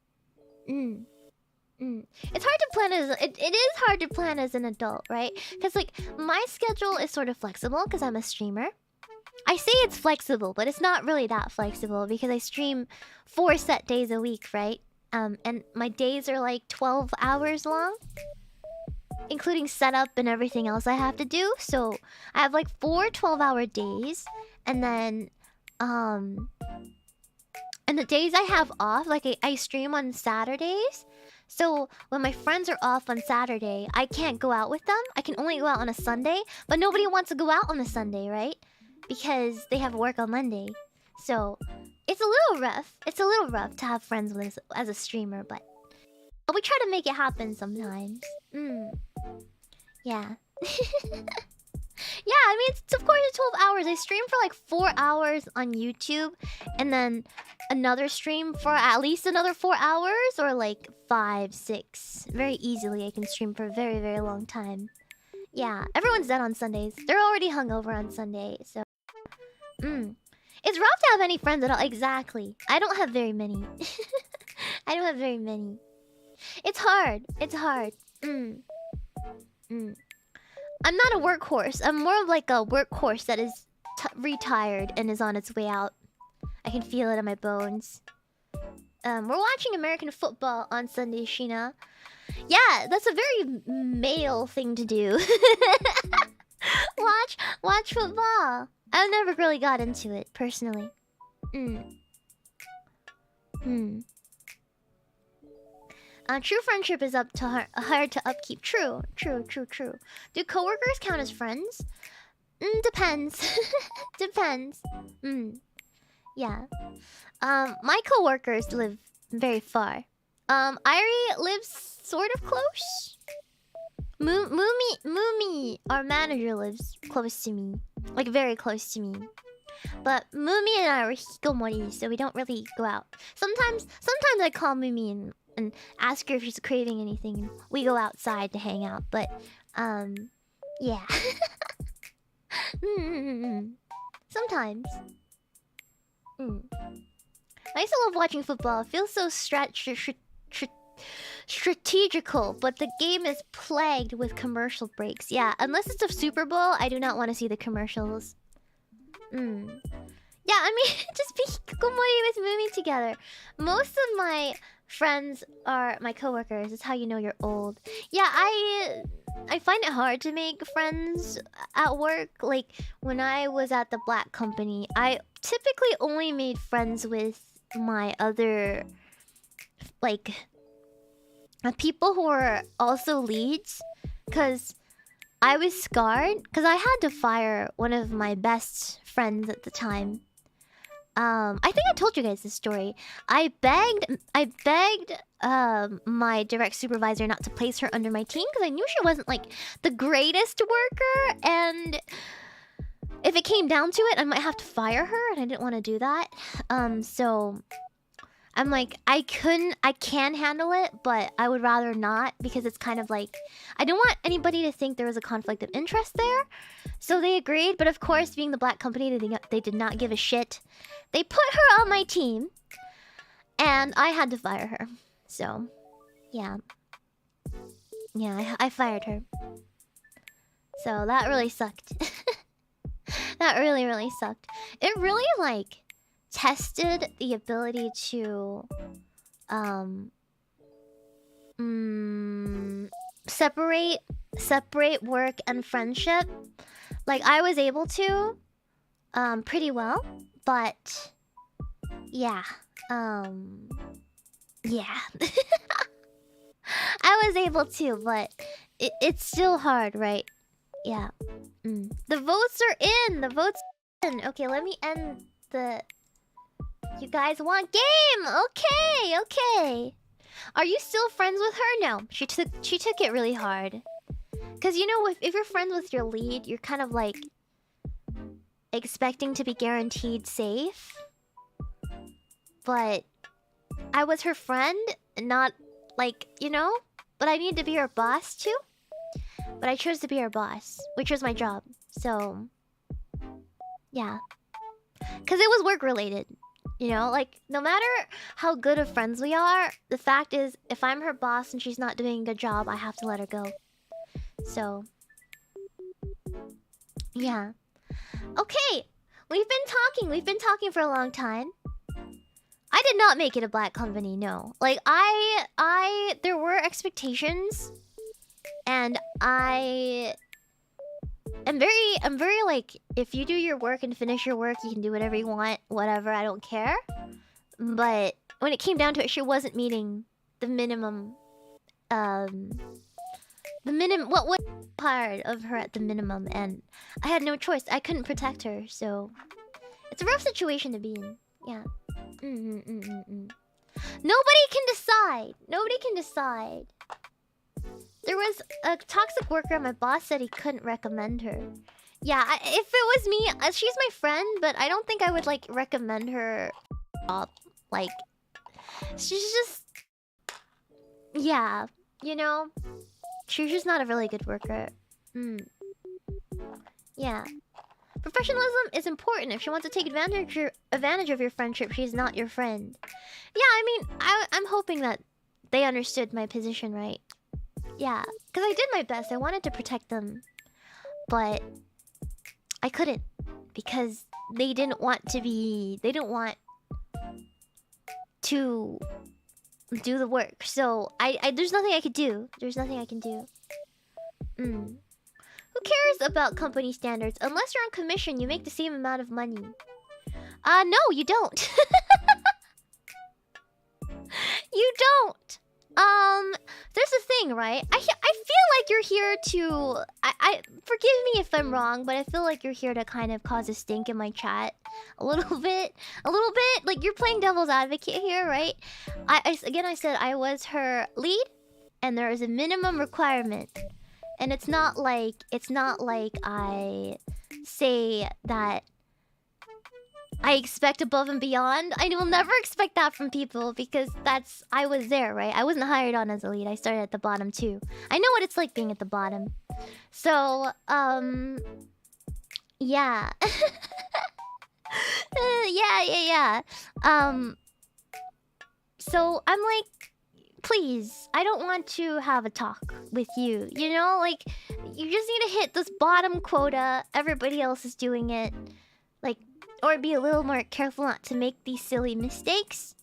It's hard to plan as it is hard to plan as an adult, right? Because like my schedule is sort of flexible because I'm a streamer. I say it's flexible, but it's not really that flexible because I stream 4 set days a week, right? And my days are like 12 hours long, including setup and everything else I have to do. So I have like 4 12-hour days, and then and the days I have off, like I stream on Saturdays. So when my friends are off on Saturday, I can't go out with them. I can only go out on a Sunday, but nobody wants to go out on a Sunday, right? Because they have work on Monday. So it's a little rough. It's a little rough to have friends with as a streamer, but we try to make it happen sometimes. Yeah. Yeah, I mean, it's, of course it's 12 hours. I stream for like 4 hours on YouTube, and then another stream for at least another 4 hours, or like 5, 6. Very easily, I can stream for a very, very long time. Yeah, everyone's dead on Sundays. They're already hungover on Sunday, so... It's rough to have any friends at all. Exactly. I don't have very many. I don't have very many. It's hard. It's hard. I'm not a workhorse. I'm more of like a workhorse that is retired and is on its way out. I can feel it in my bones. We're watching American football on Sunday, Shiina. Yeah, that's a very male thing to do. Watch football. I never really got into it, personally. True friendship is hard to upkeep. True. Do coworkers count as friends? Depends. Depends. Yeah. My coworkers live very far. Irie lives sort of close. Moomy, our manager, lives close to me. Like, very close to me. But Moomy and I are hikikomori, so we don't really go out. Sometimes I call Moomy and ask her if she's craving anything. We go outside to hang out, but yeah. Sometimes. I used to love watching football. It feels so strategical, but the game is plagued with commercial breaks. Yeah, unless it's a Super Bowl, I do not want to see the commercials. Yeah, I mean, just be hikikomori with Moomy together. Most of my friends are my coworkers. It's how you know you're old. Yeah, I find it hard to make friends at work. Like, when I was at the Black Company, I typically only made friends with my other, like, people who were also leads. Because I was scarred. Because I had to fire one of my best friends at the time. I think I told you guys this story. I begged my direct supervisor not to place her under my team because I knew she wasn't like the greatest worker, and if it came down to it, I might have to fire her, and I didn't want to do that. So I'm like, I can handle it, but I would rather not, because it's kind of like, I don't want anybody to think there was a conflict of interest there. So they agreed, but of course, being the Black Company, they did not give a shit. They put her on my team, and I had to fire her. So, yeah. Yeah, I fired her. So that really sucked. That really, really sucked. It really, like, tested the ability to separate work and friendship. Like, I was able to pretty well, but yeah. Yeah. I was able to, but it's still hard, right? Yeah. The votes are in. The votes are in. Okay, let me end the... You guys want game? Okay. Are you still friends with her? No. She took it really hard. Cause you know, if you're friends with your lead, you're kind of like expecting to be guaranteed safe. But I was her friend, not like, you know? But I needed to be her boss too. But I chose to be her boss, which was my job. So yeah. Cause it was work related. You know, like, no matter how good of friends we are, the fact is, if I'm her boss and she's not doing a good job, I have to let her go. So, yeah. Okay, We've been talking. We've been talking for a long time. I did not make it a black company, no. Like, there were expectations. And I'm very like, if you do your work and finish your work, you can do whatever you want, whatever, I don't care. But when it came down to it, she wasn't meeting the minimum, what was part of her at the minimum, and I had no choice. I couldn't protect her, so it's a rough situation to be in. Yeah. Nobody can decide. Nobody can decide. There was a toxic worker. My boss said he couldn't recommend her. Yeah, if it was me, she's my friend, but I don't think I would like recommend her. Like, she's just, yeah, you know, she's just not a really good worker. Yeah. Professionalism is important. If she wants to take advantage of your friendship, she's not your friend. Yeah, I mean, I'm hoping that they understood my position, right? Yeah, because I did my best. I wanted to protect them, but I couldn't because they didn't want to do the work. So there's nothing I could do. There's nothing I can do. Who cares about company standards? Unless you're on commission, you make the same amount of money. No, you don't. You don't. There's a thing, right? I feel like you're here to... I forgive me if I'm wrong, but I feel like you're here to kind of cause a stink in my chat. A little bit. Like, you're playing devil's advocate here, right? Again, I said I was her lead, and there is a minimum requirement. And it's not like I say that I expect above and beyond. I will never expect that from people because I was there, right? I wasn't hired on as a lead. I started at the bottom too. I know what it's like being at the bottom. So, yeah. Yeah. So I'm like, please, I don't want to have a talk with you. You know, like, you just need to hit this bottom quota. Everybody else is doing it. Like, or be a little more careful not to make these silly mistakes.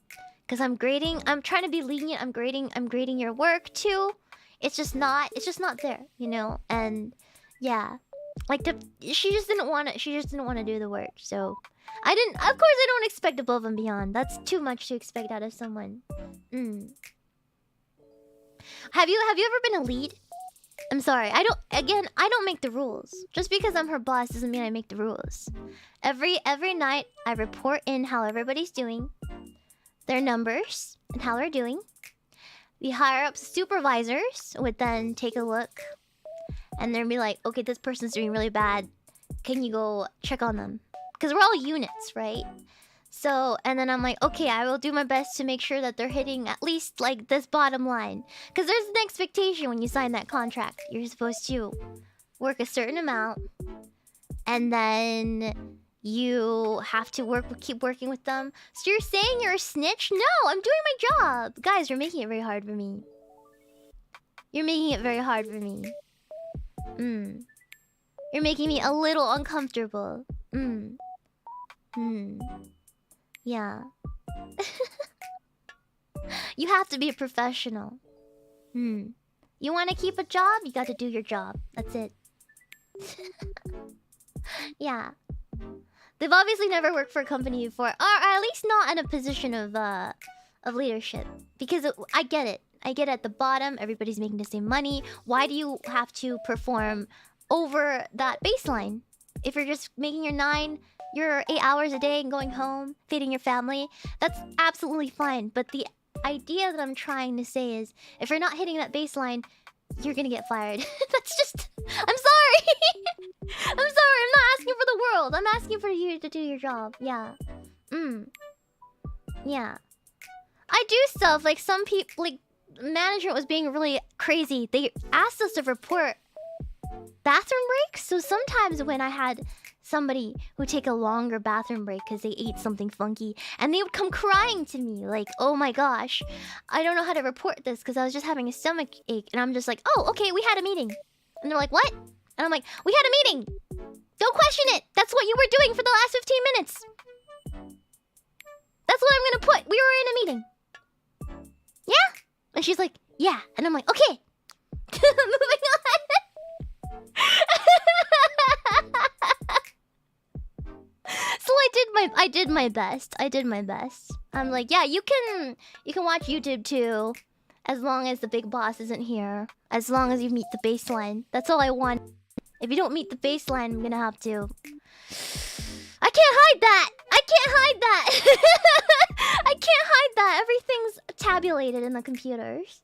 Because I'm trying to be lenient. I'm grading your work too. It's just not there, you know? And yeah. Like, she just didn't want to do the work. So of course I don't expect above and beyond. That's too much to expect out of someone. Have you ever been a lead? I'm sorry. I don't make the rules. Just because I'm her boss doesn't mean I make the rules. Every night I report in how everybody's doing, their numbers, and how they're doing. We hire up supervisors would then take a look and then be like, okay, this person's doing really bad. Can you go check on them? Because we're all units, right? So, and then I'm like, okay, I will do my best to make sure that they're hitting at least, like, this bottom line. Because there's an expectation when you sign that contract. You're supposed to work a certain amount. And then you have to keep working with them. So you're saying you're a snitch? No, I'm doing my job. Guys, you're making it very hard for me. You're making it very hard for me. You're making me a little uncomfortable. Yeah. You have to be a professional. You want to keep a job? You got to do your job. That's it. Yeah. They've obviously never worked for a company before, or at least not in a position of leadership. Because I get it. I get at the bottom, everybody's making the same money. Why do you have to perform over that baseline? If you're just making your 8 hours a day and going home, feeding your family, that's absolutely fine. But the idea that I'm trying to say is, if you're not hitting that baseline, you're gonna get fired. That's just... I'm sorry! I'm sorry, I'm not asking for the world. I'm asking for you to do your job. Yeah. Yeah. I do stuff, like some people, like, management was being really crazy. They asked us to report bathroom breaks. So sometimes when I had somebody who take a longer bathroom break because they ate something funky, and they would come crying to me like, oh my gosh, I don't know how to report this because I was just having a stomach ache. And I'm just like, oh, okay, we had a meeting. And they're like, what? And I'm like, we had a meeting. Don't question it. That's what you were doing for the last 15 minutes. That's what I'm gonna put. We were in a meeting. Yeah? And she's like, yeah. And I'm like, okay. Moving on. So I did my best. I'm like, yeah, you can watch YouTube too, as long as the big boss isn't here. As long as you meet the baseline. That's all I want. If you don't meet the baseline, I'm gonna have to. I can't hide that. I can't hide that. Everything's tabulated in the computers.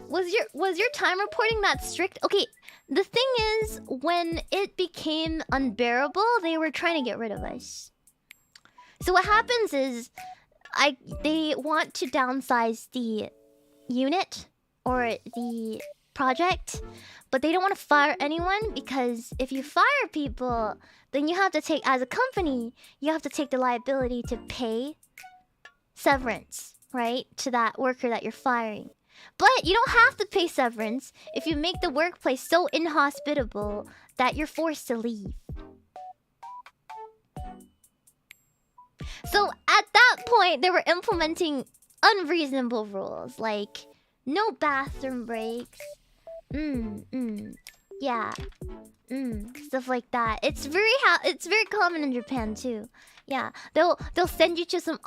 Was your time reporting that strict? Okay, the thing is, when it became unbearable, they were trying to get rid of us. So what happens is, they want to downsize the unit or the project, but they don't want to fire anyone, because if you fire people, then you have to take, as a company, you have to take the liability to pay severance, right, to that worker that you're firing. But you don't have to pay severance if you make the workplace so inhospitable that you're forced to leave. So at that point, they were implementing unreasonable rules, like no bathroom breaks. Yeah. Stuff like that. It's very common in Japan too. Yeah, they'll send you to some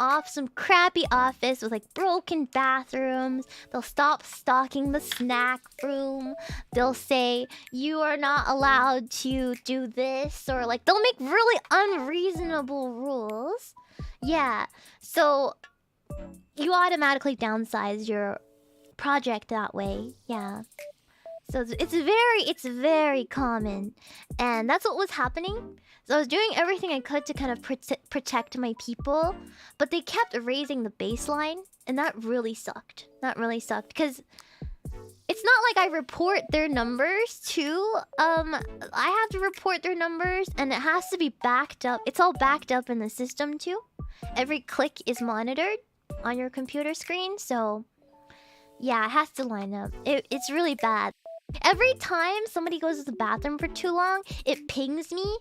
crappy office with like broken bathrooms. They'll stop stocking the snack room. They'll say you are not allowed to do this, or like they'll make really unreasonable rules. Yeah, so you automatically downsize your project that way. Yeah. So it's very common, and that's what was happening. So I was doing everything I could to kind of protect my people, but they kept raising the baseline, and that really sucked. Because it's not like I report their numbers too. I have to report their numbers, and it has to be backed up. It's all backed up in the system too. Every click is monitored on your computer screen, so yeah, it has to line up. It's really bad. Every time somebody goes to the bathroom for too long, it pings me.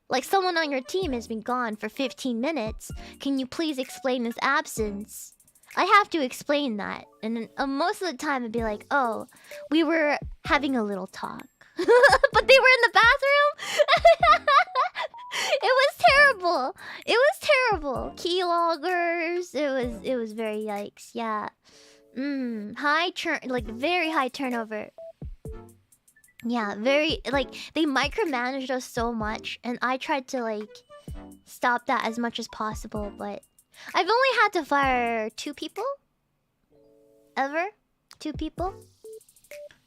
Like, someone on your team has been gone for 15 minutes. Can you please explain this absence? I have to explain that. And then, most of the time it'd be like, oh, we were having a little talk. But they were in the bathroom? It was terrible. Keyloggers. It was very yikes. Yeah. Very high turnover. Yeah, very, like, they micromanaged us so much, and I tried to, like, stop that as much as possible, but I've only had to fire 2 people. Ever. 2 people.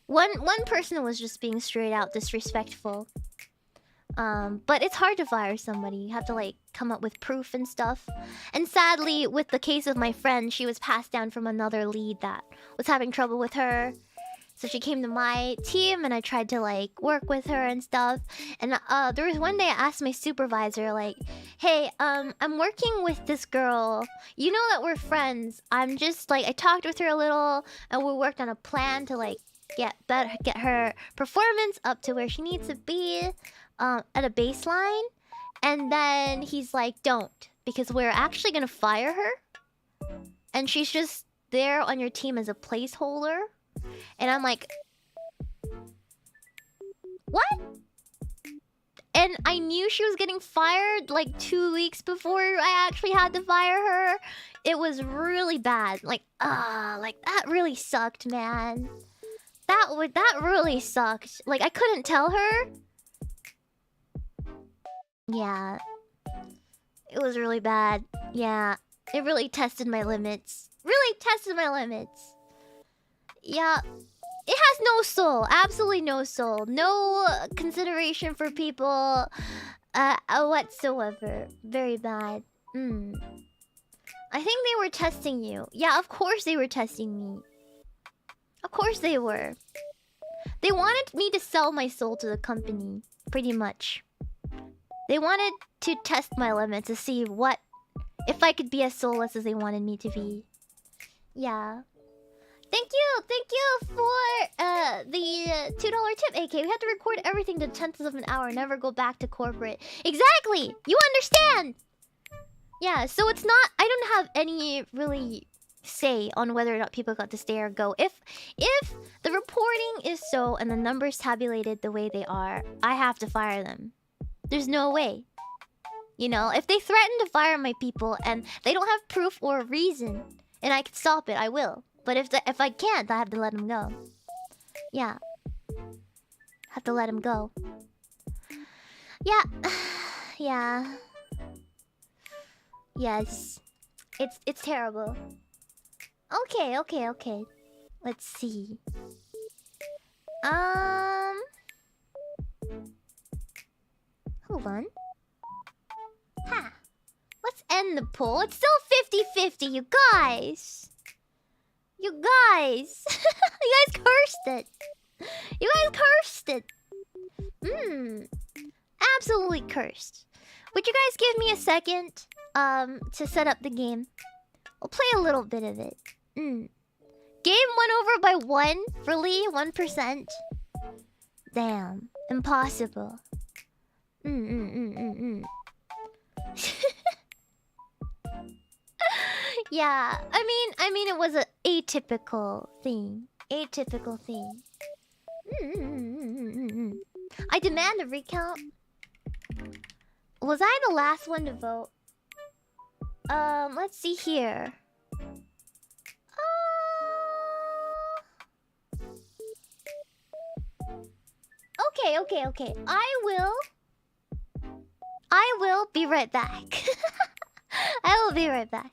One person was just being straight out disrespectful. But it's hard to fire somebody. You have to, like, come up with proof and stuff. And sadly, with the case of my friend, she was passed down from another lead that was having trouble with her. So she came to my team, and I tried to, like, work with her and stuff. And there was one day I asked my supervisor, like, hey, I'm working with this girl. You know that we're friends. I'm just, like, I talked with her a little, and we worked on a plan to, like, get her performance up to where she needs to be at a baseline. And then he's like, don't, because we're actually gonna fire her. And she's just there on your team as a placeholder. And I'm like, what? And I knew she was getting fired like 2 weeks before I actually had to fire her. It was really bad. Like that really sucked, man. That really sucked. Like, I couldn't tell her. Yeah. It was really bad. Yeah. It really tested my limits. Yeah. It has no soul. Absolutely no soul. No consideration for people whatsoever. Very bad. I think they were testing you. Yeah, of course they were testing me. Of course they were. They wanted me to sell my soul to the company. Pretty much. They wanted to test my limits to see if I could be as soulless as they wanted me to be. Yeah. Thank Thank you for the $2 tip, AK. We have to record everything to tenths of an hour, never go back to corporate. Exactly! You understand! Yeah, so it's not... I don't have any really say on whether or not people got to stay or go. If the reporting is so and the numbers tabulated the way they are, I have to fire them. There's no way. You know, if they threaten to fire my people and they don't have proof or reason and I can stop it, I will. But if I can't, I have to let them go. Yeah. Have to let them go. Yeah. Yeah. Yes. It's terrible. Okay. Let's see. Hold on. Ha. Let's end the poll. It's still 50-50, you guys. You guys. You guys cursed it. You guys cursed it. Absolutely cursed. Would you guys give me a second to set up the game? We'll play a little bit of it. Game went over by 1. Really? 1%? Damn. Impossible. Yeah. I mean it was a atypical thing. Atypical thing. I demand a recount. Was I the last one to vote? Let's see here. Okay. I will be right back. I will be right back.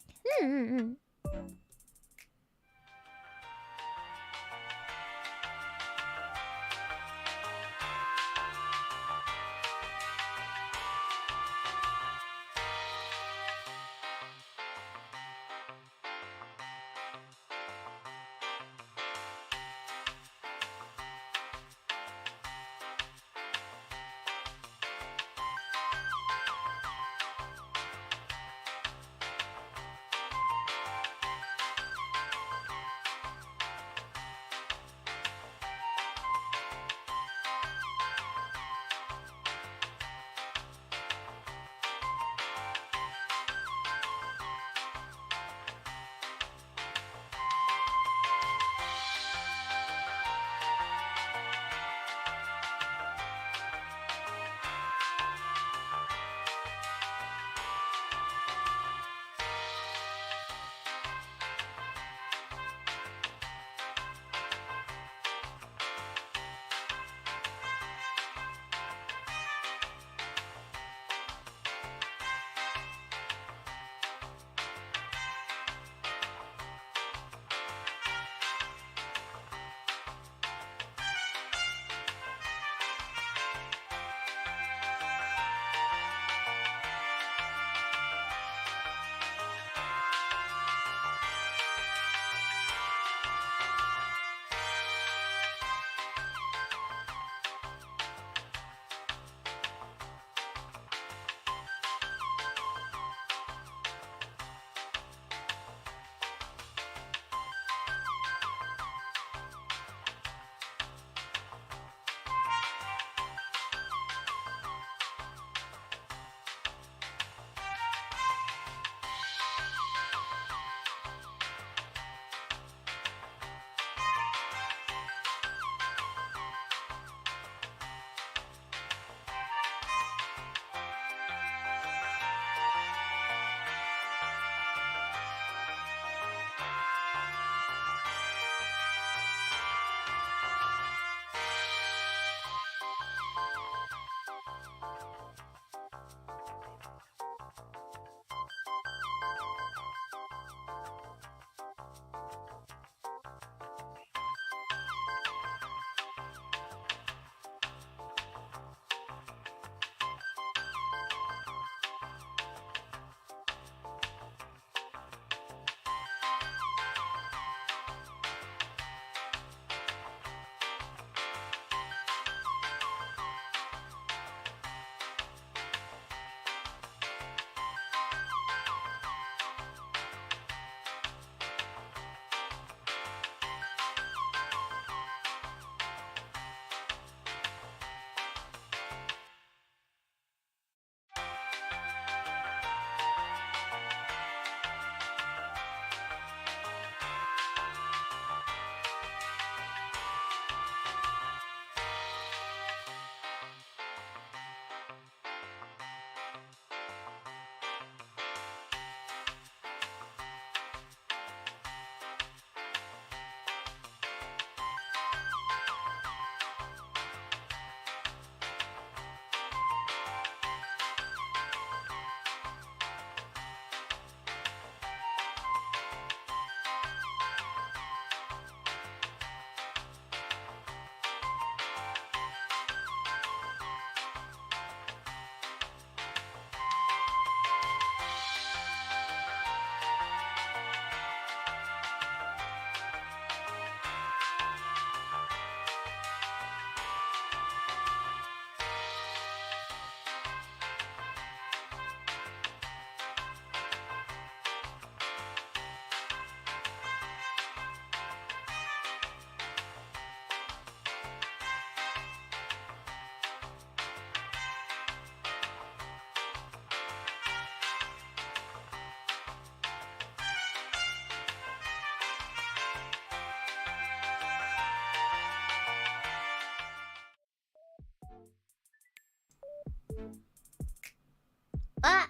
Ah!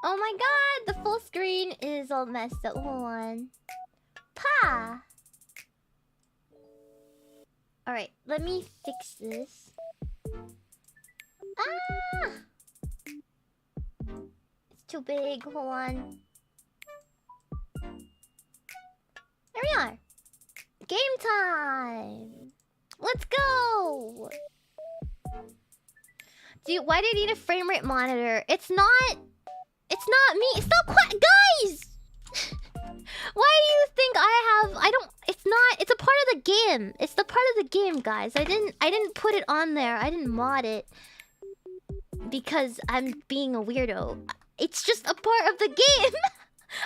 Oh my god, the full screen is all messed up. Hold on. Pa! Alright, let me fix this. Ah! It's too big. Hold on. There we are. Game time! Let's go! Dude, why do you need a frame rate monitor? It's not me. It's not quite. Guys! Why do you think I don't. It's not. It's a part of the game. It's the part of the game, guys. I didn't put it on there. I didn't mod it. Because I'm being a weirdo. It's just a part of the game.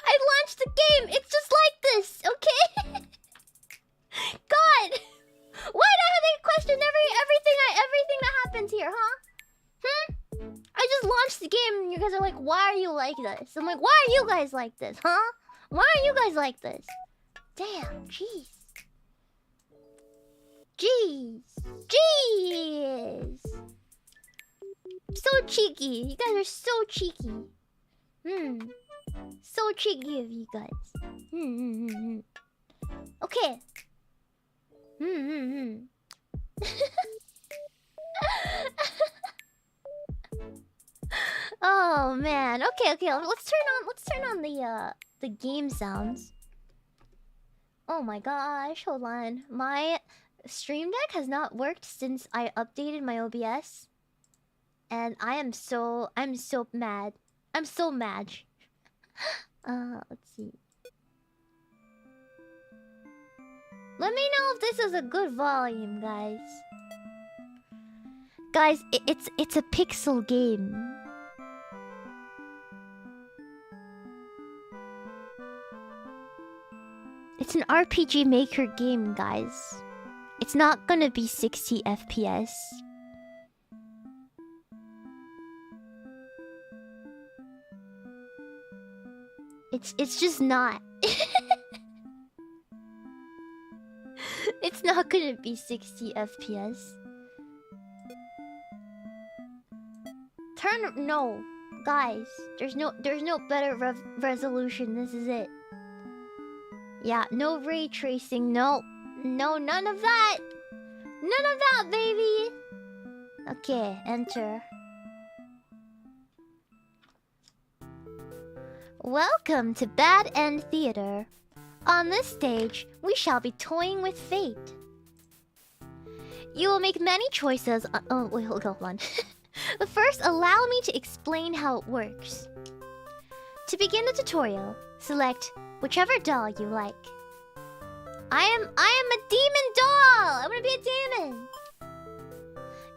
I launched the game. It's just like this, okay? God! Why do I have to question everything that happens here, huh? I just launched the game and you guys are like, why are you like this? I'm like, why are you guys like this, huh? Why are you guys like this? Damn, jeez. Jeez. So cheeky. You guys are so cheeky. So cheeky of you guys. Okay. Oh man. Okay. Let's turn on the game sounds. Oh my gosh, hold on. My Stream Deck has not worked since I updated my OBS. And I'm so mad. I'm so mad. Let's see. Let me know if this is a good volume, guys. Guys, it's a pixel game. It's an RPG Maker game, guys. It's not gonna be 60 FPS. It's just not. It's not gonna be 60 FPS. No, guys. There's no better resolution. This is it. Yeah, no ray tracing. No, none of that. None of that, baby. Okay, enter. Welcome to Bad End Theater. On this stage, we shall be toying with fate. You will make many choices. Oh, wait, hold on. But first, allow me to explain how it works. To begin the tutorial, select whichever doll you like. I am a demon doll! I want to be a demon!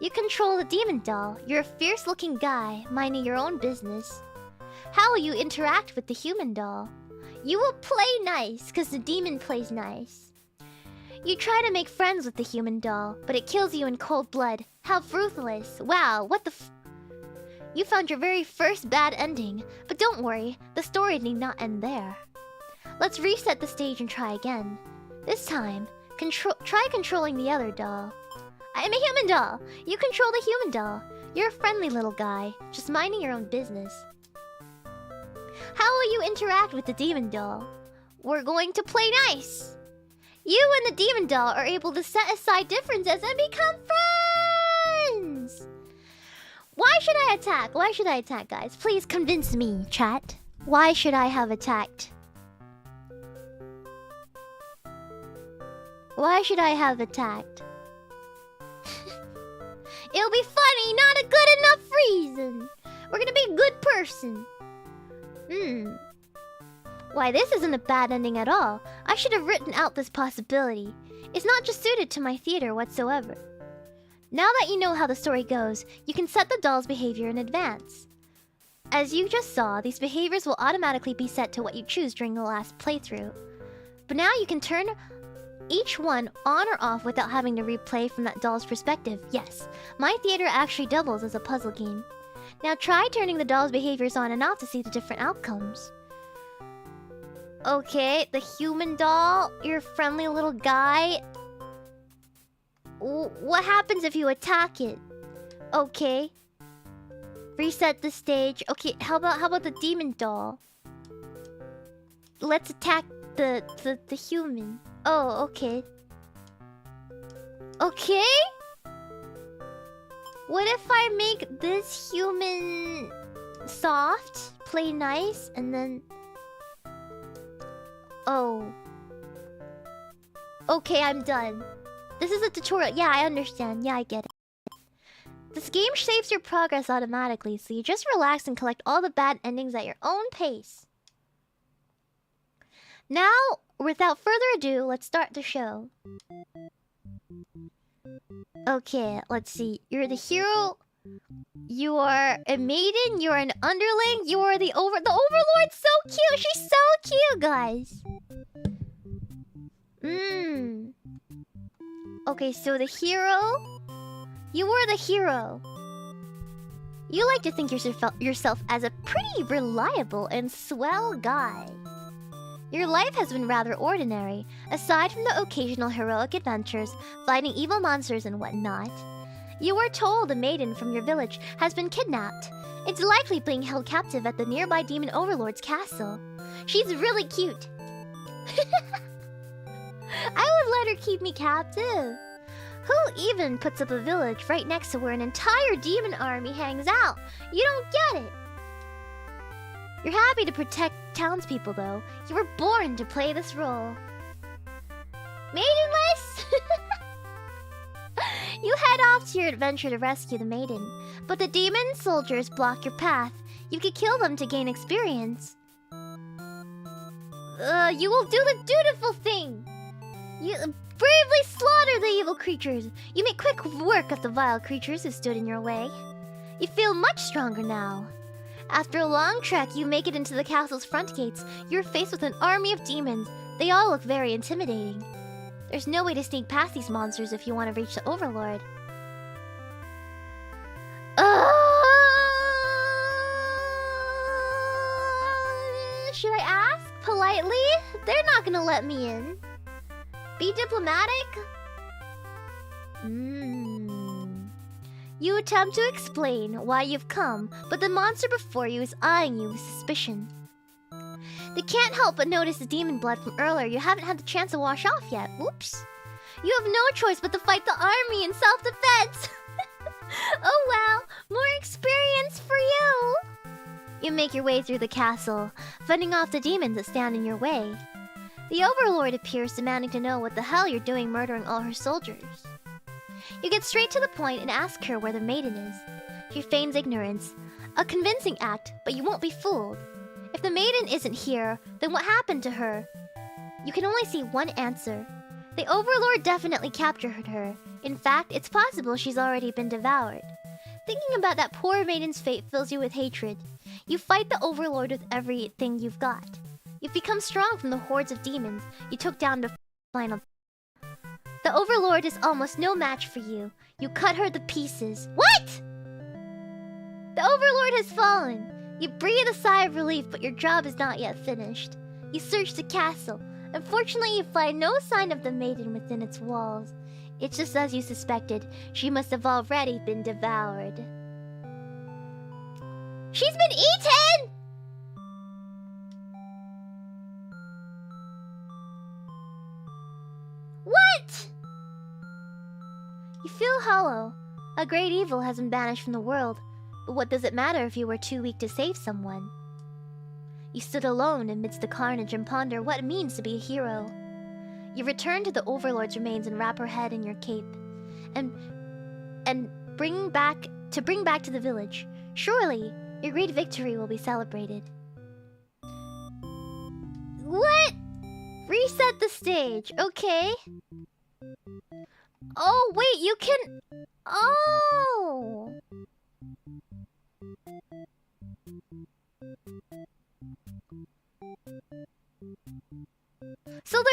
You control the demon doll. You're a fierce-looking guy, minding your own business. How will you interact with the human doll? You will play nice, because the demon plays nice. You try to make friends with the human doll, but it kills you in cold blood. How ruthless. Wow, what the You found your very first bad ending. But don't worry, the story need not end there. Let's reset the stage and try again. This time, try controlling the other doll. I am a human doll. You control the human doll. You're a friendly little guy, just minding your own business. How will you interact with the demon doll? We're going to play nice. You and the demon doll are able to set aside differences and become friends. Why should I attack? Why should I attack, guys? Please convince me, chat. Why should I have attacked? Why should I have attacked? It'll be funny, not a good enough reason. We're gonna be a good person. Why, this isn't a bad ending at all. I should have written out this possibility. It's not just suited to my theater whatsoever. Now that you know how the story goes, you can set the doll's behavior in advance. As you just saw, these behaviors will automatically be set to what you choose during the last playthrough. But now you can turn each one on or off without having to replay from that doll's perspective. Yes, my theater actually doubles as a puzzle game. Now try turning the doll's behaviors on and off to see the different outcomes. Okay, the human doll, you're a friendly little guy. What happens if you attack it? Okay. Reset the stage. Okay, how about the demon doll? Let's attack the human. Oh, okay. Okay? What if I make this human soft, play nice, and then... Oh. Okay, I'm done. This is a tutorial. Yeah, I understand. Yeah, I get it. This game saves your progress automatically, so you just relax and collect all the bad endings at your own pace. Now, without further ado, let's start the show. Okay, let's see. You're the hero. You are a maiden. You're an underling. You are the overlord's so cute. She's so cute, guys. Okay, so the hero. You are the hero. You like to think yourself as a pretty reliable and swell guy. Your life has been rather ordinary, aside from the occasional heroic adventures, fighting evil monsters and whatnot. You were told a maiden from your village has been kidnapped. It's likely being held captive at the nearby demon overlord's castle. She's really cute. I would let her keep me captive. Who even puts up a village right next to where an entire demon army hangs out? You don't get it. You're happy to protect townspeople, though. You were born to play this role. Maidenless? You head off to your adventure to rescue the maiden, but the demon soldiers block your path. You could kill them to gain experience. You will do the dutiful thing. You bravely slaughter the evil creatures. You make quick work of the vile creatures who stood in your way. You feel much stronger now. After a long trek, you make it into the castle's front gates. You're faced with an army of demons. They all look very intimidating. There's no way to sneak past these monsters if you want to reach the Overlord. Should I ask politely? They're not gonna let me in. Be diplomatic? You attempt to explain why you've come, but the monster before you is eyeing you with suspicion. They can't help but notice the demon blood from earlier you haven't had the chance to wash off yet. Whoops. You have no choice but to fight the army in self-defense. Oh well, more experience for you. You make your way through the castle, fending off the demons that stand in your way. The Overlord appears, demanding to know what the hell you're doing murdering all her soldiers. You get straight to the point and ask her where the maiden is. She feigns ignorance. A convincing act, but you won't be fooled. If the maiden isn't here, then what happened to her? You can only see one answer. The Overlord definitely captured her. In fact, it's possible she's already been devoured. Thinking about that poor maiden's fate fills you with hatred. You fight the Overlord with everything you've got. You've become strong from the hordes of demons you took down the final. The Overlord is almost no match for you. You cut her to pieces. What?! The Overlord has fallen. You breathe a sigh of relief, but your job is not yet finished. You search the castle. Unfortunately, you find no sign of the maiden within its walls. It's just as you suspected. She must have already been devoured. She's been eaten! What? You feel hollow. A great evil has been banished from the world. But what does it matter if you were too weak to save someone? You stood alone amidst the carnage and ponder what it means to be a hero. You return to the Overlord's remains and wrap her head in your cape. And bring back to the village. Surely, your great victory will be celebrated. What? Reset the stage. Okay. Oh, wait, you can... Oh! So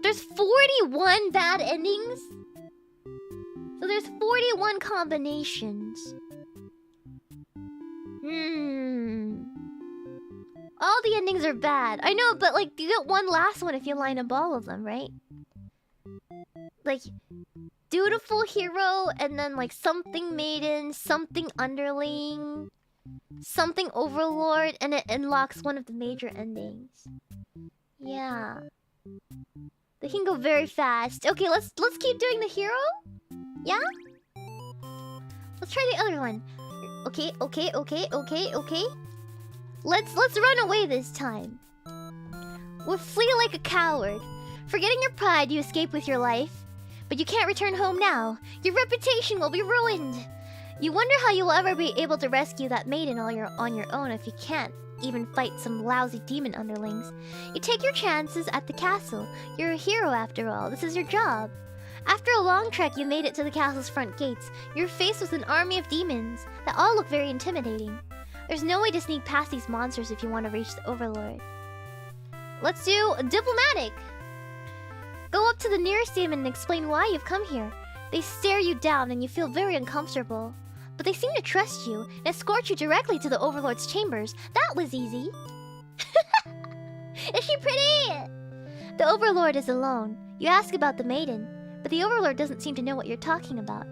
there's 41 bad endings? So there's 41 combinations. All the endings are bad. I know, but like, you get one last one if you line up all of them, right? Like, dutiful hero, and then like something maiden, something underling, something overlord, and it unlocks one of the major endings. Yeah. They can go very fast. Okay, let's keep doing the hero. Yeah? Let's try the other one. Okay. Let's run away this time. We'll flee like a coward. Forgetting your pride, you escape with your life. But you can't return home now. Your reputation will be ruined. You wonder how you will ever be able to rescue that maiden on your own if you can't even fight some lousy demon underlings. You take your chances at the castle. You're a hero after all. This is your job. After a long trek, you made it to the castle's front gates. You're faced with an army of demons that all look very intimidating. There's no way to sneak past these monsters if you want to reach the Overlord. Let's do diplomatic. Go up to the nearest demon and explain why you've come here. They stare you down and you feel very uncomfortable. But they seem to trust you and escort you directly to the Overlord's chambers. That was easy. Is she pretty? The Overlord is alone. You ask about the maiden, but the Overlord doesn't seem to know what you're talking about.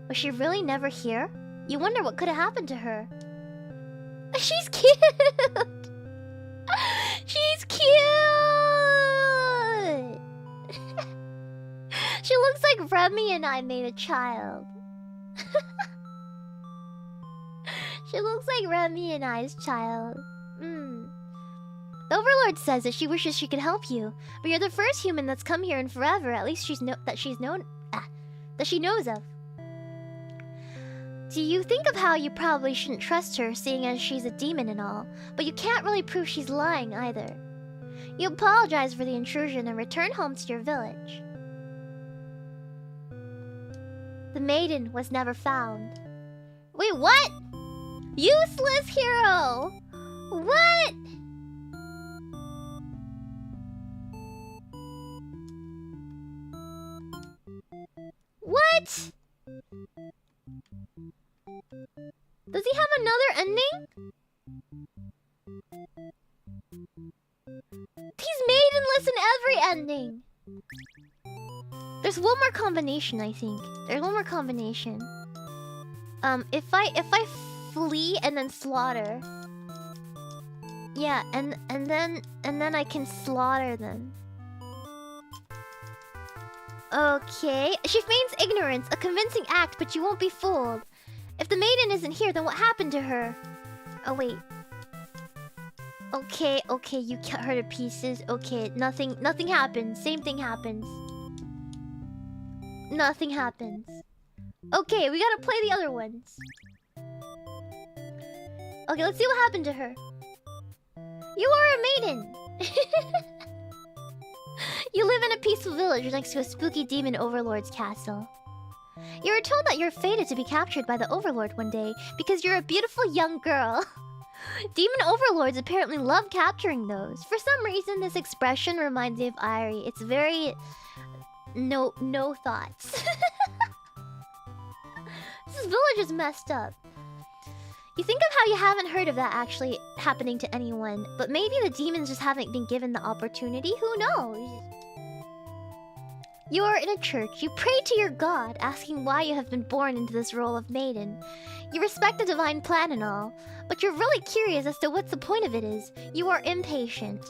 Was she really never here? You wonder what could have happened to her. She's cute! She's cute! She looks like Remy and I made a child. She looks like Remy and I's child. The Overlord says that she wishes she could help you, but you're the first human that's come here in forever. At least that she knows of. Do you think of how you probably shouldn't trust her, seeing as she's a demon and all, but you can't really prove she's lying either. You apologize for the intrusion and return home to your village. The maiden was never found. Wait, what? Useless hero! What? What? Does he have another ending? He's maidenless in every ending. There's one more combination, I think. There's one more combination. If I flee and then slaughter. Yeah, and then I can slaughter them. Okay. She feigns ignorance, a convincing act, but you won't be fooled. If the maiden isn't here, then what happened to her? Oh, wait. Okay, you cut her to pieces. Okay, nothing happens. Same thing happens. Nothing happens. Okay, we gotta play the other ones. Okay, let's see what happened to her. You are a maiden! You live in a peaceful village next to a spooky demon overlord's castle. You were told that you're fated to be captured by the Overlord one day because you're a beautiful young girl. Demon overlords apparently love capturing those. For some reason, this expression reminds me of Irie. It's very... no thoughts. This village is messed up. You think of how you haven't heard of that actually happening to anyone, but maybe the demons just haven't been given the opportunity? Who knows? You are in a church. You pray to your god, asking why you have been born into this role of maiden. You respect the divine plan and all, but you're really curious as to what the point of it is. You are impatient.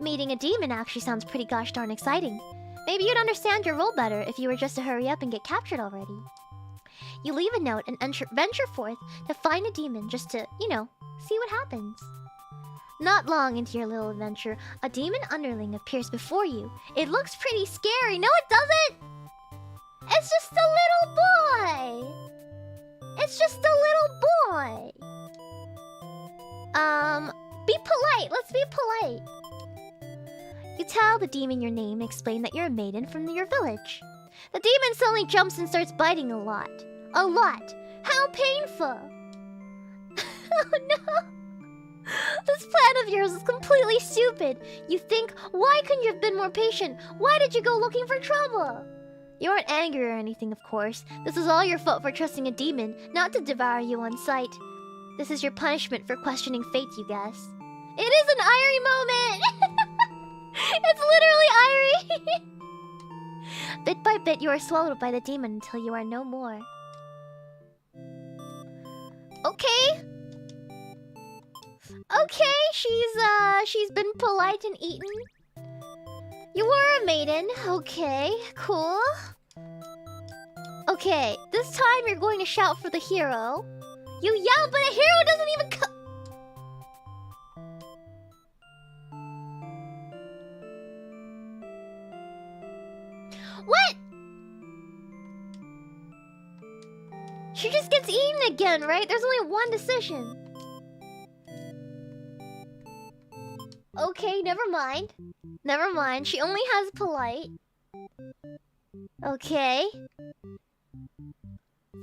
Meeting a demon actually sounds pretty gosh darn exciting. Maybe you'd understand your role better if you were just to hurry up and get captured already. You leave a note and venture forth to find a demon just to, you know, see what happens. Not long into your little adventure, a demon underling appears before you. It looks pretty scary. No, it doesn't! It's just a little boy! It's just a little boy! Be polite. Let's be polite. You tell the demon your name and explain that you're a maiden from your village. The demon suddenly jumps and starts biting a lot. A lot! How painful! Oh no! This plan of yours is completely stupid. You think, why couldn't you have been more patient? Why did you go looking for trouble? You aren't angry or anything, of course. This is all your fault for trusting a demon, not to devour you on sight. This is your punishment for questioning fate, you guess. It is an Irie moment! It's literally Irie! Bit by bit, you are swallowed by the demon until you are no more. Okay. Okay, she's been polite and eaten. You were a maiden. Okay, cool. Okay, this time you're going to shout for the hero. You yell, but a hero doesn't even come. What? She just gets eaten again, right? There's only one decision. Okay, never mind. Never mind. She only has polite. Okay.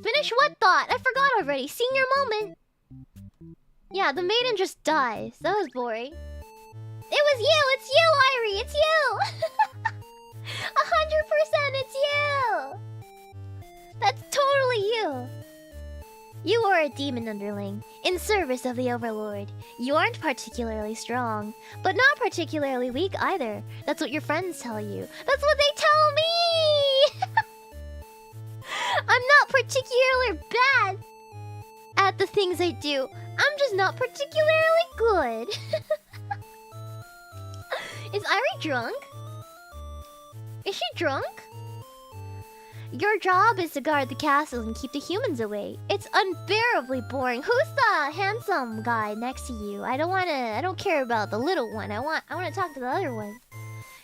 Finish what thought? I forgot already. Senior moment. Yeah, the maiden just dies. That was boring. It was you! It's you, Irie! It's you! 100% it's you! That's totally you! You are a demon underling, in service of the Overlord. You aren't particularly strong, but not particularly weak either. That's what your friends tell you. That's what they tell me! I'm not particularly bad at the things I do. I'm just not particularly good. Is Irie drunk? Is she drunk? Your job is to guard the castle and keep the humans away. It's unbearably boring. Who's the handsome guy next to you? I don't care about the little one. I want to talk to the other one.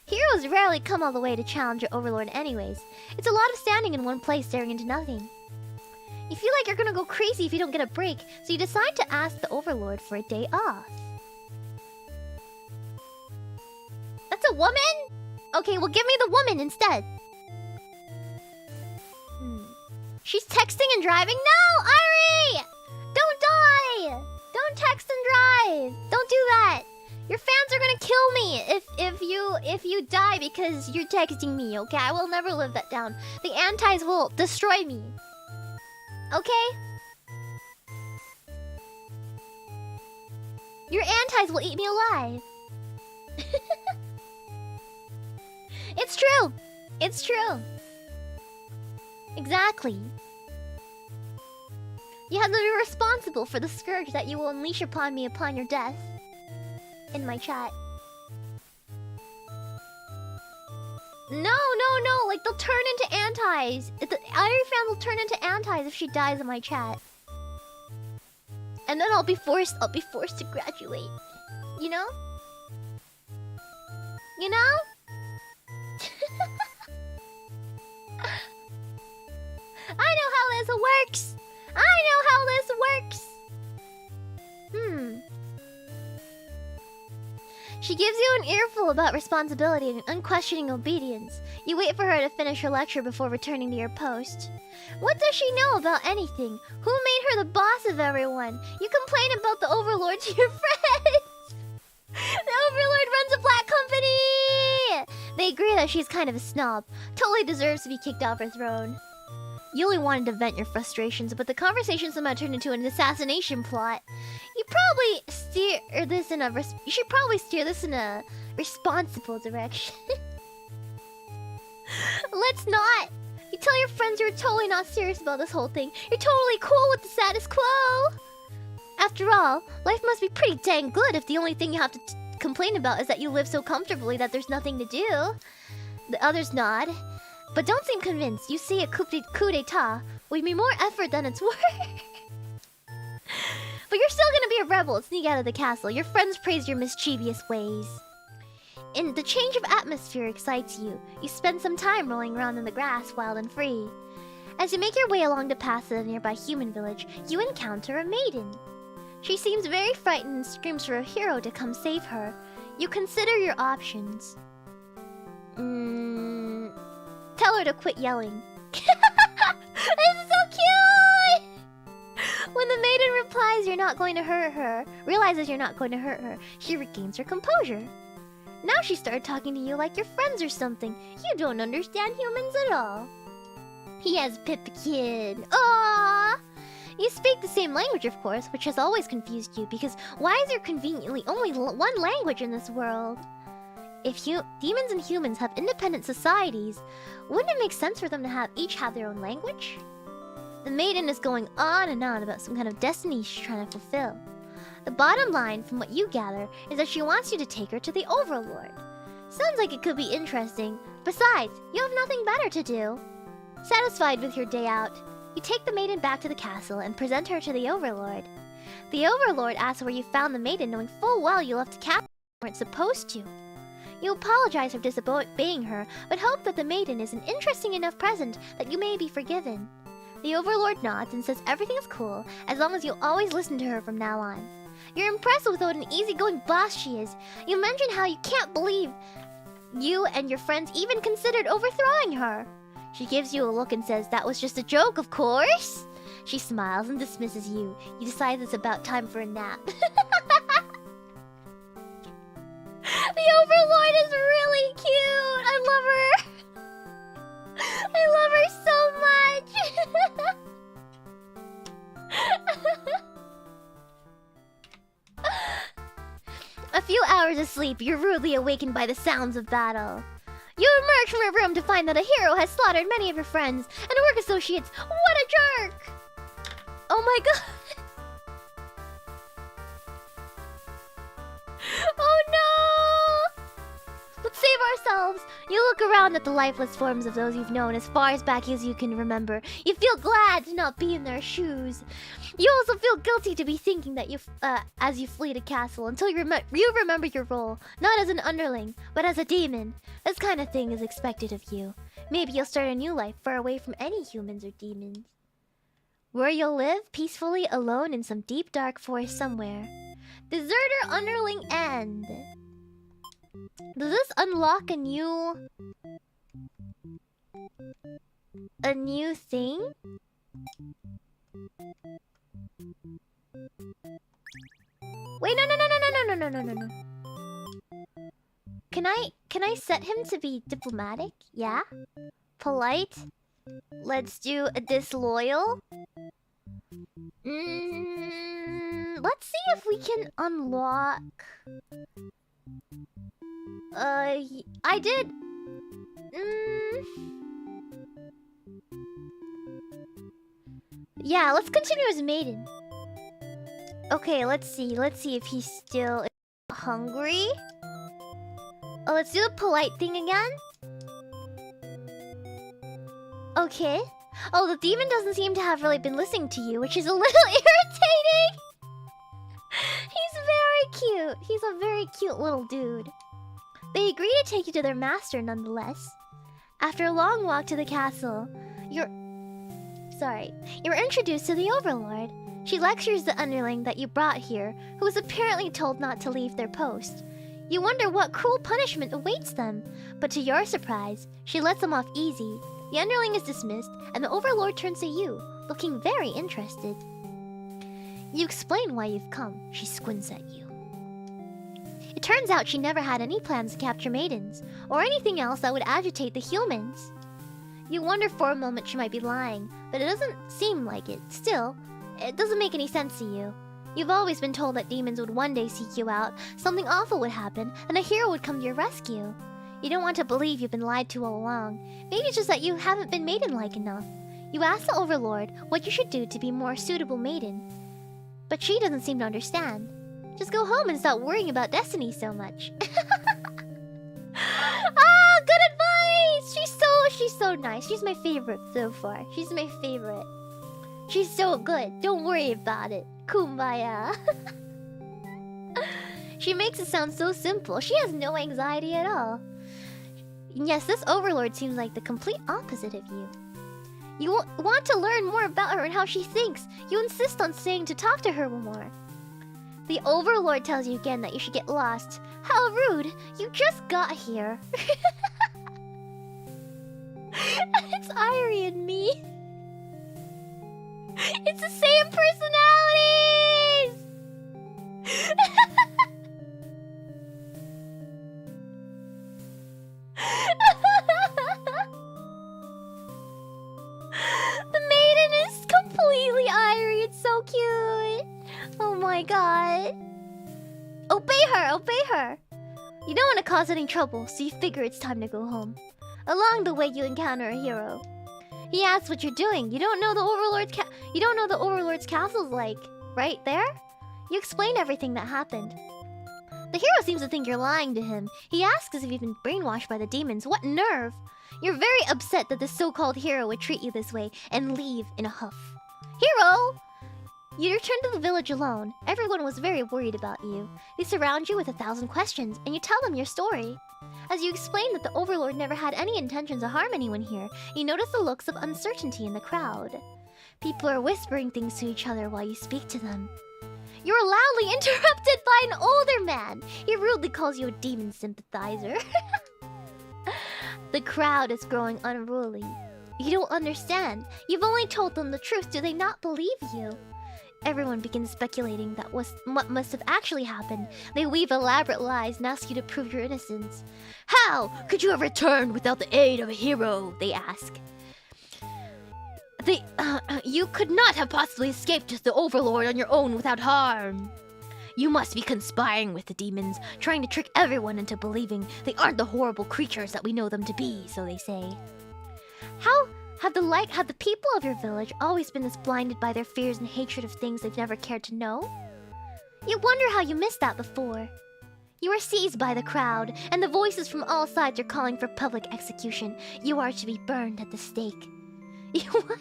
Heroes rarely come all the way to challenge your overlord anyways. It's a lot of standing in one place staring into nothing. You feel like you're gonna go crazy if you don't get a break, so you decide to ask the overlord for a day off. That's a woman? Okay, well give me the woman instead. She's texting and driving? No, Irie! Don't die! Don't text and drive! Don't do that! Your fans are gonna kill me if you die because you're texting me, okay? I will never live that down. The antis will destroy me. Okay? Your antis will eat me alive. It's true! It's true. Exactly. You have to be responsible for the scourge that you will unleash upon me upon your death. In my chat. No! Like, they'll turn into antis. The Irie fans will turn into antis if she dies in my chat. And then I'll be forced to graduate. You know? You know? I know how this works! She gives you an earful about responsibility and unquestioning obedience. You wait for her to finish her lecture before returning to your post. What does she know about anything? Who made her the boss of everyone? You complain about the Overlord to your friends! The Overlord runs a black company! They agree that she's kind of a snob. Totally deserves to be kicked off her throne. You only wanted to vent your frustrations, but the conversation somehow turned into an assassination plot. You should probably steer this in a responsible direction. Let's not. You tell your friends you're totally not serious about this whole thing. You're totally cool with the status quo. After all, life must be pretty dang good if the only thing you have to complain about is that you live so comfortably that there's nothing to do. The others nod. But don't seem convinced. You see a coup d'etat would be more effort than it's worth. But you're still gonna be a rebel and sneak out of the castle. Your friends praise your mischievous ways. And the change of atmosphere excites you. You spend some time rolling around in the grass, wild and free. As you make your way along the path to the nearby human village, you encounter a maiden. She seems very frightened and screams for a hero to come save her. You consider your options. Tell her to quit yelling. This is so cute! When the maiden replies you're not going to hurt her, realizes you're not going to hurt her, she regains her composure. Now she started talking to you like your friends or something. You don't understand humans at all. He has Pipkin. Aww! You speak the same language, of course, which has always confused you, because why is there conveniently only one language in this world? If demons and humans have independent societies, wouldn't it make sense for them to each have their own language? The maiden is going on and on about some kind of destiny she's trying to fulfill. The bottom line, from what you gather, is that she wants you to take her to the Overlord. Sounds like it could be interesting. Besides, you have nothing better to do. Satisfied with your day out, you take the maiden back to the castle and present her to the Overlord. The Overlord asks where you found the maiden, knowing full well you left the castle and weren't supposed to. You apologize for disobeying her, but hope that the maiden is an interesting enough present that you may be forgiven. The Overlord nods and says everything is cool, as long as you'll always listen to her from now on. You're impressed with what an easygoing boss she is. You mention how you can't believe you and your friends even considered overthrowing her. She gives you a look and says, "That was just a joke, of course." She smiles and dismisses you. You decide it's about time for a nap. The Overlord is really cute. I love her. I love her so much. A few hours of sleep, you're rudely awakened by the sounds of battle. You emerge from your room to find that a hero has slaughtered many of your friends and work associates. What a jerk! Oh my god. Oh no! Let's save ourselves. You look around at the lifeless forms of those you've known as far back as you can remember. You feel glad to not be in their shoes. You also feel guilty to be thinking that as you flee the castle until you remember your role, not as an underling, but as a demon. This kind of thing is expected of you. Maybe you'll start a new life far away from any humans or demons. Where you'll live peacefully alone in some deep dark forest somewhere. Deserter underling end. Does this unlock a new thing? Wait, no. Can I set him to be diplomatic? Yeah? Polite? Let's do a disloyal? Let's see if we can unlock... I did... Yeah, let's continue as maiden. Okay, let's see if he's still hungry. Oh, let's do the polite thing again. Okay. Oh, the demon doesn't seem to have really been listening to you, which is a little irritating. He's very cute. He's a very cute little dude. They agree to take you to their master nonetheless. After a long walk to the castle, you're introduced to the Overlord. She lectures the underling that you brought here, who was apparently told not to leave their post. You wonder what cruel punishment awaits them, but to your surprise, she lets them off easy. The underling is dismissed, and the Overlord turns to you, looking very interested. You explain why you've come. She squints at you. It turns out she never had any plans to capture maidens, or anything else that would agitate the humans. You wonder for a moment she might be lying, but it doesn't seem like it. Still, it doesn't make any sense to you. You've always been told that demons would one day seek you out, something awful would happen, and a hero would come to your rescue. You don't want to believe you've been lied to all along. Maybe it's just that you haven't been maiden-like enough. You ask the Overlord what you should do to be more suitable maiden. But she doesn't seem to understand. Just go home and stop worrying about destiny so much. Ah, good advice! She's so nice. She's my favorite so far. She's my favorite. She's so good. Don't worry about it. Kumbaya. She makes it sound so simple. She has no anxiety at all. Yes, this Overlord seems like the complete opposite of you. You want to learn more about her and how she thinks. You insist on staying to talk to her more. The Overlord tells you again that you should get lost. How rude! You just got here. It's Irie and me. It's the same personalities! The maiden is completely Irie. It's so cute. Oh my god. Obey her, obey her. You don't want to cause any trouble, so you figure it's time to go home. Along the way, you encounter a hero. He asks what you're doing. You don't know the Overlord's castle's like, right there? You explain everything that happened. The hero seems to think you're lying to him. He asks as if you've been brainwashed by the demons. What nerve! You're very upset that the so-called hero would treat you this way and leave in a huff. Hero! You return to the village alone. Everyone was very worried about you. They surround you with 1,000 questions, and you tell them your story. As you explain that the Overlord never had any intentions to harm anyone here, you notice the looks of uncertainty in the crowd. People are whispering things to each other while you speak to them. You are loudly interrupted by an older man. He rudely calls you a demon sympathizer. The crowd is growing unruly. You don't understand. You've only told them the truth. Do they not believe you? Everyone begins speculating that was what must have actually happened. They weave elaborate lies and ask you to prove your innocence. How could you have returned without the aid of a hero? They ask. You could not have possibly escaped the Overlord on your own without harm. You must be conspiring with the demons, trying to trick everyone into believing they aren't the horrible creatures that we know them to be, so they say. How have the people of your village always been this blinded by their fears and hatred of things they've never cared to know? You wonder how you missed that before. You are seized by the crowd, and the voices from all sides are calling for public execution. You are to be burned at the stake. What?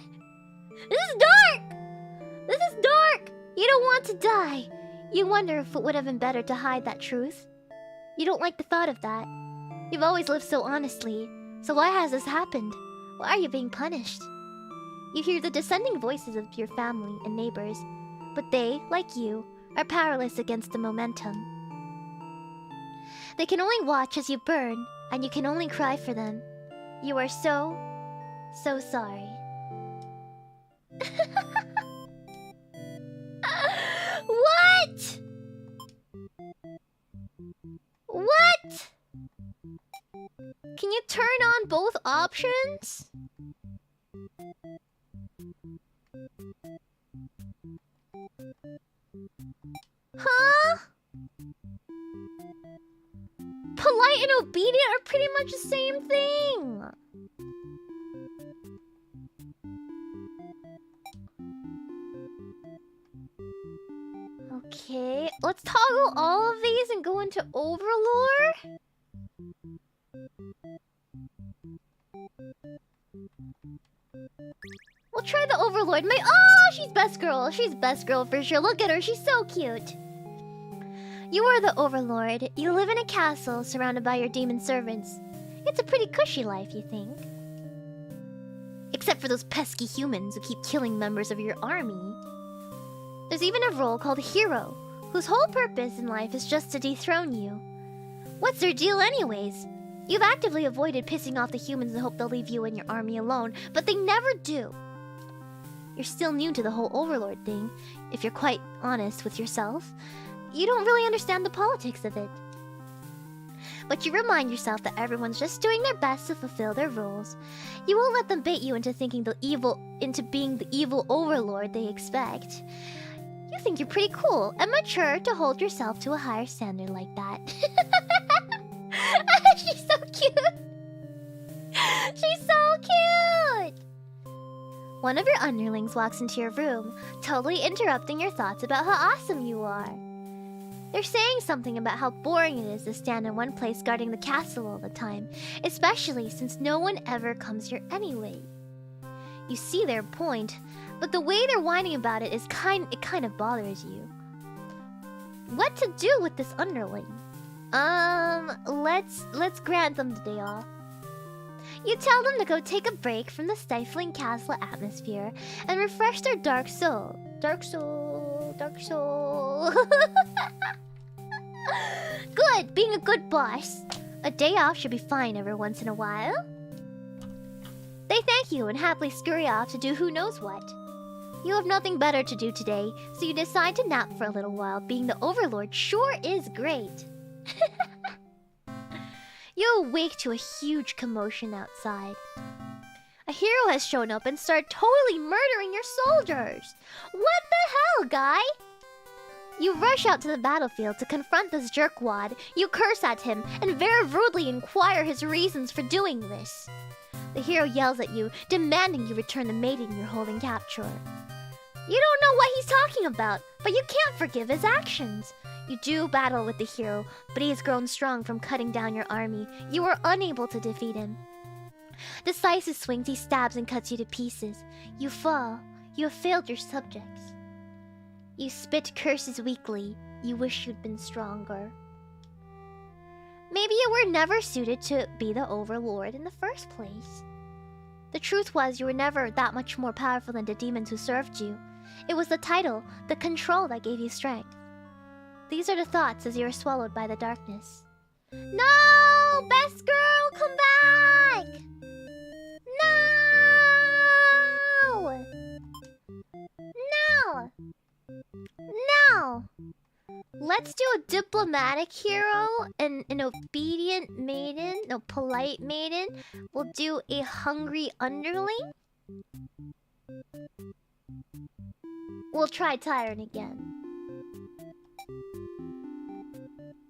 This is dark! This is dark! You don't want to die. You wonder if it would have been better to hide that truth. You don't like the thought of that. You've always lived so honestly. So why has this happened? Why are you being punished? You hear the dissenting voices of your family and neighbors, but they, like you, are powerless against the momentum. They can only watch as you burn, and you can only cry for them. You are so sorry. What? What? Can you turn on both options? Huh? Polite and obedient are pretty much the same thing. Okay, let's toggle all of these and go into Overlord. We'll try the Overlord. Oh, she's best girl. She's best girl for sure. Look at her. She's so cute. You are the Overlord. You live in a castle surrounded by your demon servants. It's a pretty cushy life, you think. Except for those pesky humans who keep killing members of your army. There's even a role called Hero, whose whole purpose in life is just to dethrone you. What's their deal anyways? You've actively avoided pissing off the humans in hope they'll leave you and your army alone, but they never do. You're still new to the whole Overlord thing, if you're quite honest with yourself. You don't really understand the politics of it. But you remind yourself that everyone's just doing their best to fulfill their roles. You won't let them bait you into being the evil Overlord they expect. You think you're pretty cool and mature to hold yourself to a higher standard like that. She's so cute. She's so cute. One of your underlings walks into your room, totally interrupting your thoughts about how awesome you are. They're saying something about how boring it is to stand in one place guarding the castle all the time, especially since no one ever comes here anyway. You see their point, but the way they're whining about it kind of bothers you. What to do with this underling? Let's grant them the day off. You tell them to go take a break from the stifling castle atmosphere and refresh their dark soul. Dark soul. Good, being a good boss. A day off should be fine every once in a while. They thank you and happily scurry off to do who knows what. You have nothing better to do today, so you decide to nap for a little while. Being the Overlord sure is great. You awake to a huge commotion outside. A hero has shown up and started totally murdering your soldiers. What the hell, guy? You rush out to the battlefield to confront this jerkwad. You curse at him and very rudely inquire his reasons for doing this. The hero yells at you, demanding you return the maiden you're holding capture. You don't know what he's talking about, but you can't forgive his actions. You do battle with the hero, but he has grown strong from cutting down your army. You are unable to defeat him. Decisive swings, he stabs and cuts you to pieces. You fall. You have failed your subjects. You spit curses weakly. You wish you'd been stronger. Maybe you were never suited to be the overlord in the first place. The truth was, you were never that much more powerful than the demons who served you. It was the title, the control that gave you strength. These are the thoughts as you are swallowed by the darkness. No! Best girl, come back! No! No! No! Let's do a diplomatic hero and an obedient maiden. No, polite maiden. We'll do a hungry underling. We'll try tyrant again.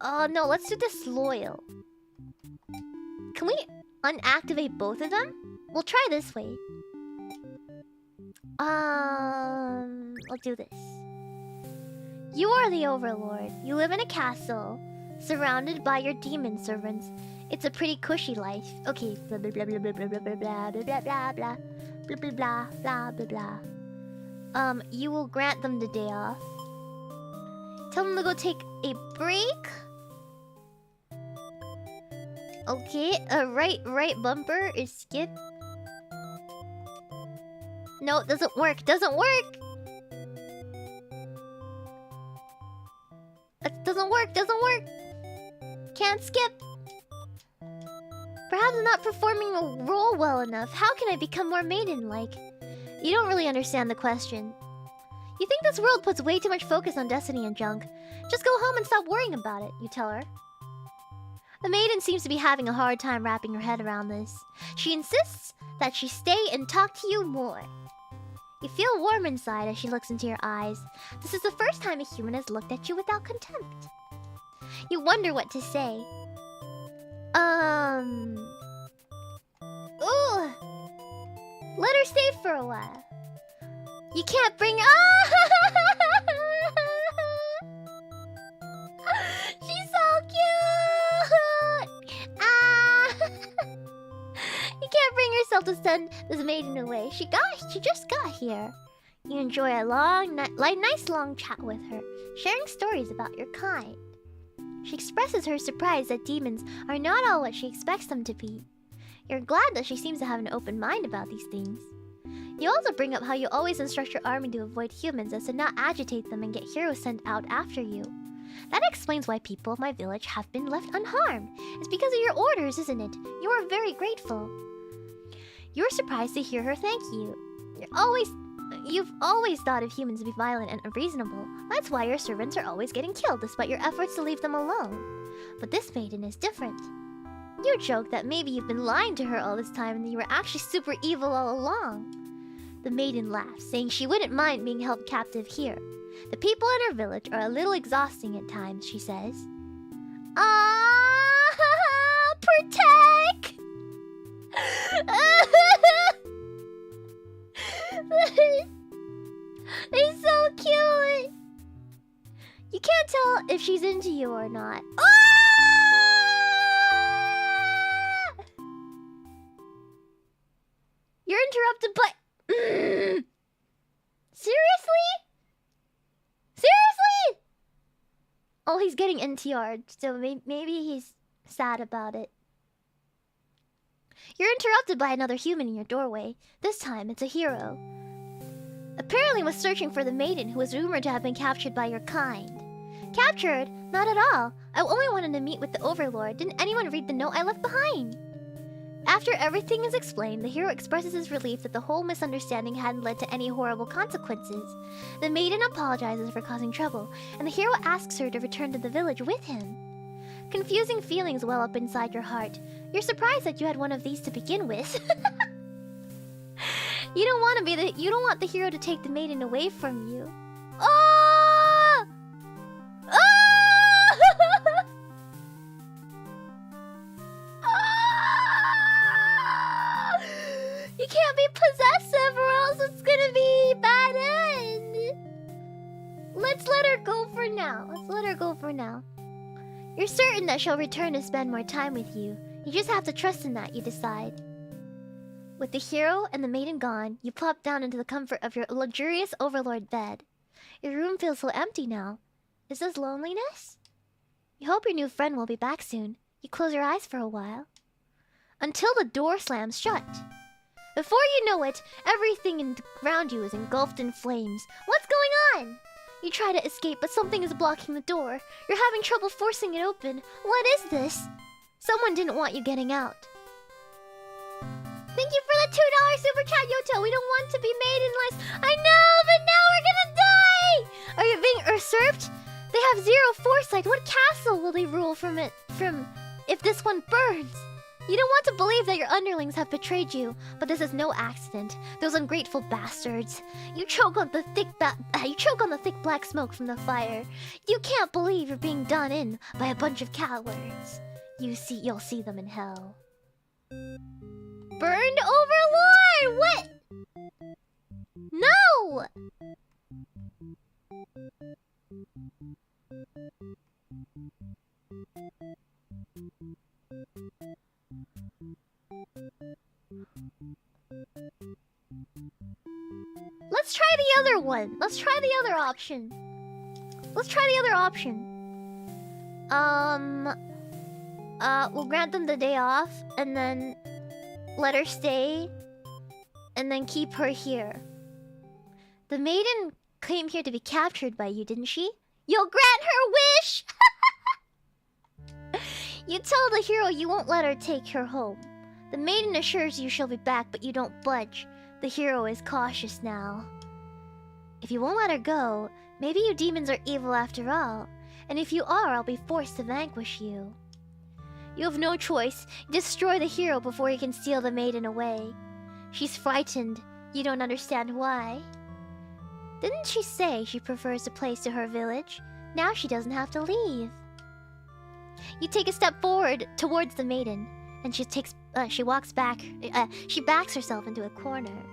Oh no, let's do disloyal. Can we unactivate both of them? We'll try this way. Let's do this. You are the overlord. You live in a castle, surrounded by your demon servants. It's a pretty cushy life. Okay, blah blah blah blah blah blah blah blah blah blah blah blah blah blah blah blah blah. You will grant them the day off. Tell them to go take a break. Okay, right bumper is skip. No, it doesn't work. Doesn't work. It doesn't work. Doesn't work. Can't skip. Perhaps I'm not performing a role well enough. How can I become more maiden-like? You don't really understand the question. You think this world puts way too much focus on destiny and junk. Just go home and stop worrying about it, you tell her. The maiden seems to be having a hard time wrapping her head around this. She insists that she stay and talk to you more. You feel warm inside as she looks into your eyes. This is the first time a human has looked at you without contempt. You wonder what to say. Ooh! Let her stay for a while. You can't bring... She's so cute! You can't bring yourself to send this maiden away. She just got here. You enjoy a nice long chat with her, sharing stories about your kind. She expresses her surprise that demons are not all what she expects them to be. You're glad that she seems to have an open mind about these things. You also bring up how you always instruct your army to avoid humans as to not agitate them and get heroes sent out after you. That explains why people of my village have been left unharmed. It's because of your orders, isn't it? You are very grateful. You're surprised to hear her thank you. You've always thought of humans to be violent and unreasonable. That's why your servants are always getting killed despite your efforts to leave them alone. But this maiden is different. You joke that maybe you've been lying to her all this time and that you were actually super evil all along. The maiden laughs, saying she wouldn't mind being held captive here. The people in her village are a little exhausting at times, she says. Ah, protect! It's so cute. You can't tell if she's into you or not. Ah! You're interrupted by... Seriously? Seriously? Oh, he's getting NTR'd, so maybe he's sad about it. You're interrupted by another human in your doorway. This time, it's a hero. Apparently was searching for the maiden who was rumored to have been captured by your kind. Captured? Not at all. I only wanted to meet with the Overlord. Didn't anyone read the note I left behind? After everything is explained, the hero expresses his relief that the whole misunderstanding hadn't led to any horrible consequences. The maiden apologizes for causing trouble, and the hero asks her to return to the village with him. Confusing feelings well up inside your heart. You're surprised that you had one of these to begin with. You don't want the hero to take the maiden away from you. Oh! can't be possessive or else it's gonna be bad end. Let's let her go for now. Let's let her go for now. You're certain that she'll return to spend more time with you. You just have to trust in that, you decide. With the hero and the maiden gone, you plop down into the comfort of your luxurious overlord bed. Your room feels so empty now. Is this loneliness? You hope your new friend will be back soon. You close your eyes for a while. Until the door slams shut. Before you know it, everything around you is engulfed in flames. What's going on? You try to escape, but something is blocking the door. You're having trouble forcing it open. What is this? Someone didn't want you getting out. Thank you for the $2 super chat, Yoto. We don't want to be made unless... I know, but now we're gonna die! Are you being usurped? They have zero foresight. What castle will they rule from if this one burns? You don't want to believe that your underlings have betrayed you, but this is no accident. Those ungrateful bastards. You choke on the thick black smoke from the fire. You can't believe you're being done in by a bunch of cowards. You'll see them in hell. Burned overlord! What? No! Let's try the other one. Let's try the other option. We'll grant them the day off and then let her stay and then keep her here. The maiden came here to be captured by you, didn't she? You'll grant her wish! You tell the hero you won't let her take her home. The maiden assures you she'll be back, but you don't budge. The hero is cautious now. If you won't let her go, maybe you demons are evil after all. And if you are, I'll be forced to vanquish you. You have no choice. Destroy the hero before you can steal the maiden away. She's frightened. You don't understand why. Didn't she say she prefers the place to her village? Now she doesn't have to leave. You take a step forward towards the maiden, and she walks back. She backs herself into a corner.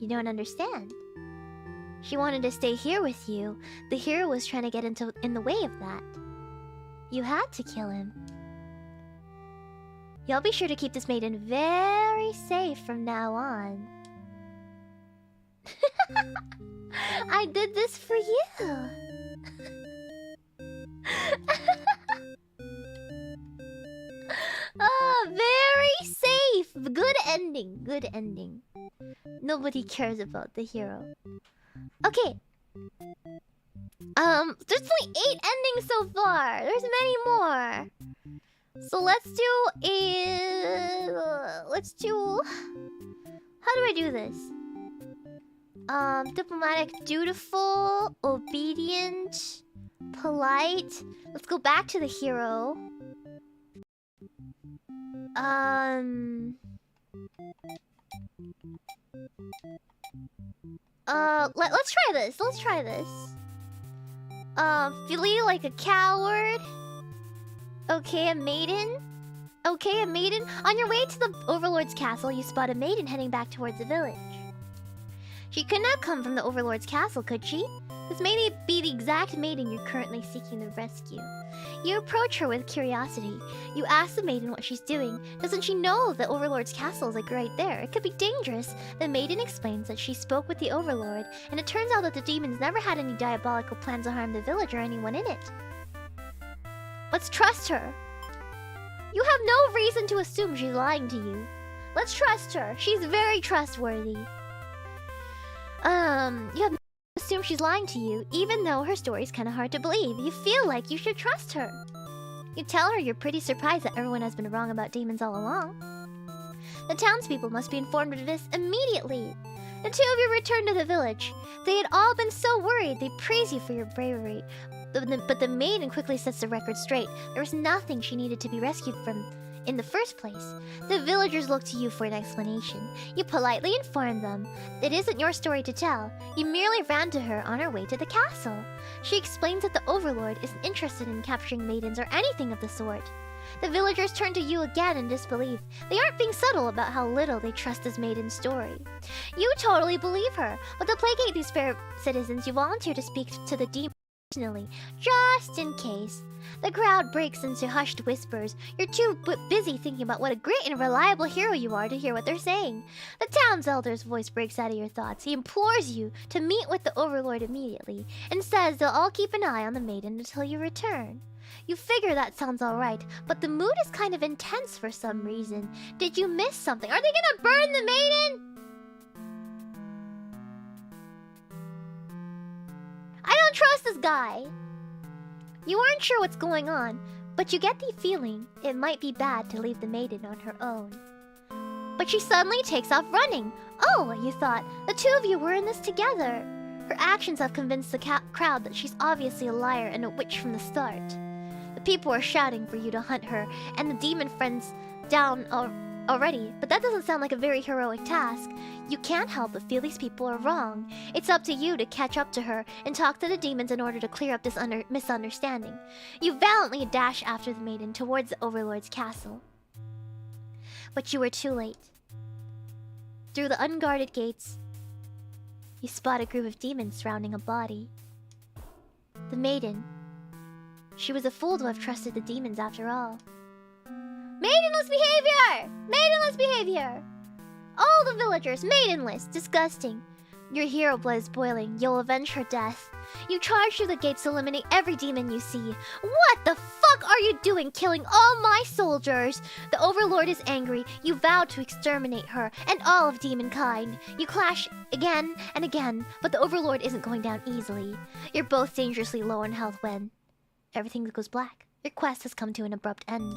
You don't understand. She wanted to stay here with you. The hero was trying to get in the way of that. You had to kill him. Y'all be sure to keep this maiden very safe from now on. I did this for you. Oh, very safe. Good ending. Good ending. Nobody cares about the hero. Okay. There's only 8 endings so far. There's many more. So let's do how do I do this? Diplomatic, dutiful, obedient, polite. Let's go back to the hero. Let's try this. Let's try this. Feel like a coward. Okay, a maiden. Okay, a maiden. On your way to the Overlord's castle, you spot a maiden heading back towards the village. She could not come from the Overlord's castle, could she? This may be the exact maiden you're currently seeking to rescue. You approach her with curiosity. You ask the maiden what she's doing. Doesn't she know the Overlord's castle is like right there? It could be dangerous. The maiden explains that she spoke with the Overlord, and it turns out that the demons never had any diabolical plans to harm the village or anyone in it. Let's trust her. You have no reason to assume she's lying to you. Let's trust her. She's very trustworthy. You have no reason to assume she's lying to you, even though her story's kind of hard to believe. You feel like you should trust her. You tell her you're pretty surprised that everyone has been wrong about demons all along. The townspeople must be informed of this immediately. The two of you return to the village. They had all been so worried. They praise you for your bravery. But the maiden quickly sets the record straight. There was nothing she needed to be rescued from in the first place. The villagers look to you for an explanation. You politely inform them. It isn't your story to tell. You merely ran to her on her way to the castle. She explains that the Overlord isn't interested in capturing maidens or anything of the sort. The villagers turn to you again in disbelief. They aren't being subtle about how little they trust this maiden's story. You totally believe her, but to placate these fair citizens, you volunteer to speak to the demon personally, just in case. The crowd breaks into hushed whispers. You're too busy thinking about what a great and reliable hero you are to hear what they're saying. The town's elder's voice breaks out of your thoughts. He implores you to meet with the overlord immediately, and says they'll all keep an eye on the maiden until you return. You figure that sounds alright, but the mood is kind of intense for some reason. Did you miss something? Are they gonna burn the maiden? I don't trust this guy. You aren't sure what's going on, but you get the feeling it might be bad to leave the maiden on her own. But she suddenly takes off running. Oh, you thought, the two of you were in this together. Her actions have convinced the crowd that she's obviously a liar and a witch from the start. The people are shouting for you to hunt her, and the demon friends down already, but that doesn't sound like a very heroic task. You can't help but feel these people are wrong. It's up to you to catch up to her and talk to the demons in order to clear up this misunderstanding. You valiantly dash after the maiden towards the overlord's castle. But you were too late. Through the unguarded gates, you spot a group of demons surrounding a body. The maiden. She was a fool to have trusted the demons after all. Maidenless behavior! Maidenless behavior! All the villagers, maidenless, disgusting. Your hero blood is boiling. You'll avenge her death. You charge through the gates to eliminate every demon you see. What the fuck are you doing, killing all my soldiers? The overlord is angry. You vow to exterminate her and all of demonkind. You clash again and again, but the overlord isn't going down easily. You're both dangerously low on health when everything goes black. Your quest has come to an abrupt end.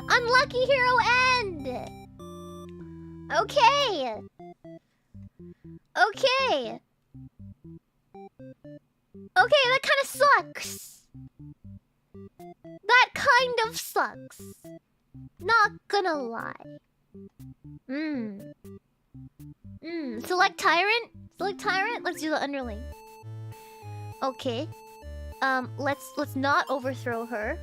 Unlucky hero end! Okay. Okay. Okay, that kind of sucks. That kind of sucks. Not gonna lie. Select tyrant? Select tyrant? Let's do the underling. Okay. Let's not overthrow her.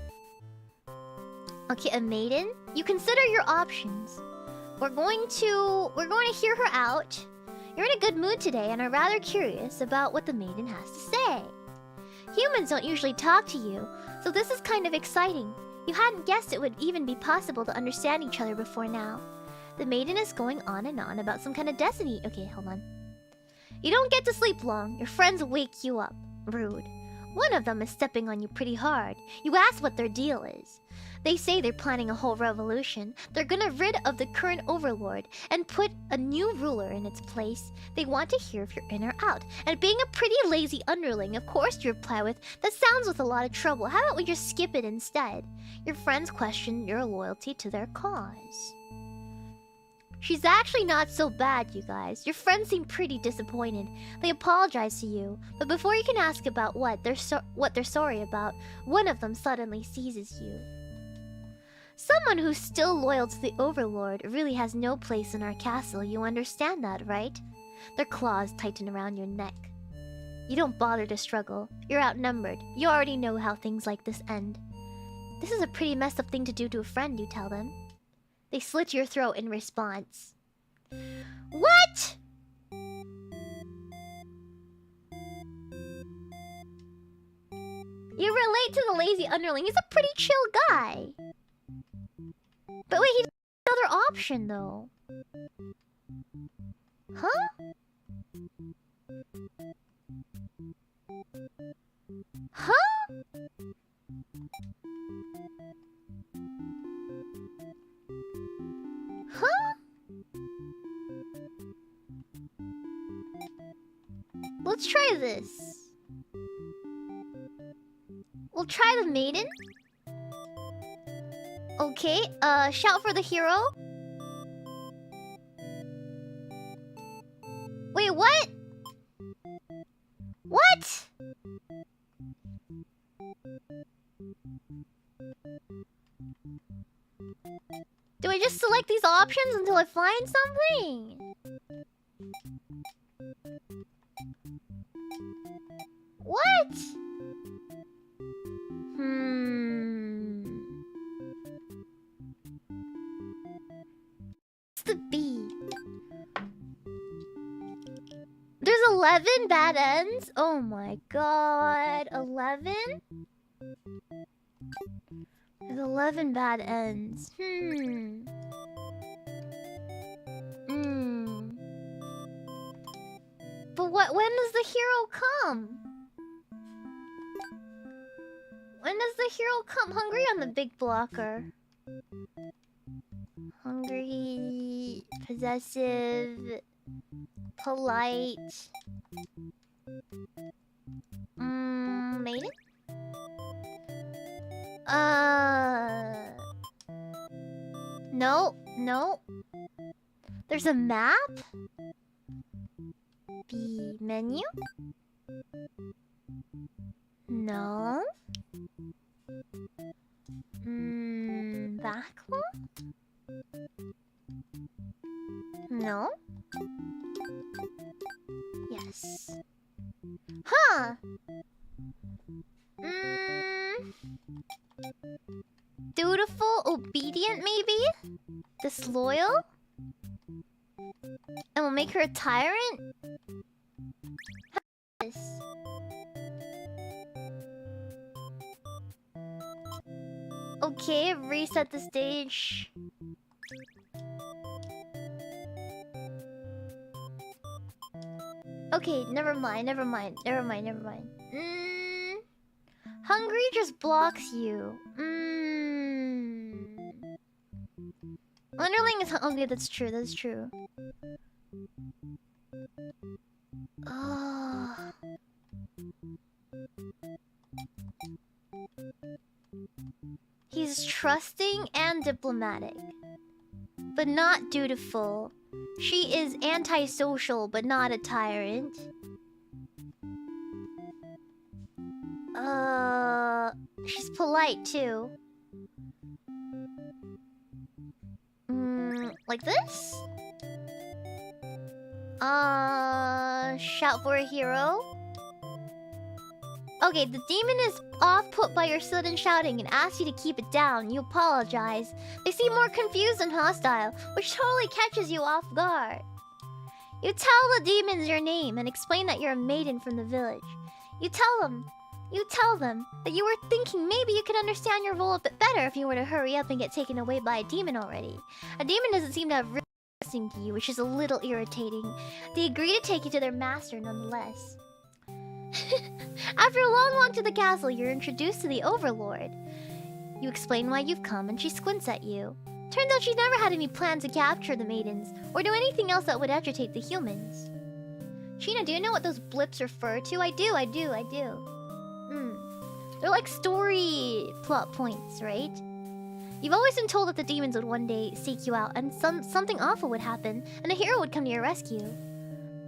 Okay, a maiden? You consider your options. We're going to hear her out. You're in a good mood today and are rather curious about what the maiden has to say. Humans don't usually talk to you, so this is kind of exciting. You hadn't guessed it would even be possible to understand each other before now. The maiden is going on and on about some kind of destiny. Okay, hold on. You don't get to sleep long. Your friends wake you up. Rude. One of them is stepping on you pretty hard. You ask what their deal is. They say they're planning a whole revolution. They're gonna rid of the current overlord and put a new ruler in its place. They want to hear if you're in or out. And being a pretty lazy underling, of course you reply with, "That sounds with a lot of trouble. How about we just skip it instead?" Your friends question your loyalty to their cause. She's actually not so bad, you guys. Your friends seem pretty disappointed. They apologize to you, but before you can ask about what they're sorry about, one of them suddenly seizes you. Someone who's still loyal to the overlord really has no place in our castle. You understand that, right? Their claws tighten around your neck. You don't bother to struggle. You're outnumbered. You already know how things like this end. This is a pretty messed up thing to do to a friend, you tell them. They slit your throat in response. What?! You relate to the lazy underling. He's a pretty chill guy. But wait, he's another option, though. Huh? Huh? Huh? Let's try this. We'll try the maiden. Okay, shout for the hero. Wait, what? What? Do I just select these options until I find something? What? There's 11 bad ends? Oh my god. 11? There's 11 bad ends. But when does the hero come? When does the hero come? Hungry on the big blocker. Hungry, possessive, polite. Maiden? No, no. There's a map? B menu? No. Backlog? No. Yes. Huh. Dutiful, obedient, maybe? Disloyal? And will make her a tyrant? Yes. Okay, reset the stage. Okay, never mind. Hungry just blocks you. Underling is okay, that's true. He's trusting and diplomatic, but not dutiful. She is antisocial, but not a tyrant. She's polite too. Like this? Shout for a hero. Okay, the demon is off-put by your sudden shouting and asks you to keep it down. You apologize. They seem more confused and hostile, which totally catches you off guard. You tell the demons your name and explain that you're a maiden from the village. You tell them that you were thinking maybe you could understand your role a bit better if you were to hurry up and get taken away by a demon already. A demon doesn't seem to have really listened to you, which is a little irritating. They agree to take you to their master nonetheless. After a long walk to the castle, you're introduced to the Overlord. You explain why you've come and she squints at you. Turns out she never had any plan to capture the maidens, or do anything else that would agitate the humans. Shiina, do you know what those blips refer to? I do. They're like story plot points, right? You've always been told that the demons would one day seek you out, and something awful would happen, and a hero would come to your rescue.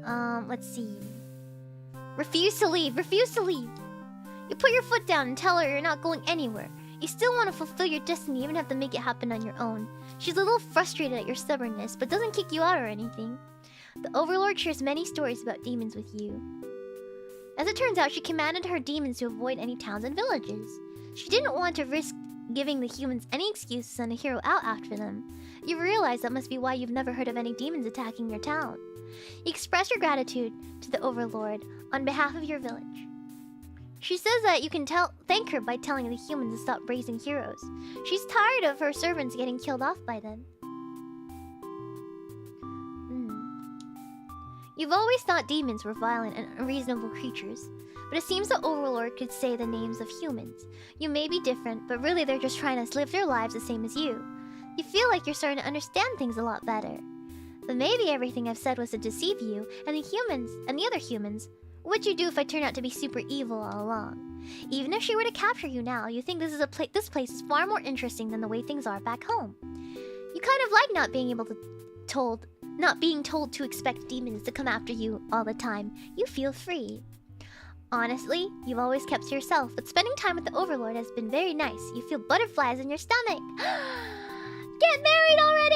Let's see. Refuse to leave. You put your foot down and tell her you're not going anywhere. You still want to fulfill your destiny, even have to make it happen on your own. She's a little frustrated at your stubbornness, but doesn't kick you out or anything. The Overlord shares many stories about demons with you. As it turns out, she commanded her demons to avoid any towns and villages. She didn't want to risk giving the humans any excuse to send a hero out after them. You realize that must be why you've never heard of any demons attacking your town. You express your gratitude to the Overlord on behalf of your village. She says that you can thank her by telling the humans to stop raising heroes. She's tired of her servants getting killed off by them. You've always thought demons were violent and unreasonable creatures, but it seems the Overlord could say the names of humans. You may be different, but really they're just trying to live their lives the same as you. You feel like you're starting to understand things a lot better. But maybe everything I've said was to deceive you and the other humans. What would you do if I turned out to be super evil all along? Even if she were to capture you now, you think this place is far more interesting than the way things are back home. You kind of like not being told to expect demons to come after you all the time. You feel free. Honestly, you've always kept to yourself, but spending time with the Overlord has been very nice. You feel butterflies in your stomach. Get married already!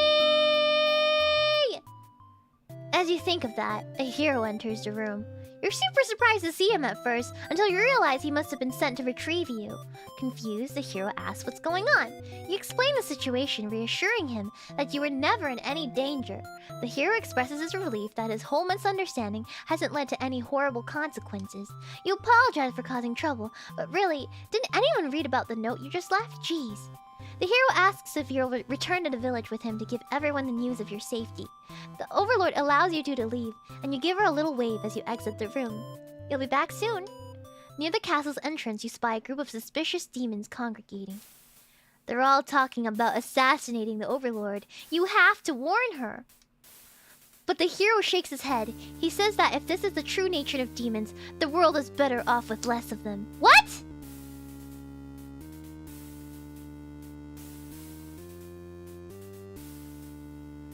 As you think of that, a hero enters the room. You're super surprised to see him at first, until you realize he must have been sent to retrieve you. Confused, the hero asks what's going on. You explain the situation, reassuring him that you were never in any danger. The hero expresses his relief that his whole misunderstanding hasn't led to any horrible consequences. You apologize for causing trouble, but really, didn't anyone read about the note you just left? Jeez. The hero asks if you'll return to the village with him to give everyone the news of your safety. The Overlord allows you two to leave, and you give her a little wave as you exit the room. You'll be back soon. Near the castle's entrance, you spy a group of suspicious demons congregating. They're all talking about assassinating the Overlord. You have to warn her. But the hero shakes his head. He says that if this is the true nature of demons, the world is better off with less of them. What?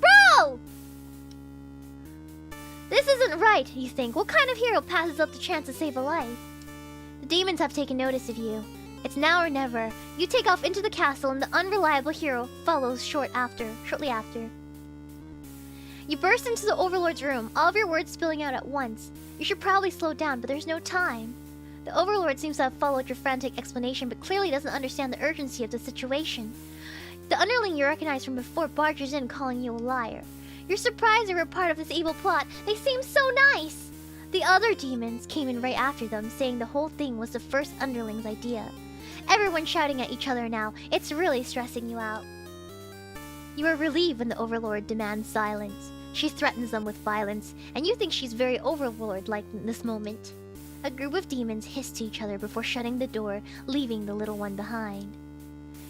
Bro! This isn't right, you think. What kind of hero passes up the chance to save a life? The demons have taken notice of you. It's now or never. You take off into the castle and the unreliable hero follows shortly after. You burst into the Overlord's room, all of your words spilling out at once. You should probably slow down, but there's no time. The Overlord seems to have followed your frantic explanation, but clearly doesn't understand the urgency of the situation. The underling you recognize from before barges in, calling you a liar. You're surprised you were part of this evil plot. They seem so nice! The other demons came in right after them, saying the whole thing was the first underling's idea. Everyone's shouting at each other now. It's really stressing you out. You are relieved when the Overlord demands silence. She threatens them with violence, and you think she's very Overlord-like in this moment. A group of demons hiss to each other before shutting the door, leaving the little one behind.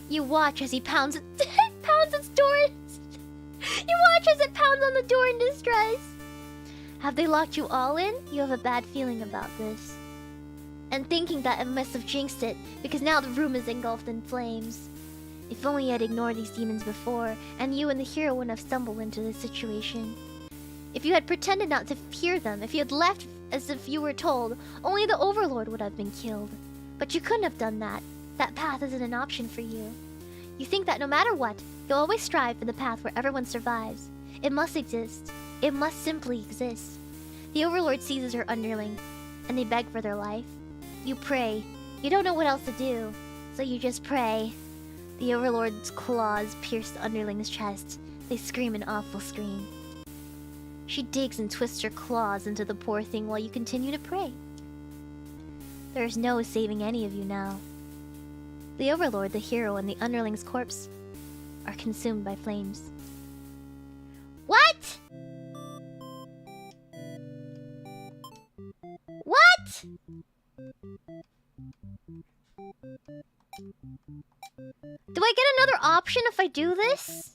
You watch as he pounds its door. You watch as it pounds on the door in distress. Have they locked you all in? You have a bad feeling about this. And thinking that it must have jinxed it, because now the room is engulfed in flames. If only you had ignored these demons before, and you and the hero wouldn't have stumbled into this situation. If you had pretended not to fear them, if you had left as if you were told, only the Overlord would have been killed. But you couldn't have done that. That path isn't an option for you. You think that no matter what, you'll always strive for the path where everyone survives. It must exist. It must simply exist. The Overlord seizes her underling, and they beg for their life. You pray. You don't know what else to do, so you just pray. The Overlord's claws pierce the underling's chest. They scream an awful scream. She digs and twists her claws into the poor thing while you continue to pray. There's no saving any of you now. The Overlord, the hero, and the underling's corpse are consumed by flames. What? What? Do I get another option if I do this?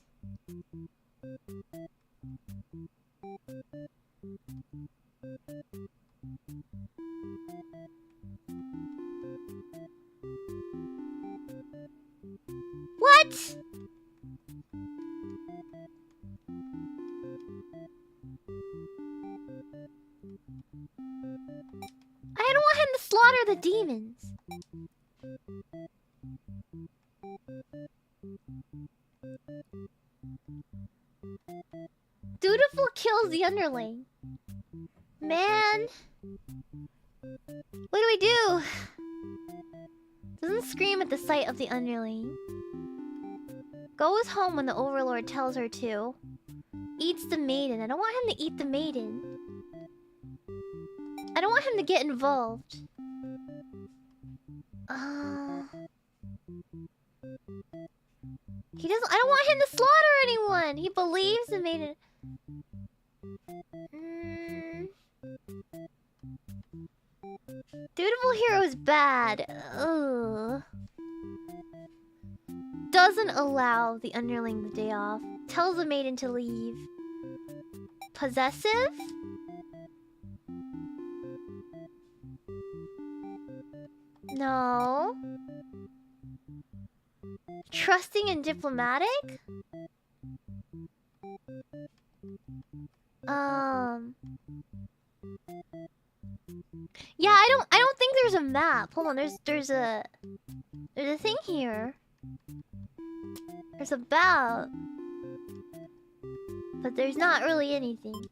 What? I don't want him to slaughter the demons. Dutiful kills the underling. Man. What do we do? Doesn't scream at the sight of the underling. Goes home when the Overlord tells her to. Eats the maiden. I don't want him to eat the maiden. I don't want him to get involved. He doesn't. I don't want him to slaughter anyone. He believes the maiden. Dutiful hero is bad. Ugh. Doesn't allow the underling the day off. Tells the maiden to leave. Possessive? No. Trusting and diplomatic? Yeah, I don't think there's a map. Hold on, there's a thing here. There's about, but there's not really anything.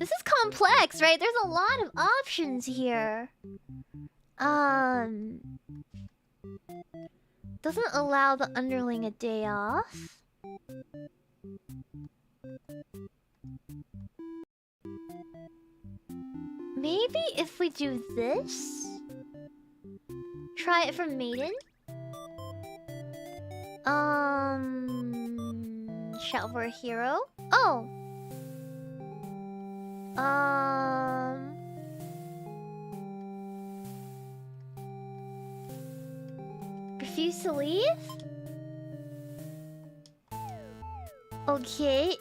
This is complex, right? There's a lot of options here. Doesn't allow the underling a day off. Maybe if we do this? Try it from Maiden? Shout for a hero? Oh! Refuse to leave? Okay.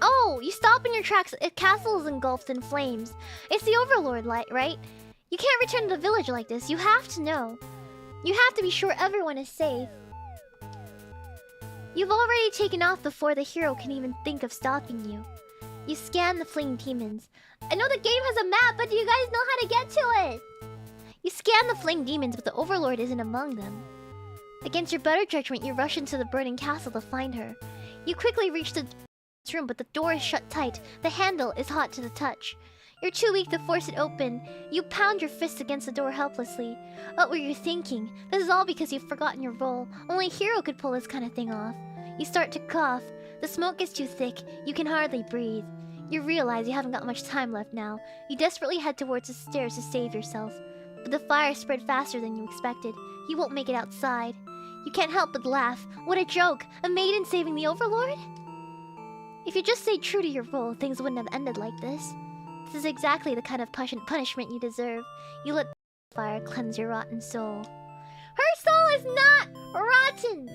Oh, you stop in your tracks. A castle is engulfed in flames. It's the Overlord light, right? You can't return to the village like this. You have to know. You have to be sure everyone is safe. You've already taken off before the hero can even think of stopping you. You scan the fleeing demons. I know the game has a map, but do you guys know how to get to it? You scan the fleeing demons, but the Overlord isn't among them. Against your better judgment, you rush into the burning castle to find her. You quickly reach the room, but the door is shut tight. The handle is hot to the touch. You're too weak to force it open. You pound your fist against the door helplessly. What were you thinking? This is all because you've forgotten your role. Only a hero could pull this kind of thing off. You start to cough. The smoke is too thick. You can hardly breathe. You realize you haven't got much time left now. You desperately head towards the stairs to save yourself. But the fire spread faster than you expected. You won't make it outside. You can't help but laugh. What a joke! A maiden saving the Overlord? If you just stayed true to your role, things wouldn't have ended like this. This is exactly the kind of punishment you deserve. You let the fire cleanse your rotten soul. Her soul is not rotten!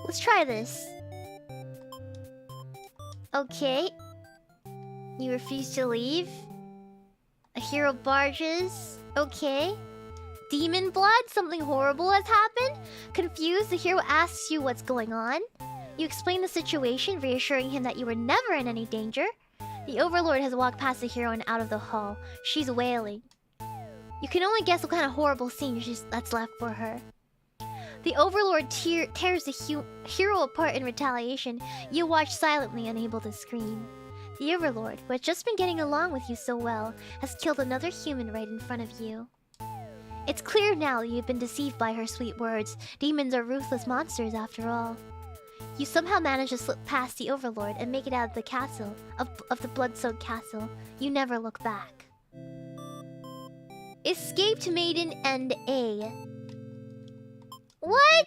Let's try this. Okay. You refuse to leave. A hero barges. Okay. Demon blood? Something horrible has happened? Confused, the hero asks you what's going on. You explain the situation, reassuring him that you were never in any danger. The Overlord has walked past the hero and out of the hall. She's wailing. You can only guess what kind of horrible scene that's left for her. The Overlord tears the hero apart in retaliation. You watch silently, unable to scream. The Overlord, who had just been getting along with you so well, has killed another human right in front of you. It's clear now you've been deceived by her sweet words. Demons are ruthless monsters after all. You somehow manage to slip past the Overlord and make it out of the castle, of the blood-soaked castle. You never look back. Escaped Maiden and A. What?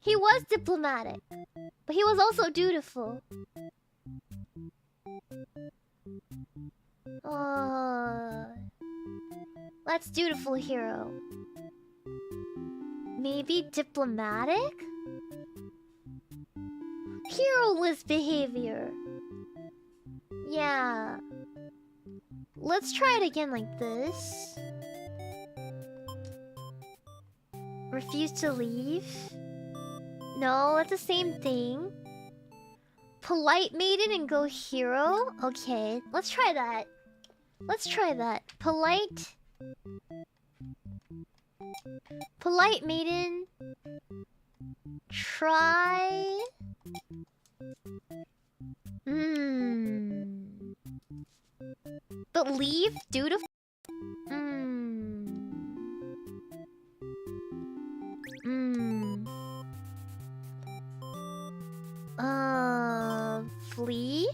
He was diplomatic, but he was also dutiful. That's dutiful hero. Maybe diplomatic? Hero-less behavior. Yeah. Let's try it again like this. Refuse to leave. No, it's the same thing. Polite maiden and go hero? Okay, let's try that. Let's try that. Polite. Polite maiden. Try. But leave? Dutiful? Flee?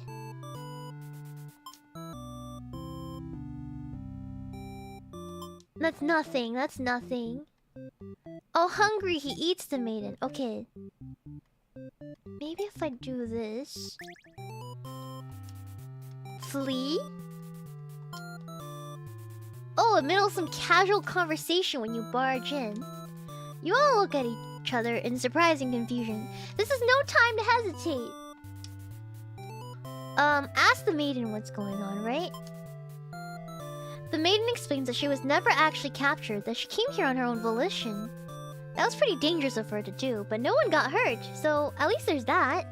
That's nothing, that's nothing. Oh, hungry, he eats the maiden. Okay. Maybe if I do this... Flee? Oh, amid some casual conversation when you barge in. You all look at each other in surprising confusion. This is no time to hesitate. Ask the maiden what's going on, right? The maiden explains that she was never actually captured, that she came here on her own volition. That was pretty dangerous of her to do, but no one got hurt, so at least there's that.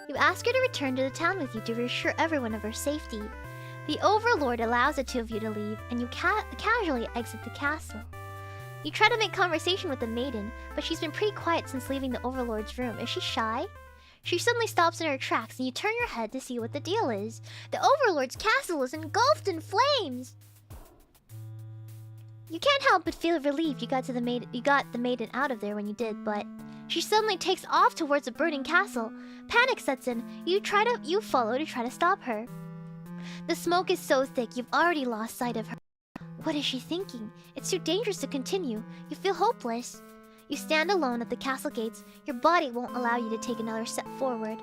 You ask her to return to the town with you to reassure everyone of her safety. The Overlord allows the two of you to leave, and you casually exit the castle. You try to make conversation with the maiden, but she's been pretty quiet since leaving the Overlord's room. Is she shy? She suddenly stops in her tracks, and you turn your head to see what the deal is. The Overlord's castle is engulfed in flames! You can't help but feel relieved you got the maiden out of there when you did, but she suddenly takes off towards the burning castle. Panic sets in. You follow to try to stop her. The smoke is so thick you've already lost sight of her. What is she thinking? It's too dangerous to continue. You feel hopeless. You stand alone at the castle gates. Your body won't allow you to take another step forward.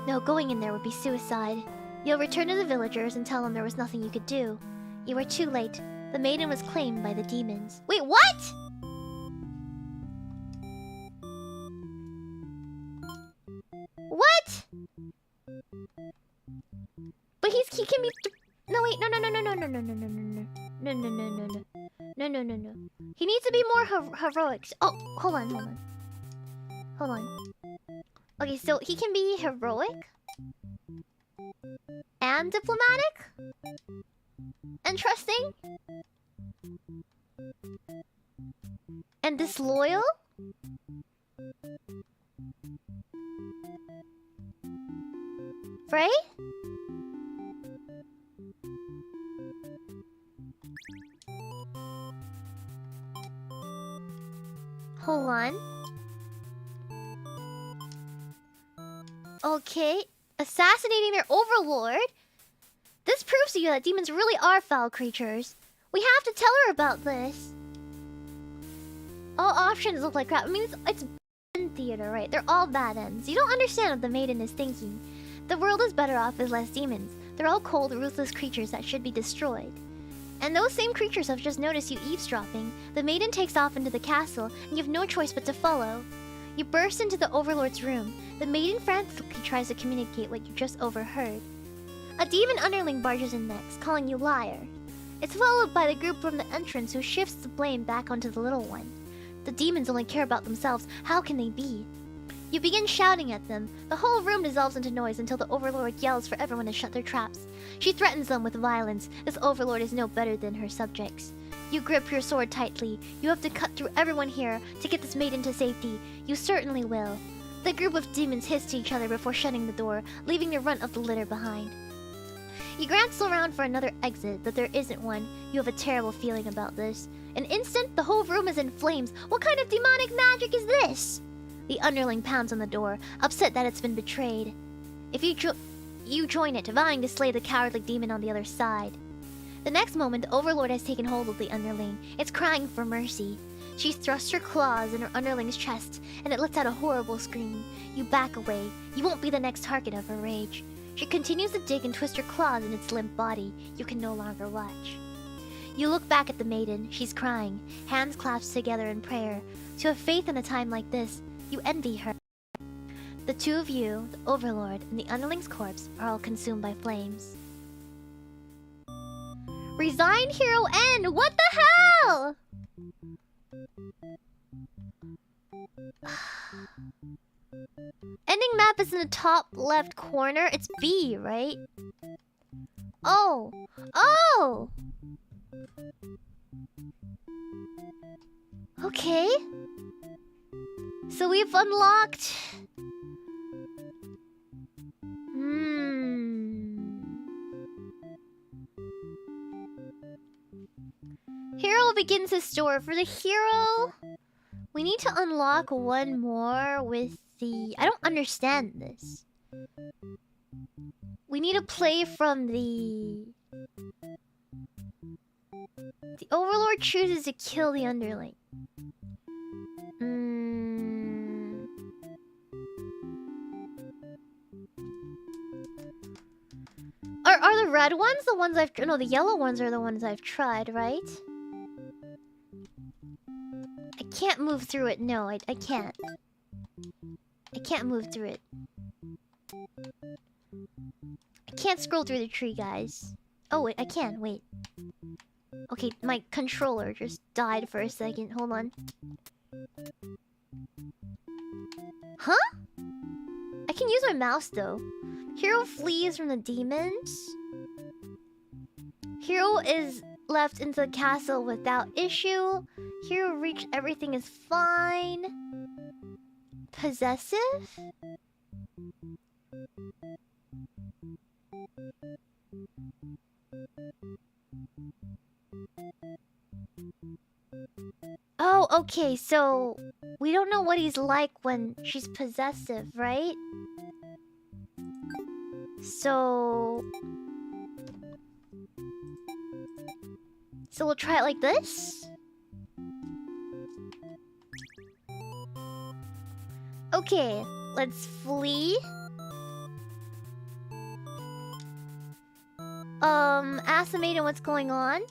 No, going in there would be suicide. You'll return to the villagers and tell them there was nothing you could do. You were too late. The maiden was claimed by the demons. Wait, what?! What?! But he can be... No, wait, no. No. He needs to be more heroic. Oh, hold on. Okay, so he can be heroic and diplomatic and trusting and disloyal. Right? Hold on. Okay. Assassinating their overlord? This proves to you that demons really are foul creatures. We have to tell her about this. All options look like crap. I mean, it's theater, right? They're all bad ends. You don't understand what the maiden is thinking. The world is better off with less demons. They're all cold, ruthless creatures that should be destroyed. And those same creatures have just noticed you eavesdropping. The maiden takes off into the castle, and you have no choice but to follow. You burst into the Overlord's room. The maiden frantically tries to communicate what you just overheard. A demon underling barges in next, calling you liar. It's followed by the group from the entrance who shifts the blame back onto the little one. The demons only care about themselves. How can they be? You begin shouting at them. The whole room dissolves into noise until the Overlord yells for everyone to shut their traps. She threatens them with violence. This Overlord is no better than her subjects. You grip your sword tightly. You have to cut through everyone here to get this maiden to safety. You certainly will. The group of demons hiss to each other before shutting the door, leaving the runt of the litter behind. You glance around for another exit, but there isn't one. You have a terrible feeling about this. An instant, the whole room is in flames. What kind of demonic magic is this? The underling pounds on the door, upset that it's been betrayed. If you join it, vying to slay the cowardly demon on the other side. The next moment, the Overlord has taken hold of the underling. It's crying for mercy. She thrusts her claws in her underling's chest, and it lets out a horrible scream. You back away. You won't be the next target of her rage. She continues to dig and twist her claws in its limp body. You can no longer watch. You look back at the maiden. She's crying, hands clasped together in prayer. To have faith in a time like this, you envy her. The two of you, the Overlord and the underling's corpse, are all consumed by flames. Resign, hero, end! What the hell?! Ending map is in the top left corner. It's B, right? Oh! Oh! Okay. So we've unlocked... Hero begins his story. For the hero, we need to unlock one more with the... I don't understand this. We need to play from the... The Overlord chooses to kill the underling. Are the red ones the ones I've... No, the yellow ones are the ones I've tried, right? I can't move through it. No, I can't. I can't move through it. I can't scroll through the tree, guys. Oh, wait, I can. Wait. Okay, my controller just died for a second. Hold on. Huh? I can use my mouse though. Hero flees from the demons. Hero is left into the castle without issue. Hero reached everything is fine. Possessive? Oh, okay, so we don't know what he's like when she's possessive, right? So we'll try it like this. Okay, let's flee. Ask the maiden what's going on.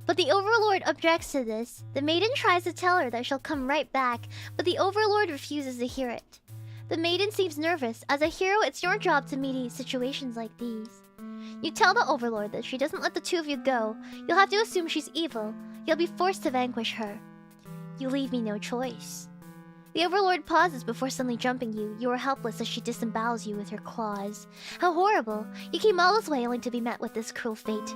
But the Overlord objects to this. The maiden tries to tell her that she'll come right back, but the Overlord refuses to hear it. The maiden seems nervous. As a hero, it's your job to mediate situations like these. You tell the Overlord that if she doesn't let the two of you go, you'll have to assume she's evil. You'll be forced to vanquish her. You leave me no choice. The Overlord pauses before suddenly jumping you. You are helpless as she disembowels you with her claws. How horrible! You came all this way only to be met with this cruel fate.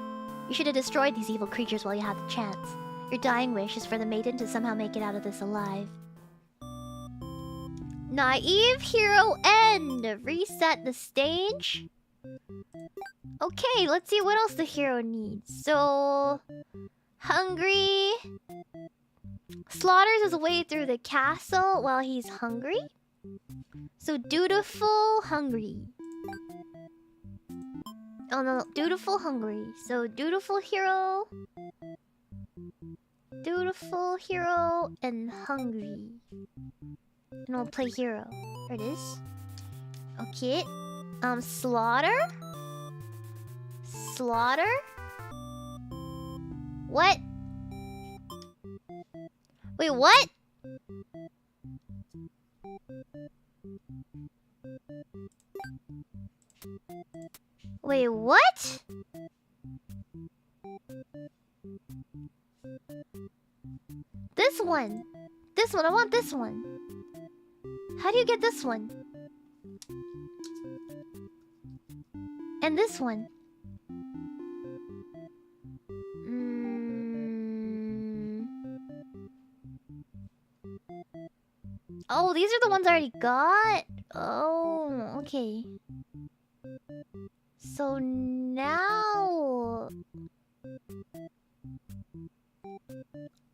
You should have destroyed these evil creatures while you had the chance. Your dying wish is for the maiden to somehow make it out of this alive. Naive hero end! Reset the stage. Okay, let's see what else the hero needs. So... hungry... slaughters his way through the castle while he's hungry. So dutiful, hungry. Oh no, dutiful, hungry. So dutiful hero, and hungry. And we'll play hero. There it is. Okay. Slaughter. What? Wait, what? Wait, what? This one. This one. I want this one. How do you get this one? And this one. Oh, these are the ones I already got? Oh, okay. So now...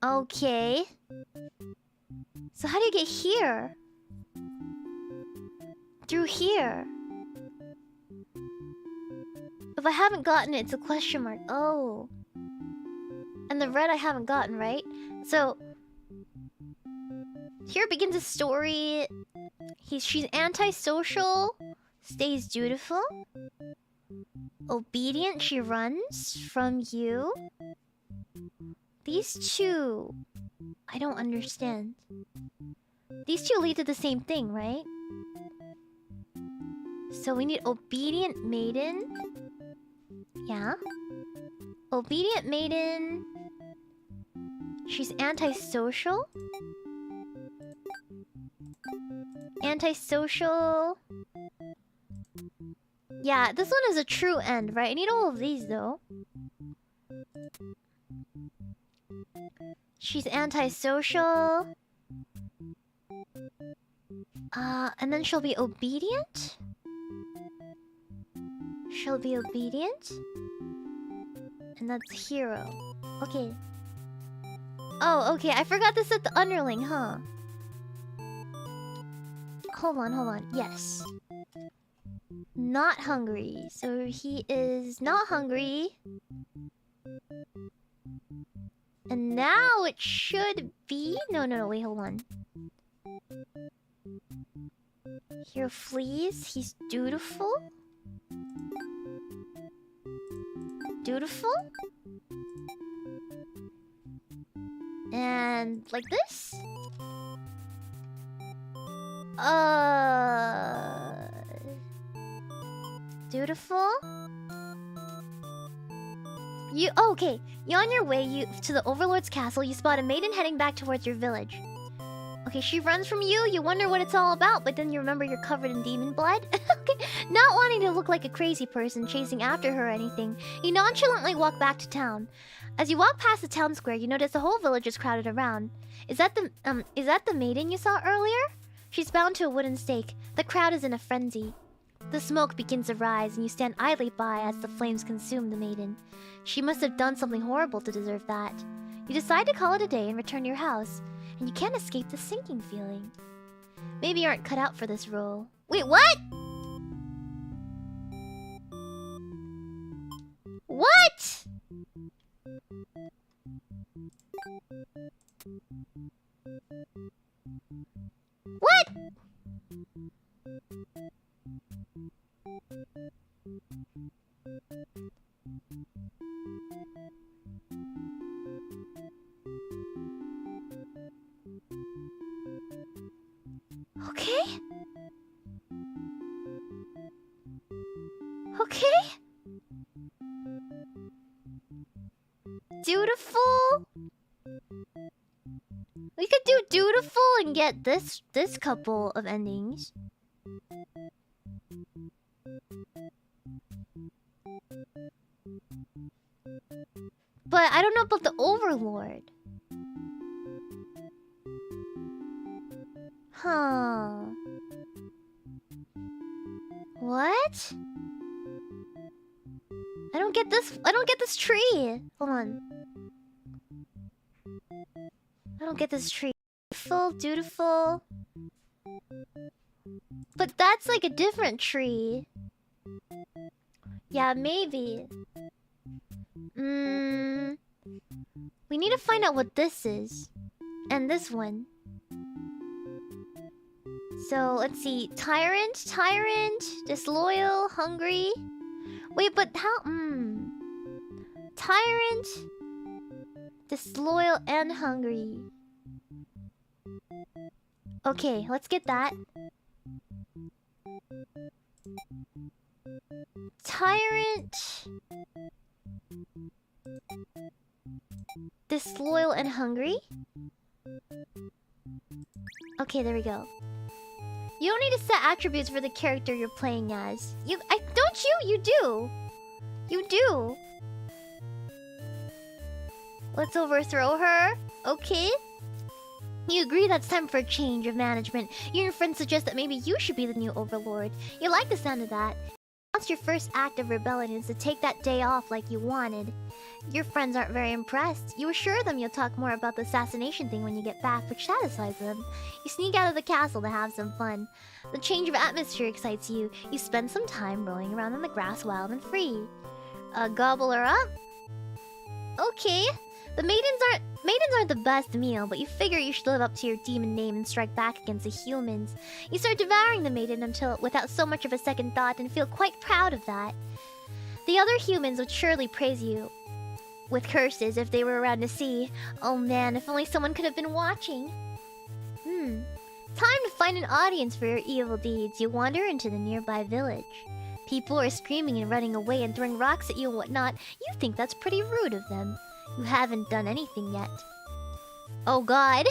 okay. So how do you get here? Through here. If I haven't gotten it, it's a question mark. Oh. And the red I haven't gotten, right? So... here begins a story. She's antisocial, stays dutiful, obedient. She runs from you. These two, I don't understand. These two lead to the same thing, right? So we need obedient maiden. Yeah. Obedient maiden. She's antisocial. Antisocial. Yeah, this one is a true end, right? I need all of these though. She's antisocial. And then she'll be obedient. She'll be obedient. And that's hero. Okay. Oh, okay. I forgot to set the underling, huh? Hold on. Yes. Not hungry. So he is not hungry. And now it should be... No, wait, hold on. Hero flees. He's dutiful. Dutiful. And like this. Dutiful. Okay. You're on your way to the Overlord's castle. You spot a maiden heading back towards your village. Okay, she runs from you, you wonder what it's all about, but then you remember you're covered in demon blood. Okay, not wanting to look like a crazy person chasing after her or anything, you nonchalantly walk back to town. As you walk past the town square, you notice the whole village is crowded around. Is that the maiden you saw earlier? She's bound to a wooden stake. The crowd is in a frenzy. The smoke begins to rise, and you stand idly by as the flames consume the maiden. She must have done something horrible to deserve that. You decide to call it a day and return to your house, and you can't escape the sinking feeling. Maybe you aren't cut out for this role. Wait, what? What? What? Okay? Okay? Dutiful? We could do dutiful and get this couple of endings. But I don't know about the Overlord. Huh. What? I don't get this tree. Hold on. I don't get this tree. Dutiful. But that's like a different tree. Yeah, maybe. We need to find out what this is. And this one. So, let's see. Tyrant, disloyal, hungry. Wait, but how... Tyrant, disloyal, and hungry. Okay, let's get that. Tyrant, disloyal, and hungry? Okay, there we go. You don't need to set attributes for the character you're playing as. Don't you? You do. You do. Let's overthrow her. Okay. You agree that's time for a change of management. You and your friends suggest that maybe you should be the new overlord. You like the sound of that. Once your first act of rebellion is to take that day off like you wanted. Your friends aren't very impressed. You assure them you'll talk more about the assassination thing when you get back, which satisfies them. You sneak out of the castle to have some fun. The change of atmosphere excites you. You spend some time rolling around in the grass wild and free. Gobble her up? Okay. The maidens aren't the best meal, but you figure you should live up to your demon name and strike back against the humans. You start devouring the maiden without so much of a second thought and feel quite proud of that. The other humans would surely praise you with curses if they were around to see. Oh man, if only someone could have been watching. Time to find an audience for your evil deeds. You wander into the nearby village. People are screaming and running away and throwing rocks at you and whatnot. You think that's pretty rude of them. You haven't done anything yet. Oh god.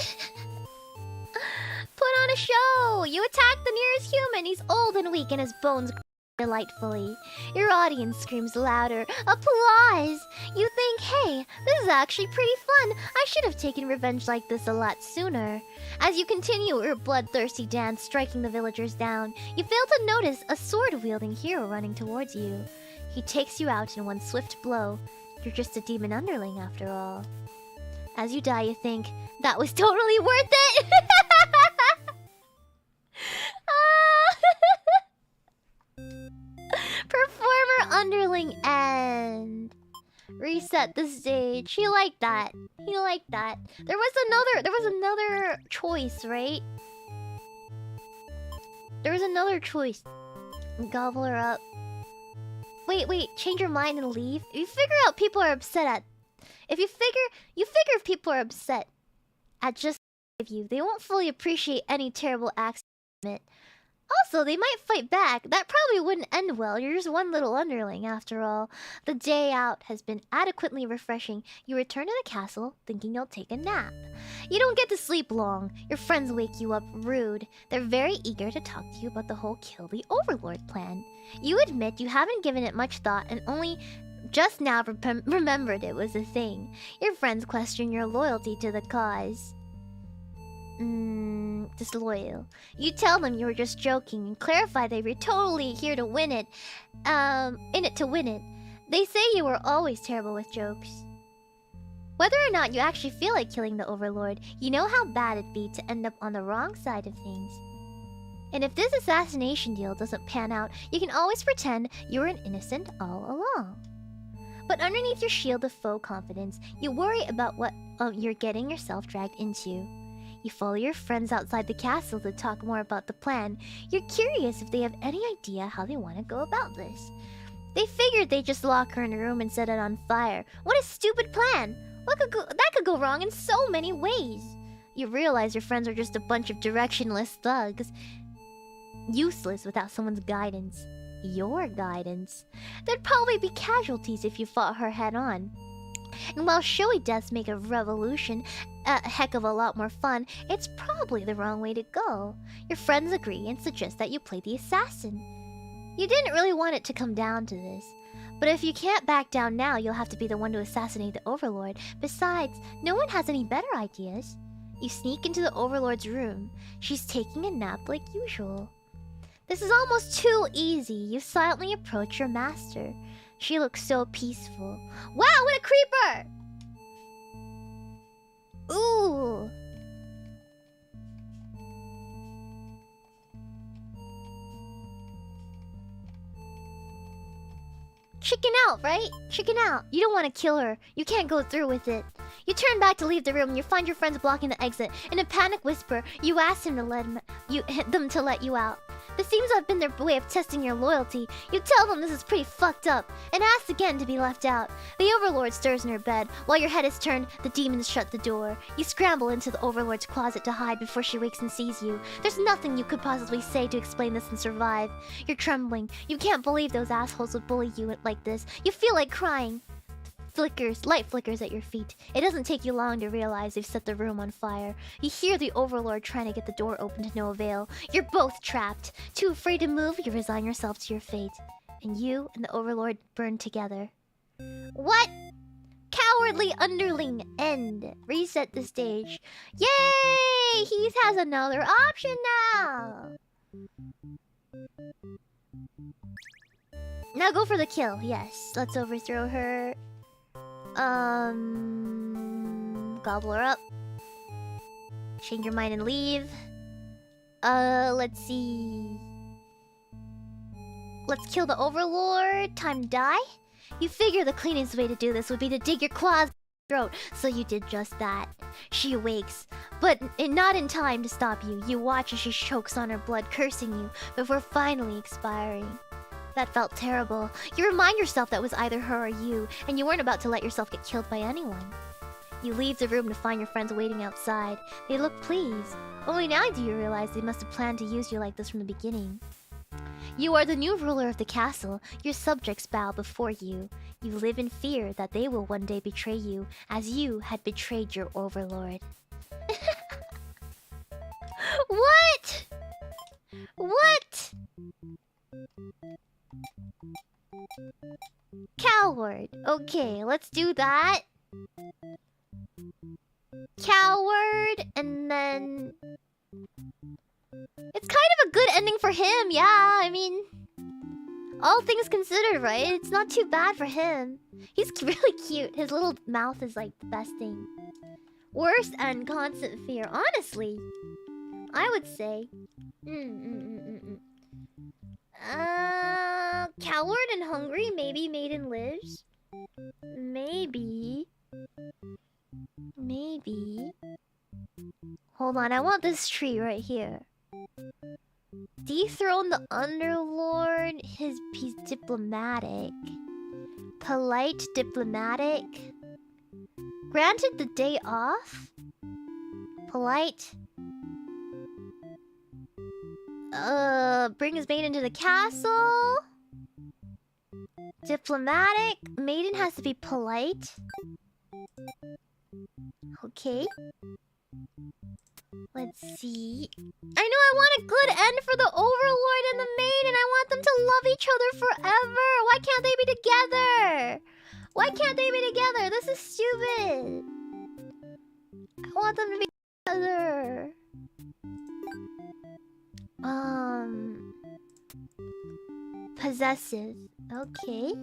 Put on a show! You attack the nearest human. He's old and weak and his bones delightfully. Your audience screams louder. Applause! You think, hey, this is actually pretty fun. I should have taken revenge like this a lot sooner. As you continue your bloodthirsty dance, striking the villagers down, you fail to notice a sword-wielding hero running towards you. He takes you out in one swift blow. You're just a demon underling after all. As you die, you think, that was totally worth it! Performer underling end. Reset the stage. He liked that. He liked that. There was another choice, right? There was another choice. Gobble her up. Wait, change your mind and leave? If you figure out people are upset at... If people are upset at just you, they won't fully appreciate any terrible acts. Also, they might fight back. That probably wouldn't end well. You're just one little underling, after all. The day out has been adequately refreshing. You return to the castle, thinking you'll take a nap. You don't get to sleep long. Your friends wake you up rude. They're very eager to talk to you about the whole kill the Overlord plan. You admit you haven't given it much thought and only just now remembered it was a thing. Your friends question your loyalty to the cause. Disloyal. You tell them you were just joking and clarify they were totally here to win it. In it to win it. They say you were always terrible with jokes. Whether or not you actually feel like killing the Overlord, you know how bad it'd be to end up on the wrong side of things. And if this assassination deal doesn't pan out, you can always pretend you were an innocent all along. But underneath your shield of faux confidence, you worry about what you're getting yourself dragged into. You follow your friends outside the castle to talk more about the plan. You're curious if they have any idea how they want to go about this. They figured they'd just lock her in a room and set it on fire. What a stupid plan! That could go wrong in so many ways. You realize your friends are just a bunch of directionless thugs. Useless without someone's guidance. Your guidance. There'd probably be casualties if you fought her head on. And while showy deaths make a revolution a heck of a lot more fun, it's probably the wrong way to go. Your friends agree and suggest that you play the assassin. You didn't really want it to come down to this. But if you can't back down now, you'll have to be the one to assassinate the Overlord. Besides, no one has any better ideas. You sneak into the Overlord's room. She's taking a nap like usual. This is almost too easy. You silently approach your master. She looks so peaceful. Wow, what a creeper! Ooh. Chicken out, right? Chicken out. You don't want to kill her. You can't go through with it. You turn back to leave the room and you find your friends blocking the exit. In a panic whisper, you ask them to let you out. This seems to have been their way of testing your loyalty. You tell them this is pretty fucked up, and ask again to be left out. The Overlord stirs in her bed. While your head is turned, the demons shut the door. You scramble into the Overlord's closet to hide before she wakes and sees you. There's nothing you could possibly say to explain this and survive. You're trembling. You can't believe those assholes would bully you like this. You feel like crying. Light flickers at your feet. It doesn't take you long to realize they've set the room on fire. You hear the Overlord trying to get the door open to no avail. You're both trapped. Too afraid to move, you resign yourself to your fate. And you and the Overlord burn together. What? Cowardly underling end. Reset the stage. Yay! He has another option now. Now go for the kill. Yes, let's overthrow her. Gobble her up. Change your mind and leave. Let's see. Let's kill the Overlord. Time to die. You figure the cleanest way to do this would be to dig your claws in her throat, so you did just that. She awakes, but not in time to stop you. You watch as she chokes on her blood, cursing you, before finally expiring. That felt terrible. You remind yourself that was either her or you, and you weren't about to let yourself get killed by anyone. You leave the room to find your friends waiting outside. They look pleased. Only now do you realize they must have planned to use you like this from the beginning. You are the new ruler of the castle. Your subjects bow before you. You live in fear that they will one day betray you, as you had betrayed your Overlord. What? What? Coward. Okay, let's do that. Coward, and then... It's kind of a good ending for him, yeah, I mean... All things considered, right? It's not too bad for him. He's really cute. His little mouth is like the best thing. Worst and constant fear, honestly. I would say. Coward and hungry, maybe Maiden lives. Maybe. Maybe. Hold on, I want this tree right here. Dethrone the Underlord. He's diplomatic. Polite, diplomatic. Granted the day off. Polite. bring his maiden to the castle. Diplomatic. Maiden has to be polite. Okay. Let's see. I know I want a good end for the Overlord and the Maiden. I want them to love each other forever. Why can't they be together? Why can't they be together? This is stupid. I want them to be together. Possessive. Okay.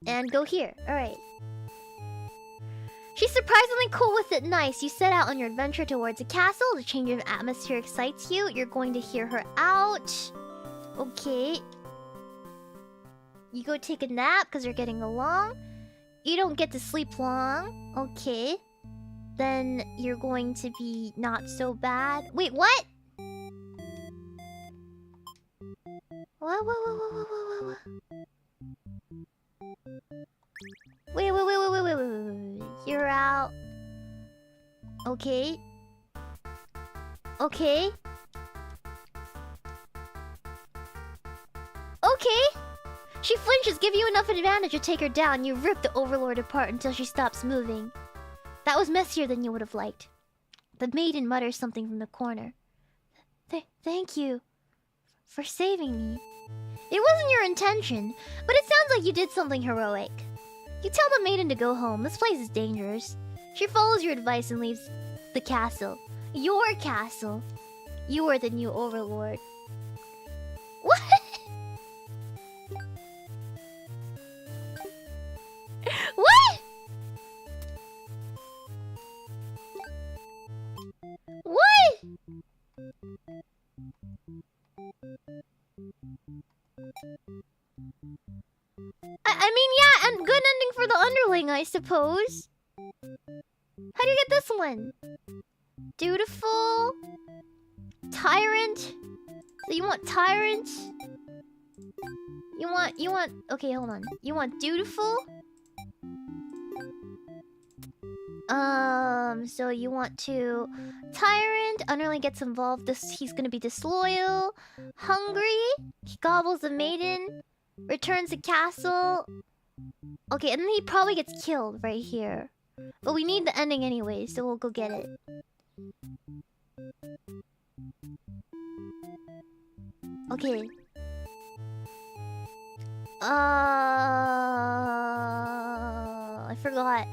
And go here. Alright. She's surprisingly cool with it. Nice. You set out on your adventure towards a castle. The change of atmosphere excites you. You're going to hear her out. Okay. You go take a nap because you're getting along. You don't get to sleep long. Okay. Then you're going to be not so bad. Wait, what? What? Wait. You're out. Okay. Okay. She flinches, give you enough advantage to take her down. You rip the Overlord apart until she stops moving. That was messier than you would have liked. The maiden mutters something from the corner. Thank you for saving me. It wasn't your intention, but it sounds like you did something heroic. You tell the maiden to go home. This place is dangerous. She follows your advice and leaves the castle. Your castle. You are the new Overlord. What? What? What? I mean, yeah, and good ending for the underling, I suppose. How do you get this one? Dutiful. Tyrant. So you want tyrant? You want... Okay, hold on. You want dutiful? So you want to... Tyrant. Underling gets involved. He's gonna be disloyal. Hungry. He gobbles the maiden. Returns the castle. Okay, and then he probably gets killed right here. But we need the ending anyway, so we'll go get it. Okay. I forgot.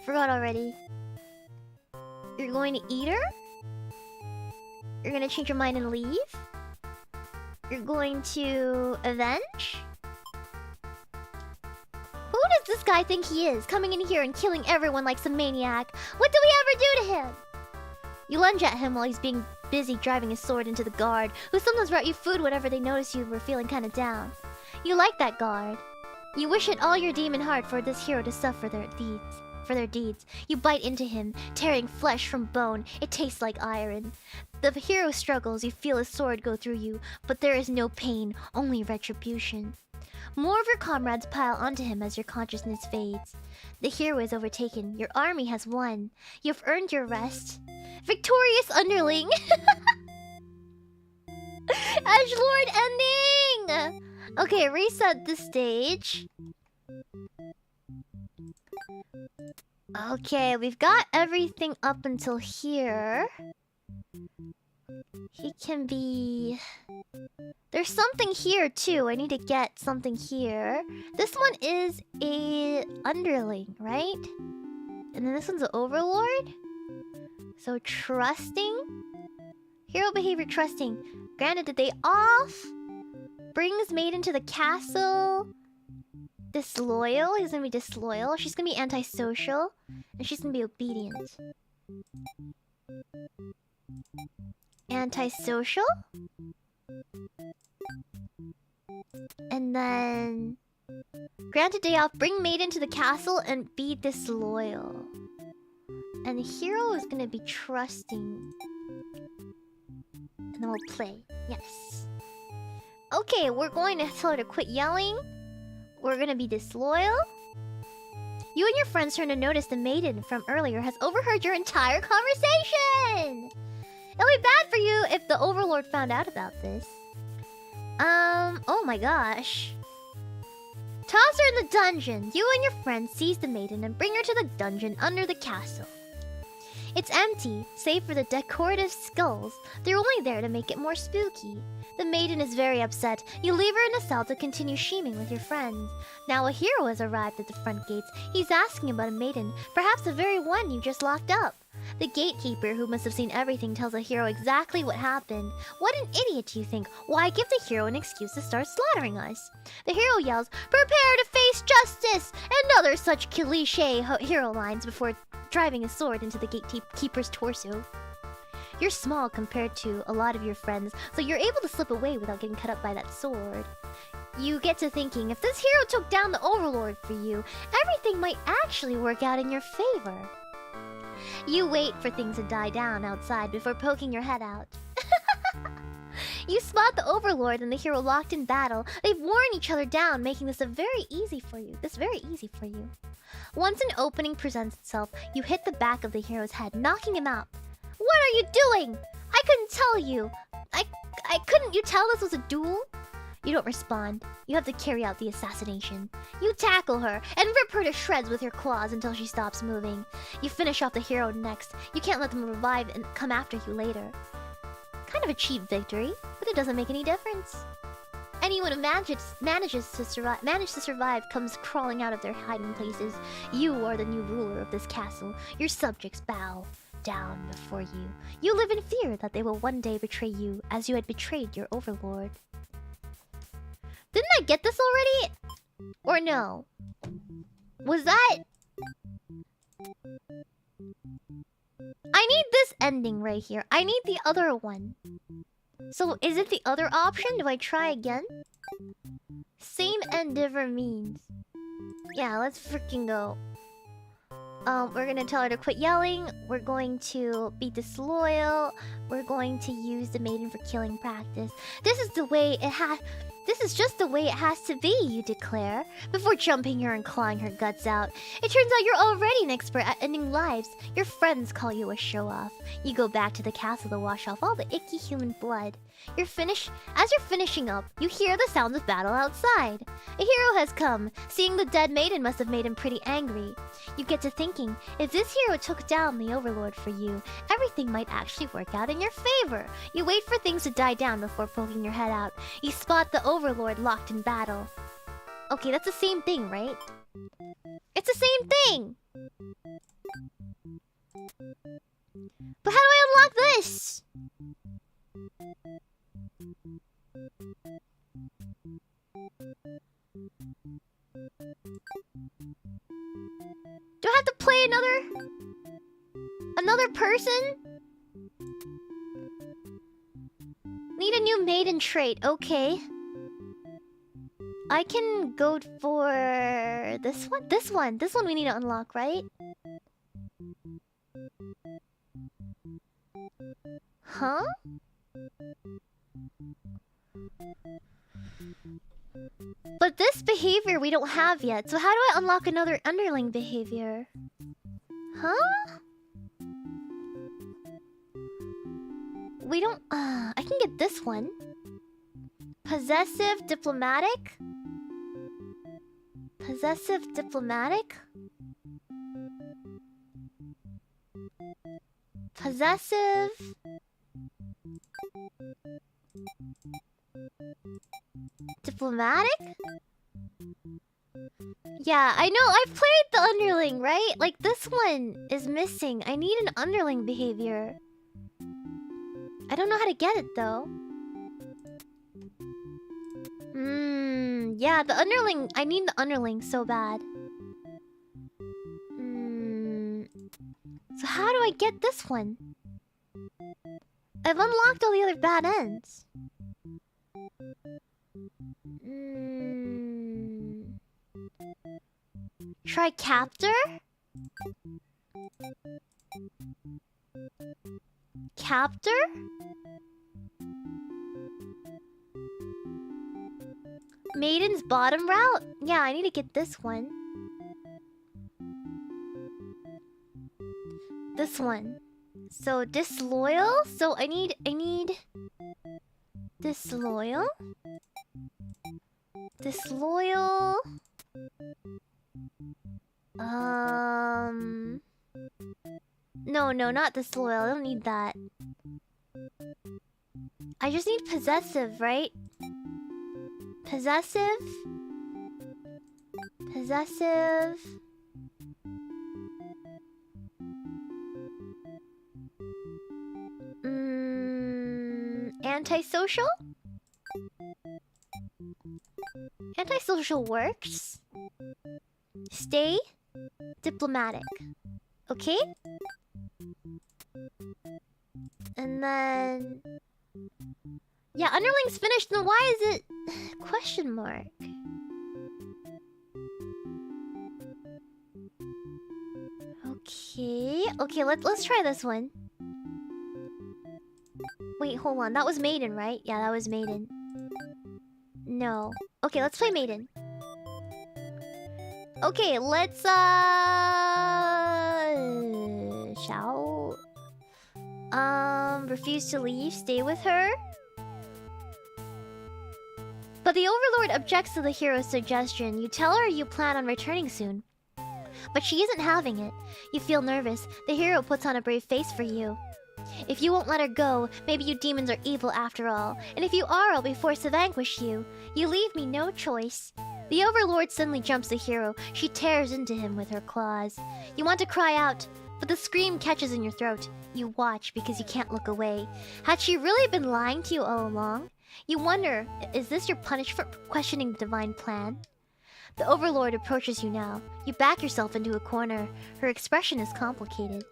Forgot already. You're going to eat her? You're gonna change your mind and leave? You're going to avenge? Who does this guy think he is? Coming in here and killing everyone like some maniac. What did we ever do to him? You lunge at him while he's being busy driving his sword into the guard, who sometimes brought you food whenever they noticed you were feeling kinda down. You like that guard. You wish it all your demon heart for this hero to suffer their deeds. You bite into him, tearing flesh from bone. It tastes like iron. The hero struggles, you feel his sword go through you, but there is no pain, only retribution. More of your comrades pile onto him as your consciousness fades. The hero is overtaken. Your army has won. You've earned your rest. Victorious underling! Edgelord ending! Okay, reset the stage. Okay, we've got everything up until here. He can be... There's something here too. I need to get something here. This one is a underling, right? And then this one's an overlord. So trusting. Hero behavior trusting. Granted the day off. Brings maiden to the castle. Disloyal. He's gonna be disloyal. She's gonna be antisocial. And she's gonna be obedient. Antisocial. And then... Granted day off, bring maiden to the castle and be disloyal. And the hero is gonna be trusting. And then we'll play. Yes. Okay, we're going to tell her to quit yelling. We're gonna be disloyal. You and your friends turn to notice the maiden from earlier has overheard your entire conversation. It'll be bad for you if the Overlord found out about this. Oh my gosh. Toss her in the dungeon. You and your friends seize the maiden and bring her to the dungeon under the castle. It's empty, save for the decorative skulls. They're only there to make it more spooky. The maiden is very upset. You leave her in a cell to continue scheming with your friends. Now a hero has arrived at the front gates. He's asking about a maiden, perhaps the very one you just locked up. The gatekeeper, who must have seen everything, tells the hero exactly what happened. What an idiot, do you think? Why give the hero an excuse to start slaughtering us? The hero yells, "Prepare to face justice!" and other such cliché hero lines before driving a sword into the gatekeeper's torso. You're small compared to a lot of your friends, so you're able to slip away without getting cut up by that sword. You get to thinking, if this hero took down the Overlord for you, everything might actually work out in your favor. You wait for things to die down outside before poking your head out. You spot the Overlord and the hero locked in battle. They've worn each other down, making this very easy for you. Once an opening presents itself, you hit the back of the hero's head, knocking him out. What are you doing? I couldn't tell you. Couldn't you tell this was a duel? You don't respond. You have to carry out the assassination. You tackle her and rip her to shreds with your claws until she stops moving. You finish off the hero next. You can't let them revive and come after you later. Kind of a cheap victory, but it doesn't make any difference. Anyone who manages to survive comes crawling out of their hiding places. You are the new ruler of this castle. Your subjects bow down before you. You live in fear that they will one day betray you as you had betrayed your Overlord. Didn't I get this already? Or no? Was that... I need this ending right here. I need the other one. So, is it the other option? Do I try again? Same end, different means. Yeah, let's freaking go. We're gonna tell her to quit yelling. We're going to be disloyal. We're going to use the maiden for killing practice. This is just the way it has to be, you declare, before jumping her and clawing her guts out. It turns out you're already an expert at ending lives. Your friends call you a show-off. You go back to the castle to wash off all the icky human blood. As you're finishing up, you hear the sounds of battle outside. A hero has come. Seeing the dead maiden must have made him pretty angry. You get to thinking, if this hero took down the Overlord for you, everything might actually work out in your favor. You wait for things to die down before poking your head out. You spot the Overlord locked in battle. Okay, that's the same thing, right? It's the same thing! But how do I unlock this? Do I have to play another person? Need a new maiden trait. Okay. I can go for this one. This one we need to unlock, right? Huh? But this behavior we don't have yet. So how do I unlock another underling behavior? Huh? We don't... I can get this one. Possessive diplomatic? Possessive diplomatic? Possessive... diplomatic? Yeah, I know. I've played the underling, right? Like, this one is missing. I need an underling behavior. I don't know how to get it, though. Yeah, the underling... I need the underling so bad. So how do I get this one? I've unlocked all the other bad ends. Try captor? Captor? Maiden's bottom route? Yeah, I need to get this one. This one. So disloyal. So I need disloyal. Disloyal. No, not disloyal. I don't need that. I just need possessive, right? Possessive. Possessive. Antisocial? Antisocial works. Stay diplomatic. Okay? And then... yeah, underling's finished. Then why is it... question mark? Okay, let's try this one. Wait, hold on. That was maiden, right? Yeah, that was maiden. No. Okay, let's play maiden. Okay, let's shout. Refuse to leave, stay with her. But the Overlord objects to the hero's suggestion. You tell her you plan on returning soon. But she isn't having it. You feel nervous. The hero puts on a brave face for you. If you won't let her go, maybe you demons are evil after all. And if you are, I'll be forced to vanquish you. You leave me no choice. The Overlord suddenly jumps the hero. She tears into him with her claws. You want to cry out, but the scream catches in your throat. You watch because you can't look away. Had she really been lying to you all along? You wonder, is this your punishment for questioning the divine plan? The Overlord approaches you now. You back yourself into a corner. Her expression is complicated.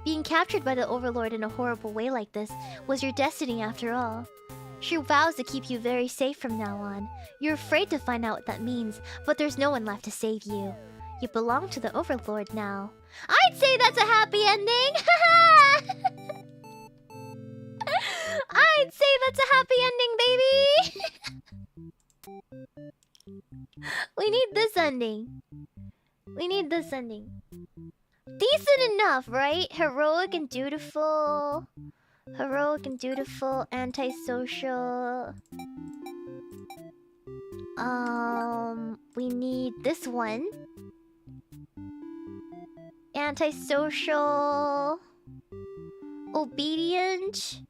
Being captured by the Overlord in a horrible way like this was your destiny after all. She vows to keep you very safe from now on. You're afraid to find out what that means, but there's no one left to save you. You belong to the Overlord now. I'd say that's a happy ending! I'd say that's a happy ending, baby! We need this ending. We need this ending. Decent enough, right? Heroic and dutiful. Heroic and dutiful. Antisocial. We need this one. Antisocial. Obedient.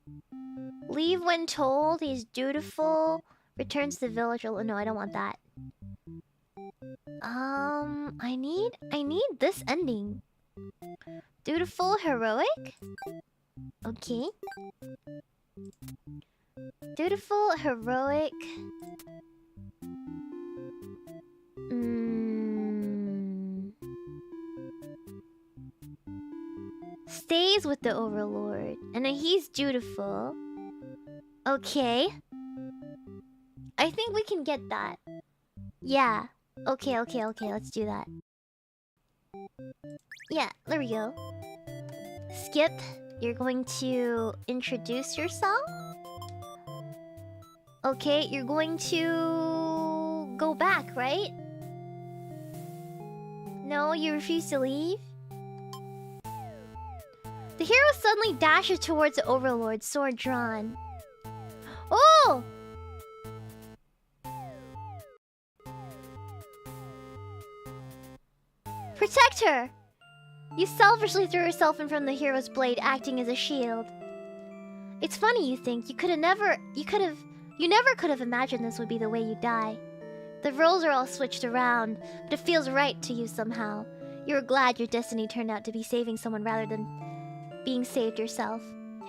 Leave when told. He's dutiful. Returns to the village. Oh, no, I don't want that. I need this ending. Dutiful, heroic. Okay. Dutiful, heroic. Stays with the Overlord. And then he's dutiful. Okay. I think we can get that. Yeah. Okay, let's do that. Yeah, there we go. Skip, you're going to introduce yourself. Okay, you're going to go back, right? No, you refuse to leave? The hero suddenly dashes towards the Overlord, sword drawn. Oh! Protect her! You selfishly threw yourself in front of the hero's blade, acting as a shield. It's funny you think. You never could have imagined this would be the way you die. The roles are all switched around, but it feels right to you somehow. You're glad your destiny turned out to be saving someone rather than being saved yourself.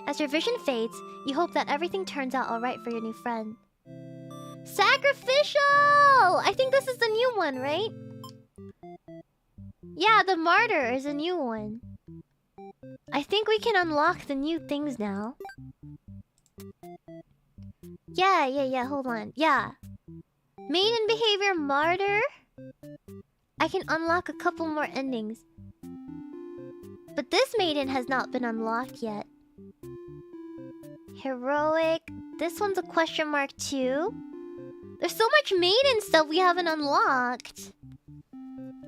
As your vision fades, you hope that everything turns out alright for your new friend. Sacrificial! I think this is the new one, right? Yeah, the martyr is a new one. I think we can unlock the new things now. Yeah, hold on. Yeah. Maiden behavior, martyr. I can unlock a couple more endings. But this maiden has not been unlocked yet. Heroic. This one's a question mark too. There's so much maiden stuff we haven't unlocked.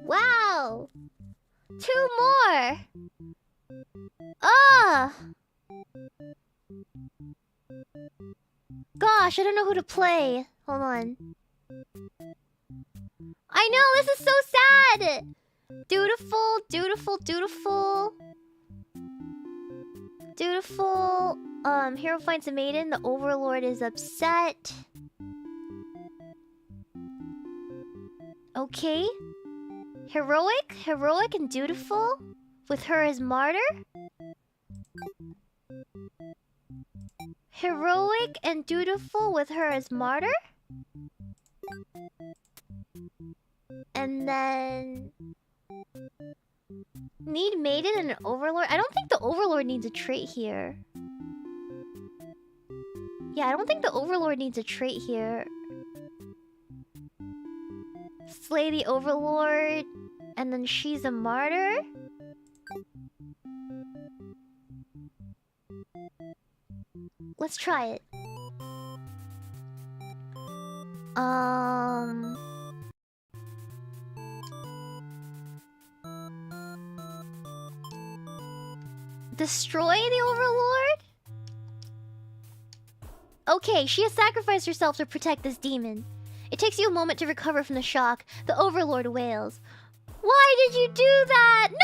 Wow! 2 more! Ah! Gosh, I don't know who to play. Hold on. I know, this is so sad! Dutiful, dutiful, dutiful. Dutiful. Hero finds a maiden. The overlord is upset. Okay. Heroic, heroic and dutiful. With her as martyr. Heroic and dutiful with her as martyr. And then... Need maiden and an overlord? I don't think the overlord needs a trait here. Yeah, I don't think the overlord needs a trait here. Slay the overlord, and then she's a martyr? Let's try it. Destroy the overlord? Okay, she has sacrificed herself to protect this demon. It takes you a moment to recover from the shock. The overlord wails. Why did you do that? No!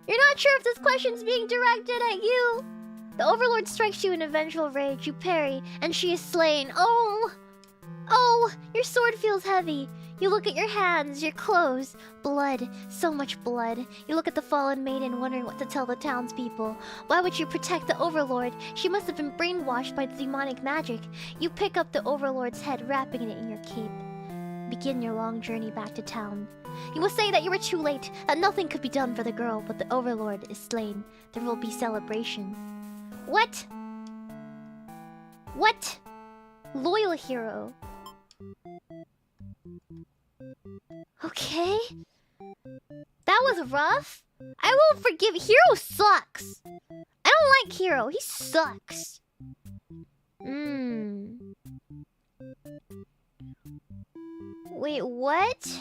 You're not sure if this question's being directed at you. The overlord strikes you in a vengeful rage. You parry, and she is slain. Oh! Oh! Your sword feels heavy. You look at your hands, your clothes. Blood. So much blood. You look at the fallen maiden, wondering what to tell the townspeople. Why would you protect the overlord? She must have been brainwashed by the demonic magic. You pick up the overlord's head, wrapping it in your cape. Begin your long journey back to town. You must say that you were too late, that nothing could be done for the girl, but the overlord is slain. There will be celebration. What? What? Loyal hero. Okay. That was rough. I won't forgive. Hero sucks. I don't like Hero. He sucks. Wait, what?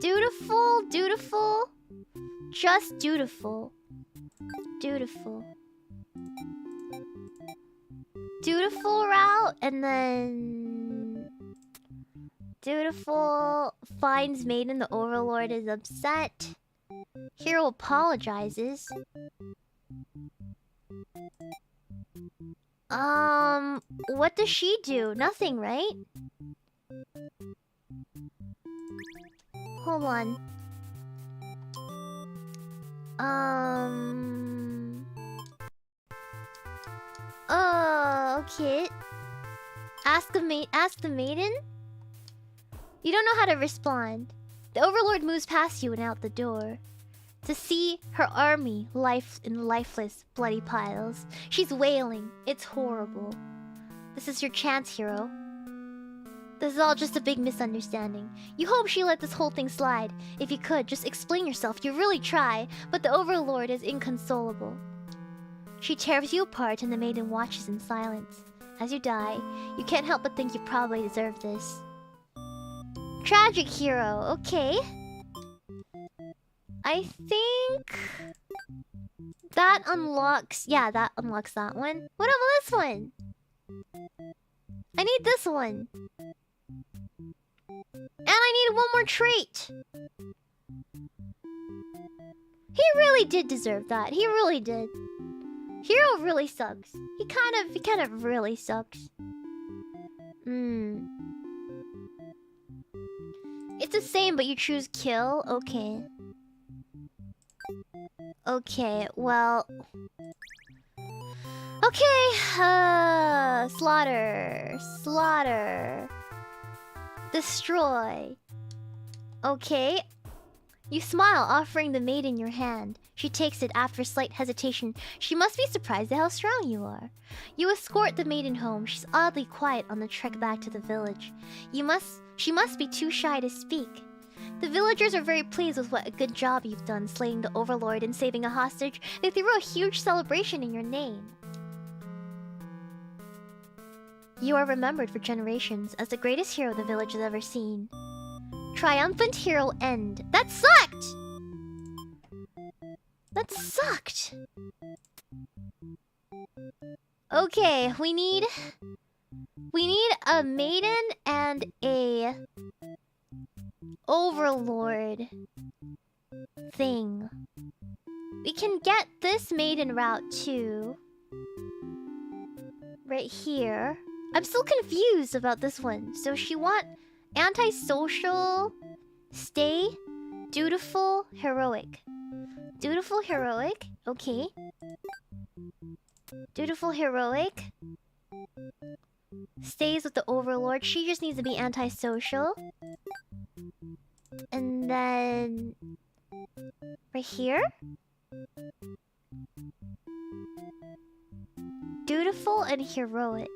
Dutiful, dutiful. Just dutiful. Dutiful. Dutiful route, and then... Dutiful finds maiden, the overlord is upset. Hero apologizes. What does she do? Nothing, right? Hold on. Oh, okay. Ask the maiden? You don't know how to respond. The overlord moves past you and out the door. To see her army in lifeless, bloody piles. She's wailing. It's horrible. This is your chance, hero. This is all just a big misunderstanding. You hope she let this whole thing slide. If you could, just explain yourself. You really try, but the overlord is inconsolable. She tears you apart and the maiden watches in silence. As you die, you can't help but think you probably deserve this. Tragic hero, okay. I think... that unlocks... yeah, that unlocks that one. What about this one? I need this one. And I need one more trait. He really did deserve that. He really did. Hero really sucks. He kind of really sucks. It's the same, but you choose kill? Okay. Okay, well... okay, slaughter. Slaughter. Destroy. Okay. You smile, offering the maiden your hand. She takes it after slight hesitation. She must be surprised at how strong you are. You escort the maiden home. She's oddly quiet on the trek back to the village. She must be too shy to speak. The villagers are very pleased with what a good job you've done slaying the overlord and saving a hostage. They threw a huge celebration in your name. You are remembered for generations as the greatest hero the village has ever seen. Triumphant hero end. That sucked! That sucked. Okay, we need a maiden and a overlord thing. We can get this maiden route too. Right here. I'm still confused about this one. So she want antisocial, stay, dutiful, heroic. Dutiful, heroic. Okay. Dutiful, heroic. Stays with the overlord. She just needs to be antisocial. And then... right here? Dutiful and heroic.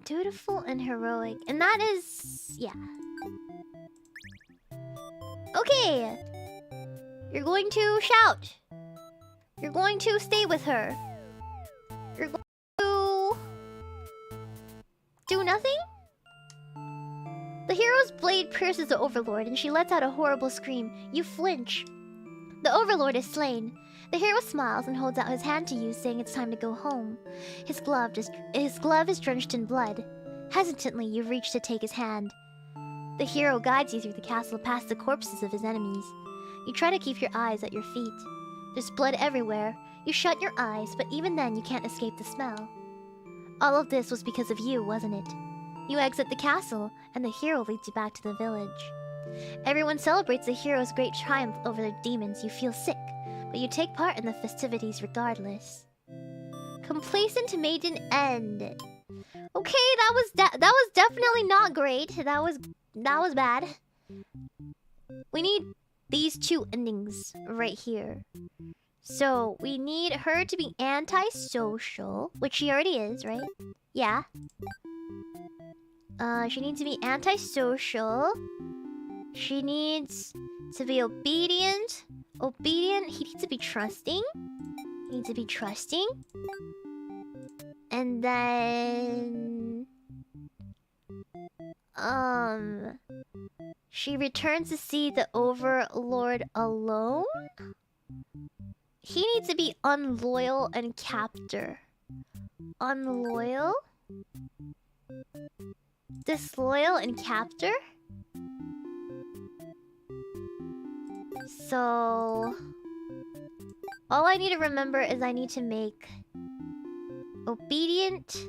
Dutiful and heroic. And that is... yeah. Okay! You're going to shout. You're going to stay with her. You're going to... do nothing? The hero's blade pierces the overlord and she lets out a horrible scream. You flinch. The overlord is slain. The hero smiles and holds out his hand to you, saying it's time to go home. His glove is drenched in blood. Hesitantly, you reach to take his hand. The hero guides you through the castle past the corpses of his enemies. You try to keep your eyes at your feet. There's blood everywhere. You shut your eyes, but even then you can't escape the smell. All of this was because of you, wasn't it? You exit the castle, and the hero leads you back to the village. Everyone celebrates the hero's great triumph over the demons. You feel sick, but you take part in the festivities regardless. Complacent maiden end. Okay, that was definitely not great. That was bad. We need these two endings right here. So we need her to be antisocial, which she already is, right? Yeah. She needs to be antisocial. She needs to be obedient. Obedient. He needs to be trusting. He needs to be trusting. And then... she returns to see the overlord alone? He needs to be unloyal and captor. Unloyal? Disloyal and captor? So... all I need to remember is I need to make... obedient...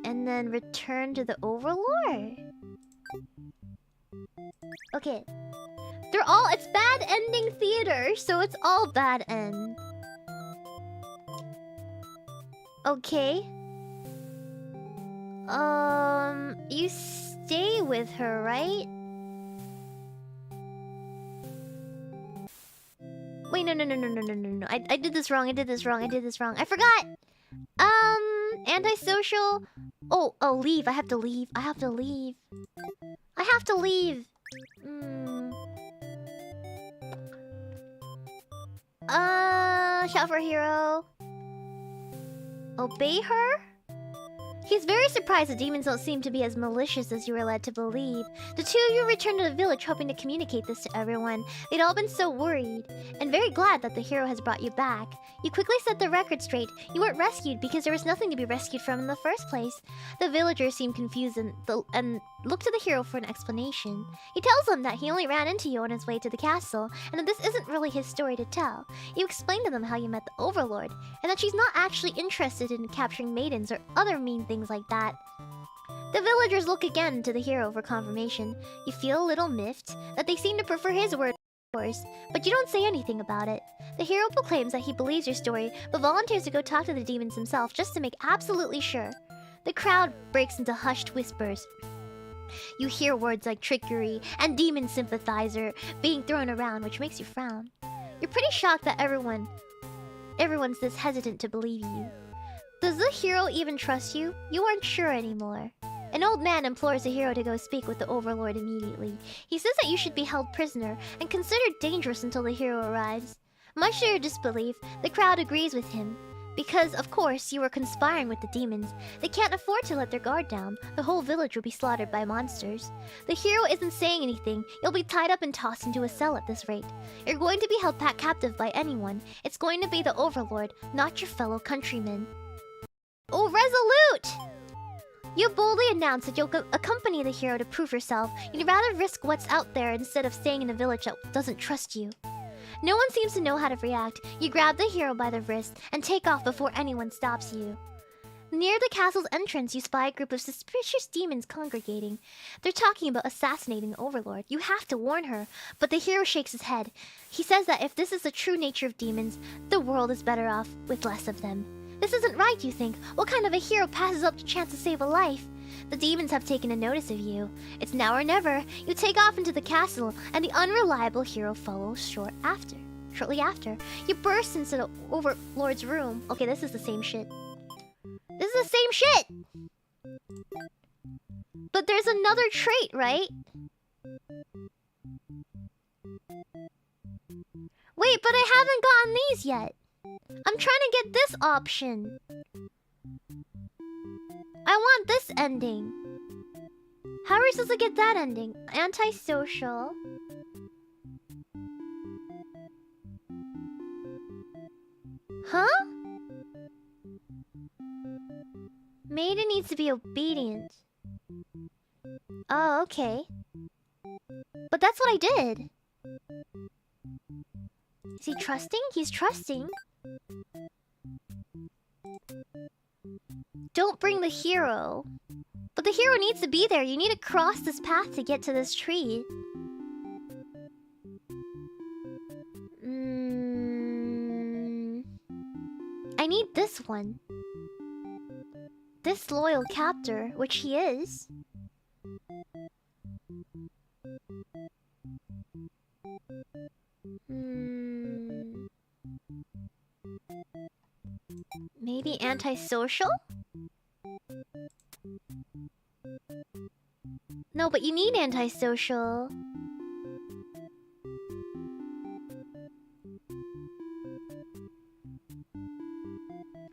and then return to the overlord? Okay. They're all... it's bad ending theater, so it's all bad end. Okay. You stay with her, right? Wait, no. I did this wrong. I forgot! Antisocial... Oh, leave. I have to leave. Shout for hero. Obey her? He's very surprised the demons don't seem to be as malicious as you were led to believe. The two of you returned to the village hoping to communicate this to everyone. They'd all been so worried, and very glad that the hero has brought you back. You quickly set the record straight. You weren't rescued because there was nothing to be rescued from in the first place. The villagers seem confused and look to the hero for an explanation. He tells them that he only ran into you on his way to the castle, and that this isn't really his story to tell. You explain to them how you met the overlord, and that she's not actually interested in capturing maidens or other mean things like that. The villagers look again to the hero for confirmation. You feel a little miffed that they seem to prefer his word to yours, but you don't say anything about it. The hero proclaims that he believes your story, but volunteers to go talk to the demons himself just to make absolutely sure. The crowd breaks into hushed whispers. You hear words like trickery and demon sympathizer being thrown around, which makes you frown. You're pretty shocked that everyone's this hesitant to believe you. Does the hero even trust you? You aren't sure anymore. An old man implores the hero to go speak with the overlord immediately. He says that you should be held prisoner and considered dangerous until the hero arrives. Much to your disbelief, the crowd agrees with him. Because, of course, you were conspiring with the demons. They can't afford to let their guard down. The whole village will be slaughtered by monsters. The hero isn't saying anything. You'll be tied up and tossed into a cell at this rate. You're going to be held captive by anyone. It's going to be the overlord, not your fellow countrymen. Oh, resolute! You boldly announce that you'll accompany the hero to prove yourself. You'd rather risk what's out there instead of staying in a village that doesn't trust you. No one seems to know how to react. You grab the hero by the wrist and take off before anyone stops you. Near the castle's entrance, you spy a group of suspicious demons congregating. They're talking about assassinating the overlord. You have to warn her, but the hero shakes his head. He says that if this is the true nature of demons, the world is better off with less of them. This isn't right, you think. What kind of a hero passes up the chance to save a life? The demons have taken a notice of you. It's now or never. You take off into the castle, and the unreliable hero follows shortly after. You burst into the overlord's room. Okay, this is the same shit. This is the same shit! But there's another trait, right? Wait, but I haven't gotten these yet. I'm trying to get this option. I want this ending. How are we supposed to get that ending? Antisocial. Huh? Maiden needs to be obedient. Oh, okay. But that's what I did. Is he trusting? He's trusting. Don't bring the hero. But the hero needs to be there. You need to cross this path to get to this tree. I need this one. This loyal captor, which he is. Maybe antisocial? No, but you need antisocial.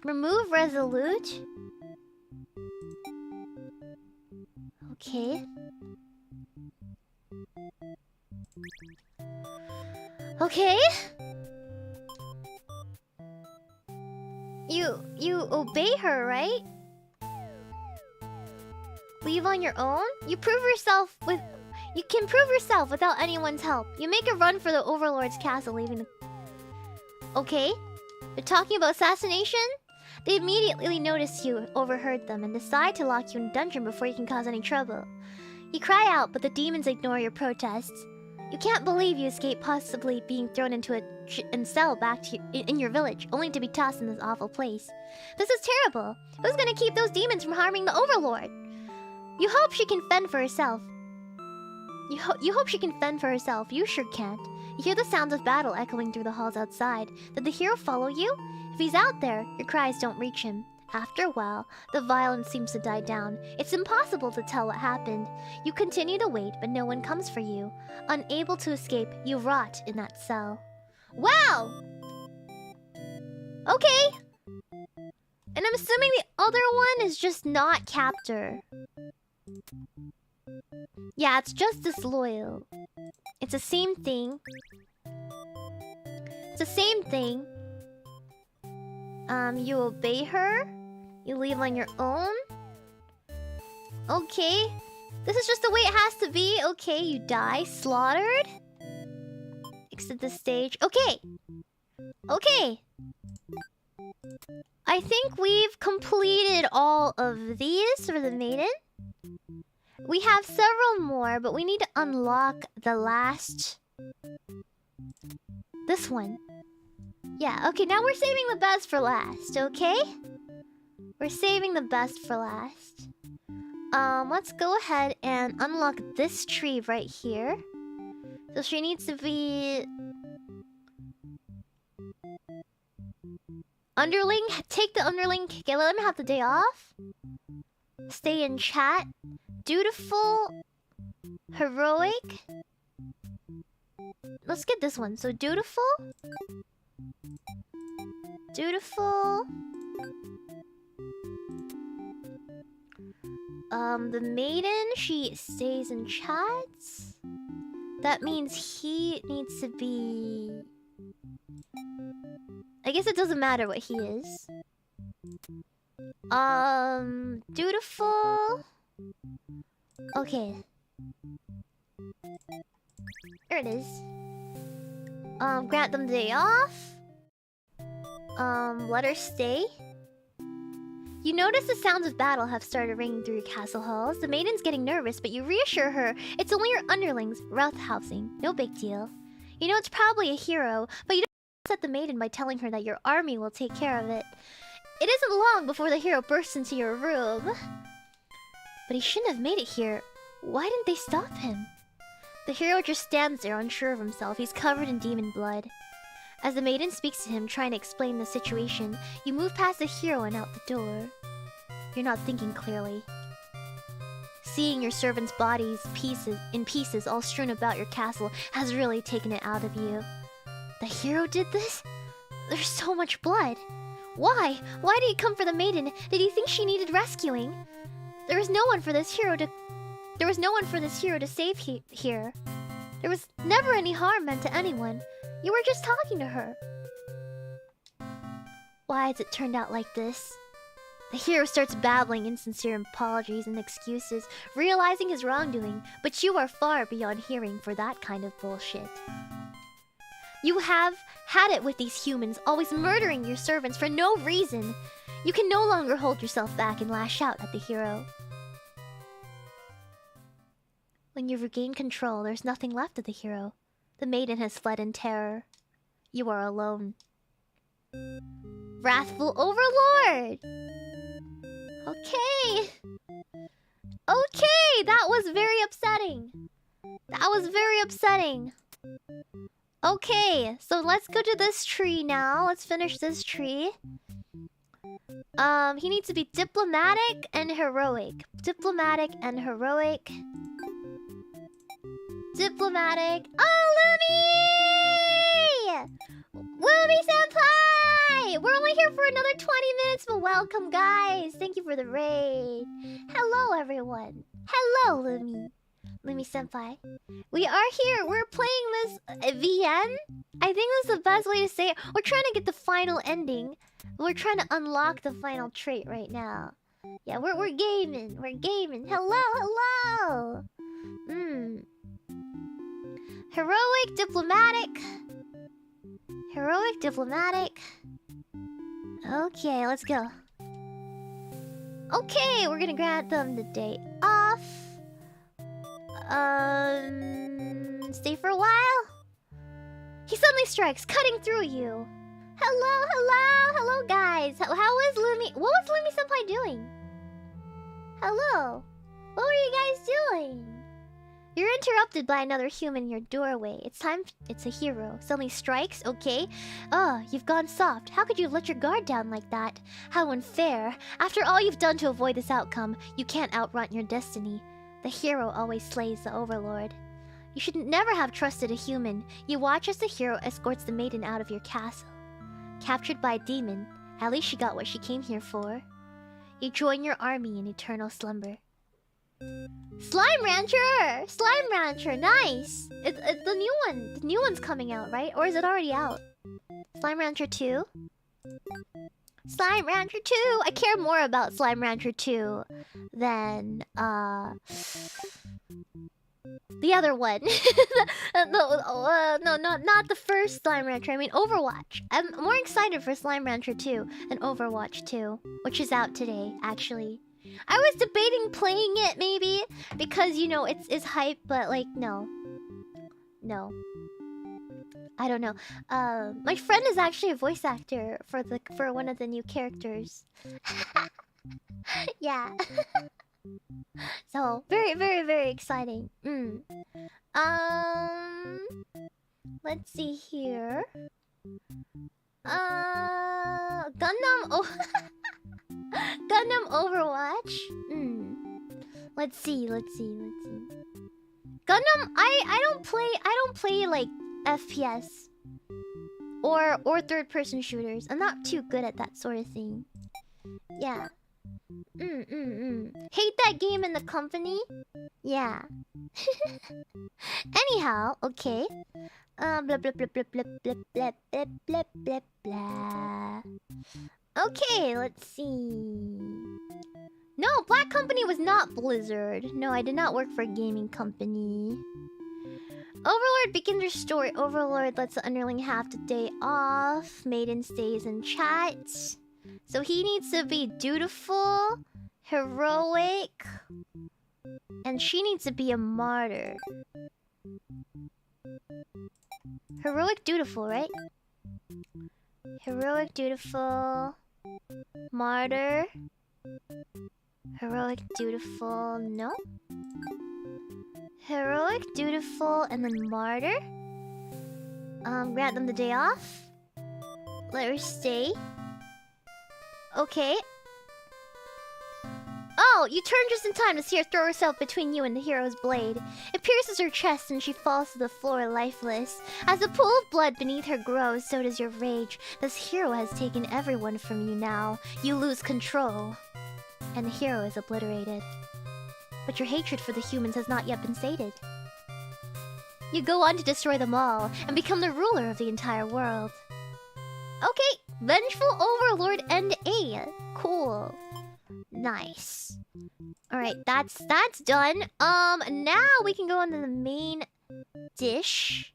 Remove resolute. Okay. Okay. You obey her, right? Leave on your own? You can prove yourself without anyone's help. You make a run for the overlord's castle, leaving the... Okay. They're talking about assassination? They immediately notice you overheard them and decide to lock you in a dungeon before you can cause any trouble. You cry out, but the demons ignore your protests. You can't believe you escaped possibly being thrown into a cell back to in your village, only to be tossed in this awful place. This is terrible. Who's gonna keep those demons from harming the overlord? You hope she can fend for herself. You hope she can fend for herself. You sure can't. You hear the sounds of battle echoing through the halls outside. Did the hero follow you? If he's out there, your cries don't reach him. After a while, the violence seems to die down. It's impossible to tell what happened. You continue to wait, but no one comes for you. Unable to escape, you rot in that cell. Wow! Okay! And I'm assuming the other one is just not captor. Yeah, it's just disloyal. It's the same thing. It's the same thing. You obey her. You leave on your own. Okay. This is just the way it has to be. Okay, you die. Slaughtered. Exit the stage. Okay. Okay. I think we've completed all of these for the maiden. We have several more, but we need to unlock the last... This one. Yeah, okay, now we're saving the best for last, okay? We're saving the best for last. Let's go ahead and unlock this tree right here. So she needs to be... Underling? Take the underling. Okay, let him have the day off. Stay in chat. Dutiful. Heroic. Let's get this one. So dutiful. Dutiful. The maiden, she stays and chats. That means he needs to be... I guess it doesn't matter what he is. Dutiful. Okay. There it is. Grant them the day off. Let her stay. You notice the sounds of battle have started ringing through your castle halls. The maiden's getting nervous, but you reassure her it's only your underlings roughhousing. No big deal. You know it's probably a hero, but you don't upset the maiden by telling her that your army will take care of it. It isn't long before the hero bursts into your room. But he shouldn't have made it here. Why didn't they stop him? The hero just stands there unsure of himself. He's covered in demon blood. As the maiden speaks to him, trying to explain the situation, you move past the hero and out the door. You're not thinking clearly. Seeing your servant's bodies in pieces all strewn about your castle has really taken it out of you. The hero did this? There's so much blood. Why? Why did he come for the maiden? Did he think she needed rescuing? There was no one for this hero to save here. There was never any harm meant to anyone. You were just talking to her. Why has it turned out like this? The hero starts babbling insincere apologies and excuses, realizing his wrongdoing, but you are far beyond hearing for that kind of bullshit. You have had it with these humans, always murdering your servants for no reason. You can no longer hold yourself back and lash out at the hero. When you regain control, there's nothing left of the hero. The maiden has fled in terror. You are alone. Wrathful Overlord! Okay. Okay, that was very upsetting. That was very upsetting. Okay, so let's go to this tree now. Let's finish this tree. He needs to be diplomatic and heroic. Diplomatic and heroic. Diplomatic. Oh, Lumi! Lumi-senpai! We're only here for another 20 minutes, but welcome, guys. Thank you for the raid. Hello, everyone. Hello, Lumi. Lumi-senpai. We are here. We're playing this VN. I think that's the best way to say it. We're trying to get the final ending. We're trying to unlock the final trait right now. Yeah, we're gaming. We're gaming. Hello, hello. Heroic, diplomatic. Heroic, diplomatic. Okay, let's go. Okay, we're gonna grant them the day off. Stay for a while. He suddenly strikes, cutting through you. Hello, hello, hello, guys. How is Lumi? What was Lumi-senpai doing? Hello. What were you guys doing? You're interrupted by another human in your doorway. It's time. It's a hero. Suddenly strikes. Okay. You've gone soft. How could you let your guard down like that? How unfair. After all you've done to avoid this outcome, you can't outrun your destiny. The hero always slays the overlord. You should never have trusted a human. You watch as the hero escorts the maiden out of your castle. Captured by a demon, at least she got what she came here for. You join your army in eternal slumber. Slime Rancher! Slime Rancher, nice! It's the new one. The new one's coming out, right? Or is it already out? Slime Rancher 2? Slime Rancher 2! I care more about Slime Rancher 2 than, the other one. No, not the first Slime Rancher. I mean Overwatch. I'm more excited for Slime Rancher 2 than Overwatch 2, which is out today, actually. I was debating playing it, maybe, because, you know, it's hype, but, like, no. No. I don't know. My friend is actually a voice actor for one of the new characters. Yeah. So, very, very, very exciting. Let's see here. Gundam... Oh... Gundam Overwatch? Let's see. Gundam, I don't play like FPS. Or third-person shooters. I'm not too good at that sort of thing. Yeah. Hate that game in the company? Yeah. Anyhow, okay. Blah blah blah blah blah blah blah blah blah blah blah. Okay, let's see. No, Black Company was not Blizzard. No, I did not work for a gaming company. Overlord begins her story. Overlord lets the underling have the day off. Maiden stays in chat. So he needs to be dutiful, heroic, and she needs to be a martyr. Heroic, dutiful, right? Heroic, dutiful, martyr. Heroic, dutiful, no? Heroic, dutiful, and then martyr. Grant them the day off. Let her stay. Okay. Oh, you turn just in time to see her throw herself between you and the hero's blade. It pierces her chest and she falls to the floor lifeless. As the pool of blood beneath her grows, so does your rage. This hero has taken everyone from you now. You lose control. And the hero is obliterated. But your hatred for the humans has not yet been sated. You go on to destroy them all and become the ruler of the entire world. Okay, Vengeful Overlord End A. Cool. Nice. Alright, that's done. Now we can go on to the main dish.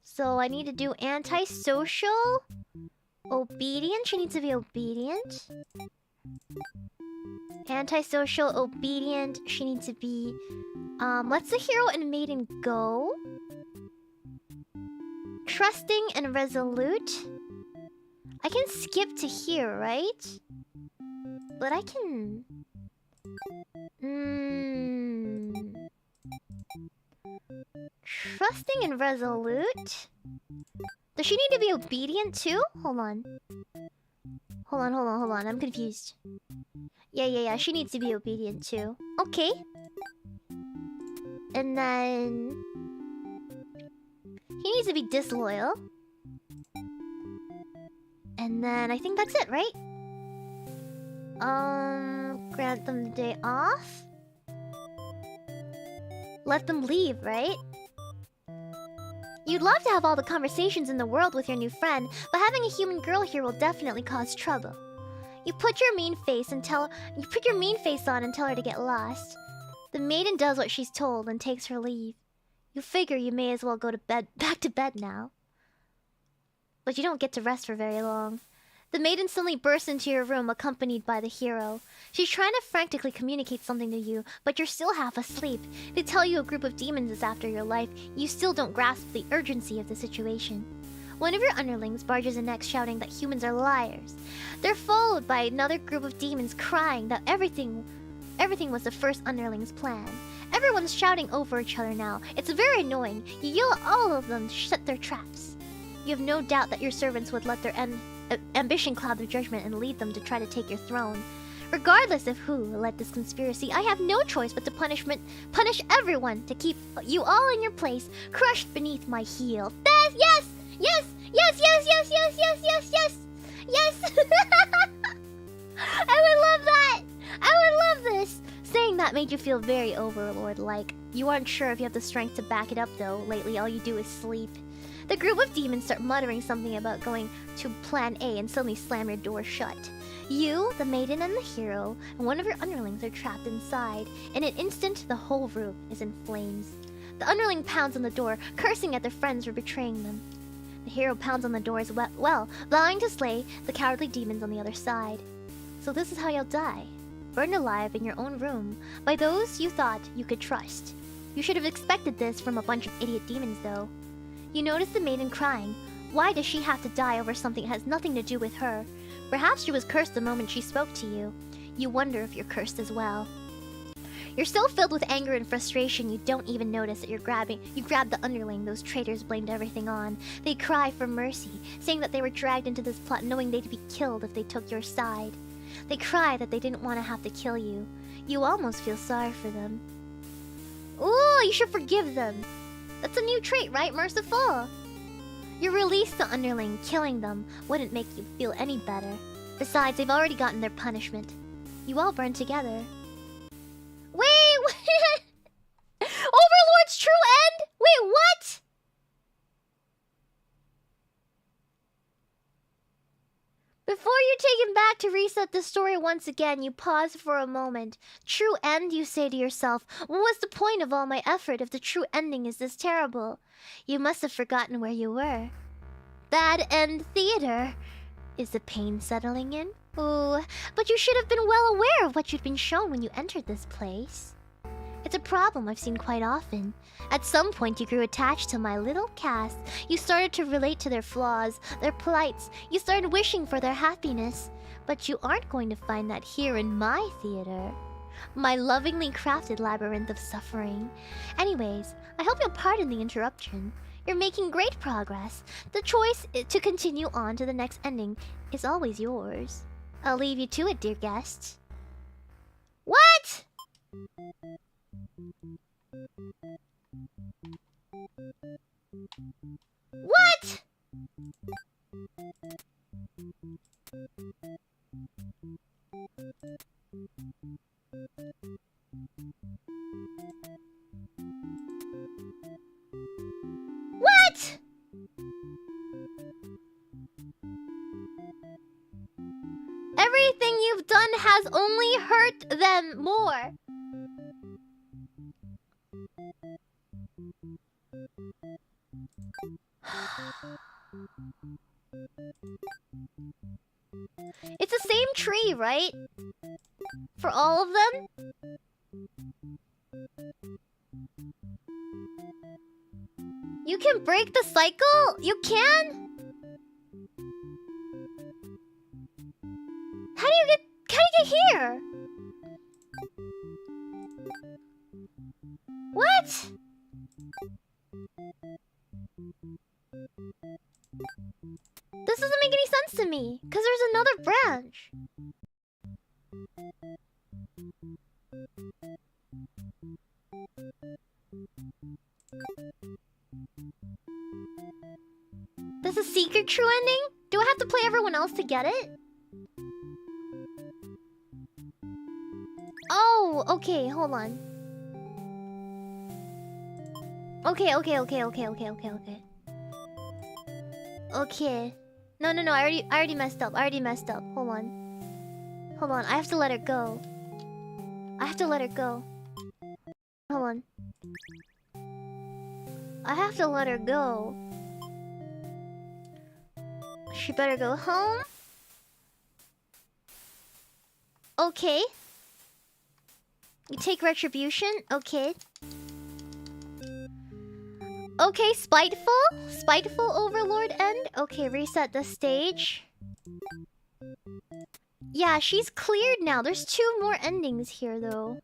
So I need to do antisocial. Obedient. She needs to be obedient. Antisocial, obedient. She needs to be... let's the hero and maiden go. Trusting and resolute. I can skip to here, right? But I can... Trusting and resolute? Does she need to be obedient too? Hold on. Hold on. I'm confused. Yeah. She needs to be obedient too. Okay. And then... he needs to be disloyal. And then I think that's it, right? Grant them the day off. Let them leave, right? You'd love to have all the conversations in the world with your new friend, but having a human girl here will definitely cause trouble. You put your mean face on and tell her to get lost. The maiden does what she's told and takes her leave. You figure you may as well go to bed, back to bed now. But you don't get to rest for very long. The maiden suddenly bursts into your room accompanied by the hero. She's trying to frantically communicate something to you, but you're still half asleep. They tell you a group of demons is after your life. You still don't grasp the urgency of the situation. One of your underlings barges in next shouting that humans are liars. They're followed by another group of demons crying that everything was the first underling's plan. Everyone's shouting over each other now. It's very annoying. You yell at all of them to shut their traps. You have no doubt that your servants would let their ambition cloud their judgment and lead them to try to take your throne. Regardless of who led this conspiracy, I have no choice but to punish everyone to keep you all in your place, crushed beneath my heel. Yes! I would love that! I would love this! Saying that made you feel very overlord-like. You aren't sure if you have the strength to back it up, though. Lately, all you do is sleep. The group of demons start muttering something about going to Plan A and suddenly slam your door shut. You, the maiden, and the hero, and one of your underlings are trapped inside. In an instant, the whole room is in flames. The underling pounds on the door, cursing at their friends for betraying them. The hero pounds on the door as well, vowing to slay the cowardly demons on the other side. So this is how you'll die. Burned alive in your own room, by those you thought you could trust. You should have expected this from a bunch of idiot demons, though. You notice the maiden crying. Why does she have to die over something that has nothing to do with her? Perhaps she was cursed the moment she spoke to you. You wonder if you're cursed as well. You're so filled with anger and frustration you don't even notice that you grabbed the underling those traitors blamed everything on. They cry for mercy, saying that they were dragged into this plot knowing they'd be killed if they took your side. They cry that they didn't want to have to kill you. You almost feel sorry for them. Ooh, you should forgive them. That's a new trait, right, Merciful? You release the underling, killing them wouldn't make you feel any better. Besides, they've already gotten their punishment. You all burn together. Wait, wait! Overlord's true end? Wait, what? Before you're taken back to reset the story once again, you pause for a moment. True end, you say to yourself. What was the point of all my effort if the true ending is this terrible? You must have forgotten where you were. Bad end theater. Is the pain settling in? Ooh, but you should have been well aware of what you'd been shown when you entered this place. It's a problem I've seen quite often. At some point, you grew attached to my little cast. You started to relate to their flaws, their plights. You started wishing for their happiness. But you aren't going to find that here in my theater. My lovingly crafted labyrinth of suffering. Anyways, I hope you'll pardon the interruption. You're making great progress. The choice to continue on to the next ending is always yours. I'll leave you to it, dear guests. What? What? What? Everything you've done has only hurt them more. It's the same tree, right? For all of them? You can break the cycle? You can? How do you get here? What? This doesn't make any sense to me, because there's another branch. This is secret true ending? Do I have to play everyone else to get it? Oh, okay, hold on. Okay. Okay. No, I already messed up. Hold on, I have to let her go. Hold on. I have to let her go. She better go home. Okay. You take retribution? Okay. Okay, spiteful? Spiteful overlord end? Okay, reset the stage. Yeah, she's cleared now. There's 2 more endings here, though.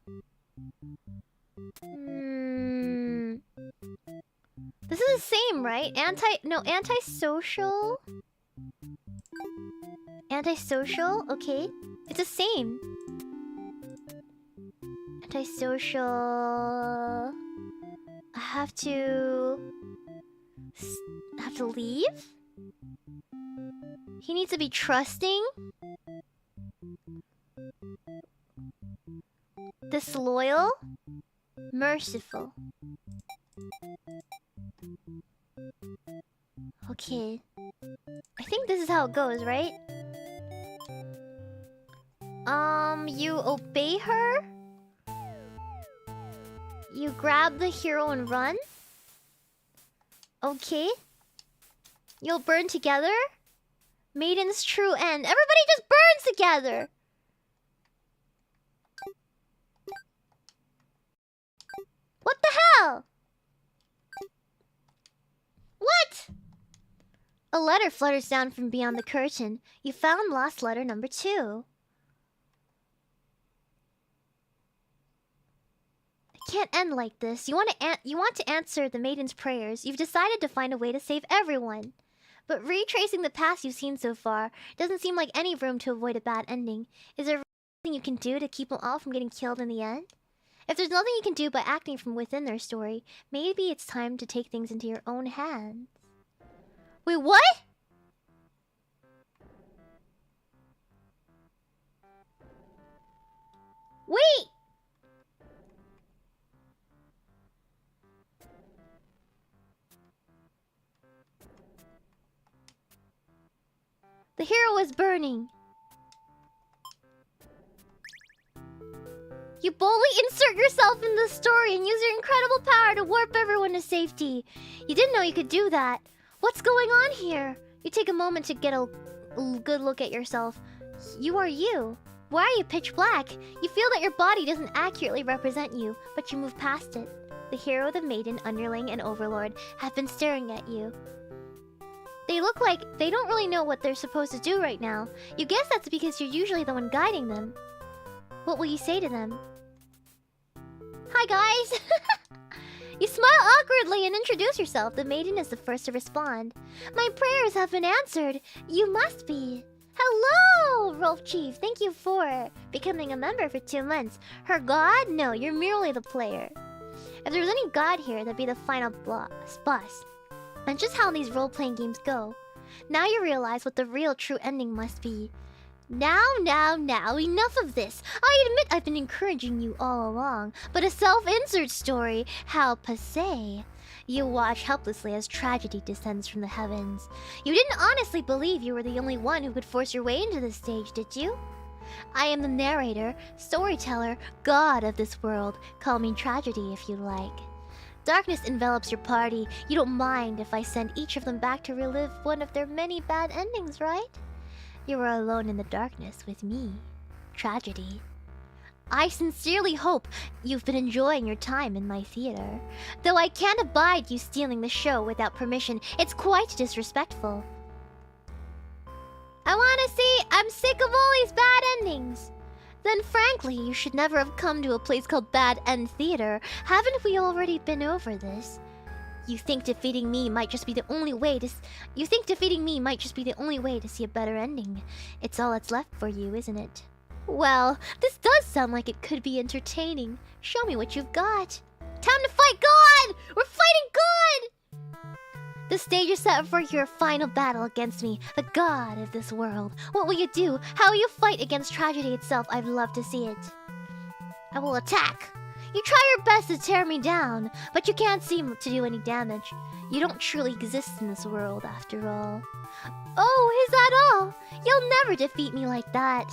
This is the same, right? Antisocial? Antisocial? Okay. It's the same. Antisocial... I have to leave? He needs to be trusting? Disloyal? Merciful. Okay. I think this is how it goes, right? You obey her? You grab the hero and run? Okay. You'll burn together? Maiden's true end. Everybody just burns together! What the hell? What? A letter flutters down from beyond the curtain. You found lost letter number 2. It can't end like this. You want to answer the maiden's prayers. You've decided to find a way to save everyone. But retracing the past you've seen so far, doesn't seem like any room to avoid a bad ending. Is there anything you can do to keep them all from getting killed in the end? If there's nothing you can do by acting from within their story, maybe it's time to take things into your own hands. Wait, what? Wait! The hero is burning. You boldly insert yourself in the story and use your incredible power to warp everyone to safety. You didn't know you could do that. What's going on here? You take a moment to get a good look at yourself. You are you. Why are you pitch black? You feel that your body doesn't accurately represent you, but you move past it. The hero, the maiden, underling, and overlord have been staring at you. They look like they don't really know what they're supposed to do right now. You guess that's because you're usually the one guiding them. What will you say to them? Hi, guys! You smile awkwardly and introduce yourself. The maiden is the first to respond. My prayers have been answered. You must be. Hello, Rolf Chief. Thank you for becoming a member for 2 months. Her god? No, you're merely the player. If there was any god here, that'd be the final boss. That's just how these role-playing games go. Now you realize what the real true ending must be. Now, enough of this. I admit I've been encouraging you all along, but a self-insert story, how passé. You watch helplessly as tragedy descends from the heavens. You didn't honestly believe you were the only one who could force your way into this stage, did you? I am the narrator, storyteller, god of this world. Call me tragedy if you like. Darkness envelops your party. You don't mind if I send each of them back to relive one of their many bad endings, right? You are alone in the darkness with me. Tragedy. I sincerely hope you've been enjoying your time in my theater. Though I can't abide you stealing the show without permission, it's quite disrespectful. I wanna see, I'm sick of all these bad endings. Then frankly, you should never have come to a place called Bad End Theater. Haven't we already been over this? You think defeating me might just be the only way to see a better ending. It's all that's left for you, isn't it? Well, this does sound like it could be entertaining. Show me what you've got. Time to fight God! We're fighting God! The stage is set for your final battle against me, the god of this world. What will you do? How will you fight against tragedy itself? I'd love to see it. I will attack. You try your best to tear me down, but you can't seem to do any damage. You don't truly exist in this world, after all. Oh, is that all? You'll never defeat me like that.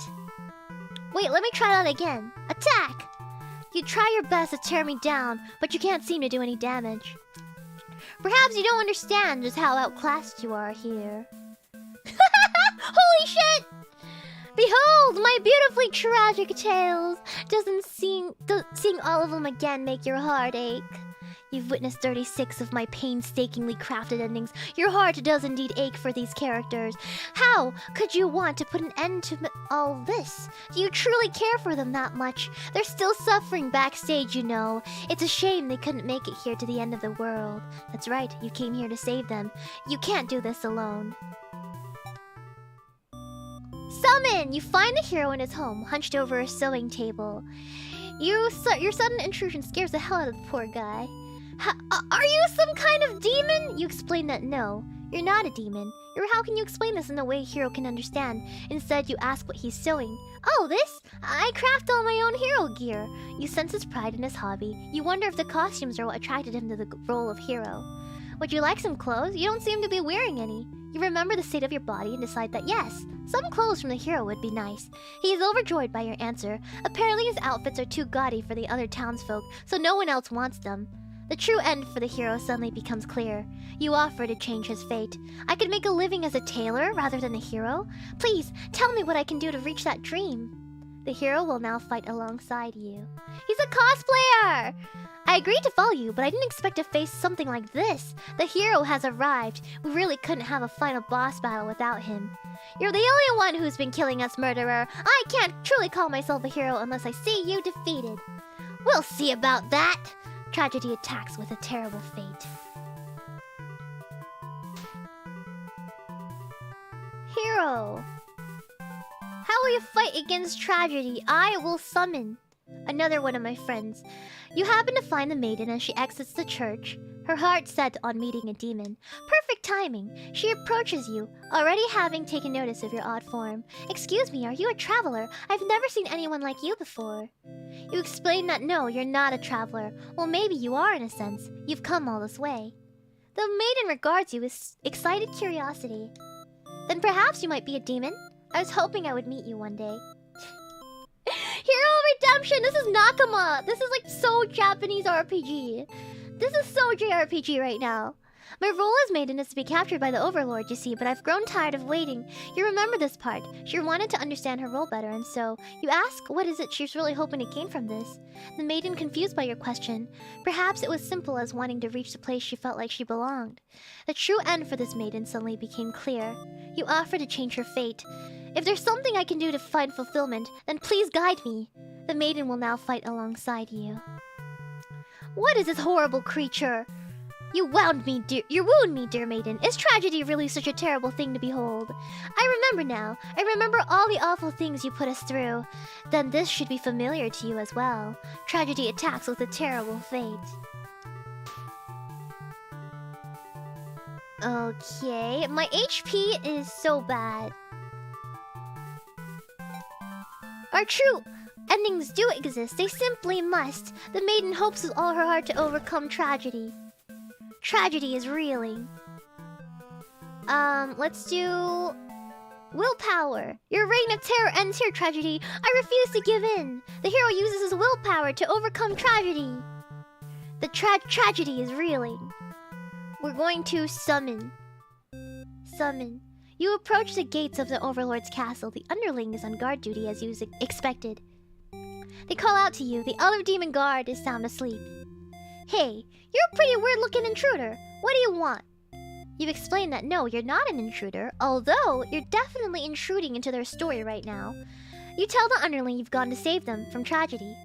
Wait, let me try that again. Attack! You try your best to tear me down, but you can't seem to do any damage. Perhaps you don't understand just how outclassed you are here. Holy shit! Behold, my beautifully tragic tales. Doesn't seeing all of them again make your heart ache? You've witnessed 36 of my painstakingly crafted endings. Your heart does indeed ache for these characters. How could you want to put an end to all this? Do you truly care for them that much? They're still suffering backstage, you know. It's a shame they couldn't make it here to the end of the world. That's right, you came here to save them. You can't do this alone. Summon! You find the hero in his home, hunched over a sewing table. Your sudden intrusion scares the hell out of the poor guy. Are you some kind of demon? You explain that no, you're not a demon. How can you explain this in a way a hero can understand? Instead, you ask what he's sewing. Oh, this? I craft all my own hero gear. You sense his pride in his hobby. You wonder if the costumes are what attracted him to the role of hero. Would you like some clothes? You don't seem to be wearing any. You remember the state of your body and decide that yes, some clothes from the hero would be nice. He is overjoyed by your answer. Apparently his outfits are too gaudy for the other townsfolk, so no one else wants them. The true end for the hero suddenly becomes clear. You offer to change his fate. I could make a living as a tailor rather than a hero. Please, tell me what I can do to reach that dream. The hero will now fight alongside you. He's a cosplayer! I agreed to follow you, but I didn't expect to face something like this. The hero has arrived. We really couldn't have a final boss battle without him. You're the only one who's been killing us, murderer. I can't truly call myself a hero unless I see you defeated. We'll see about that. Tragedy attacks with a terrible fate. Hero. How will you fight against tragedy? I will summon. Another one of my friends. You happen to find the maiden as she exits the church. her heart set on meeting a demon. Perfect timing. She approaches you, already having taken notice of your odd form. Excuse me, are you a traveler? I've never seen anyone like you before. You explain that no, you're not a traveler. Well, maybe you are in a sense. You've come all this way. The maiden regards you with excited curiosity. Then perhaps you might be a demon? I was hoping I would meet you one day. Hero redemption! This is Nakama! This is like so Japanese RPG. This is so JRPG right now. My role as maiden is to be captured by the Overlord, you see, but I've grown tired of waiting. You remember this part. She wanted to understand her role better, and so you ask what is it she's really hoping to gain from this. The maiden, confused by your question. Perhaps it was simple as wanting to reach the place she felt like she belonged. The true end for this maiden suddenly became clear. You offer to change her fate. If there's something I can do to find fulfillment, then please guide me. The maiden will now fight alongside you. What is this horrible creature? You wound me, dear maiden. Is tragedy really such a terrible thing to behold? I remember now. I remember all the awful things you put us through. Then this should be familiar to you as well. Tragedy attacks with a terrible fate. Okay, my HP is so bad. Our true endings do exist. They simply must. The maiden hopes with all her heart to overcome tragedy. Tragedy is reeling. Let's do willpower. Your reign of terror ends here, tragedy. I refuse to give in. The hero uses his willpower to overcome tragedy. The tragedy is reeling. We're going to summon. Summon. You approach the gates of the Overlord's castle. The underling is on guard duty as you expected. They call out to you. The other demon guard is sound asleep. Hey, you're a pretty weird-looking intruder. What do you want? You've explained that no, you're not an intruder, although you're definitely intruding into their story right now. You tell the underling you've gone to save them from tragedy.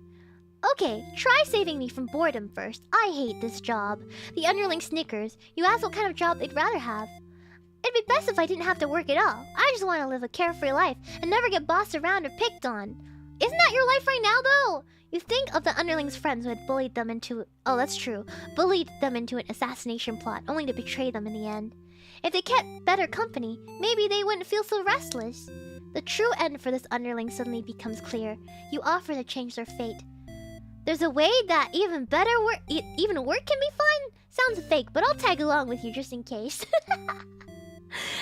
Okay, try saving me from boredom first. I hate this job. The underling snickers. You ask what kind of job they'd rather have. It'd be best if I didn't have to work at all. I just want to live a carefree life and never get bossed around or picked on. Isn't that your life right now, though? You think of the underling's friends who had bullied them into... Oh, that's true. Bullied them into an assassination plot, only to betray them in the end. If they kept better company, maybe they wouldn't feel so restless. The true end for this underling suddenly becomes clear. You offer to change their fate. There's a way that even work can be fun? Sounds fake, but I'll tag along with you just in case.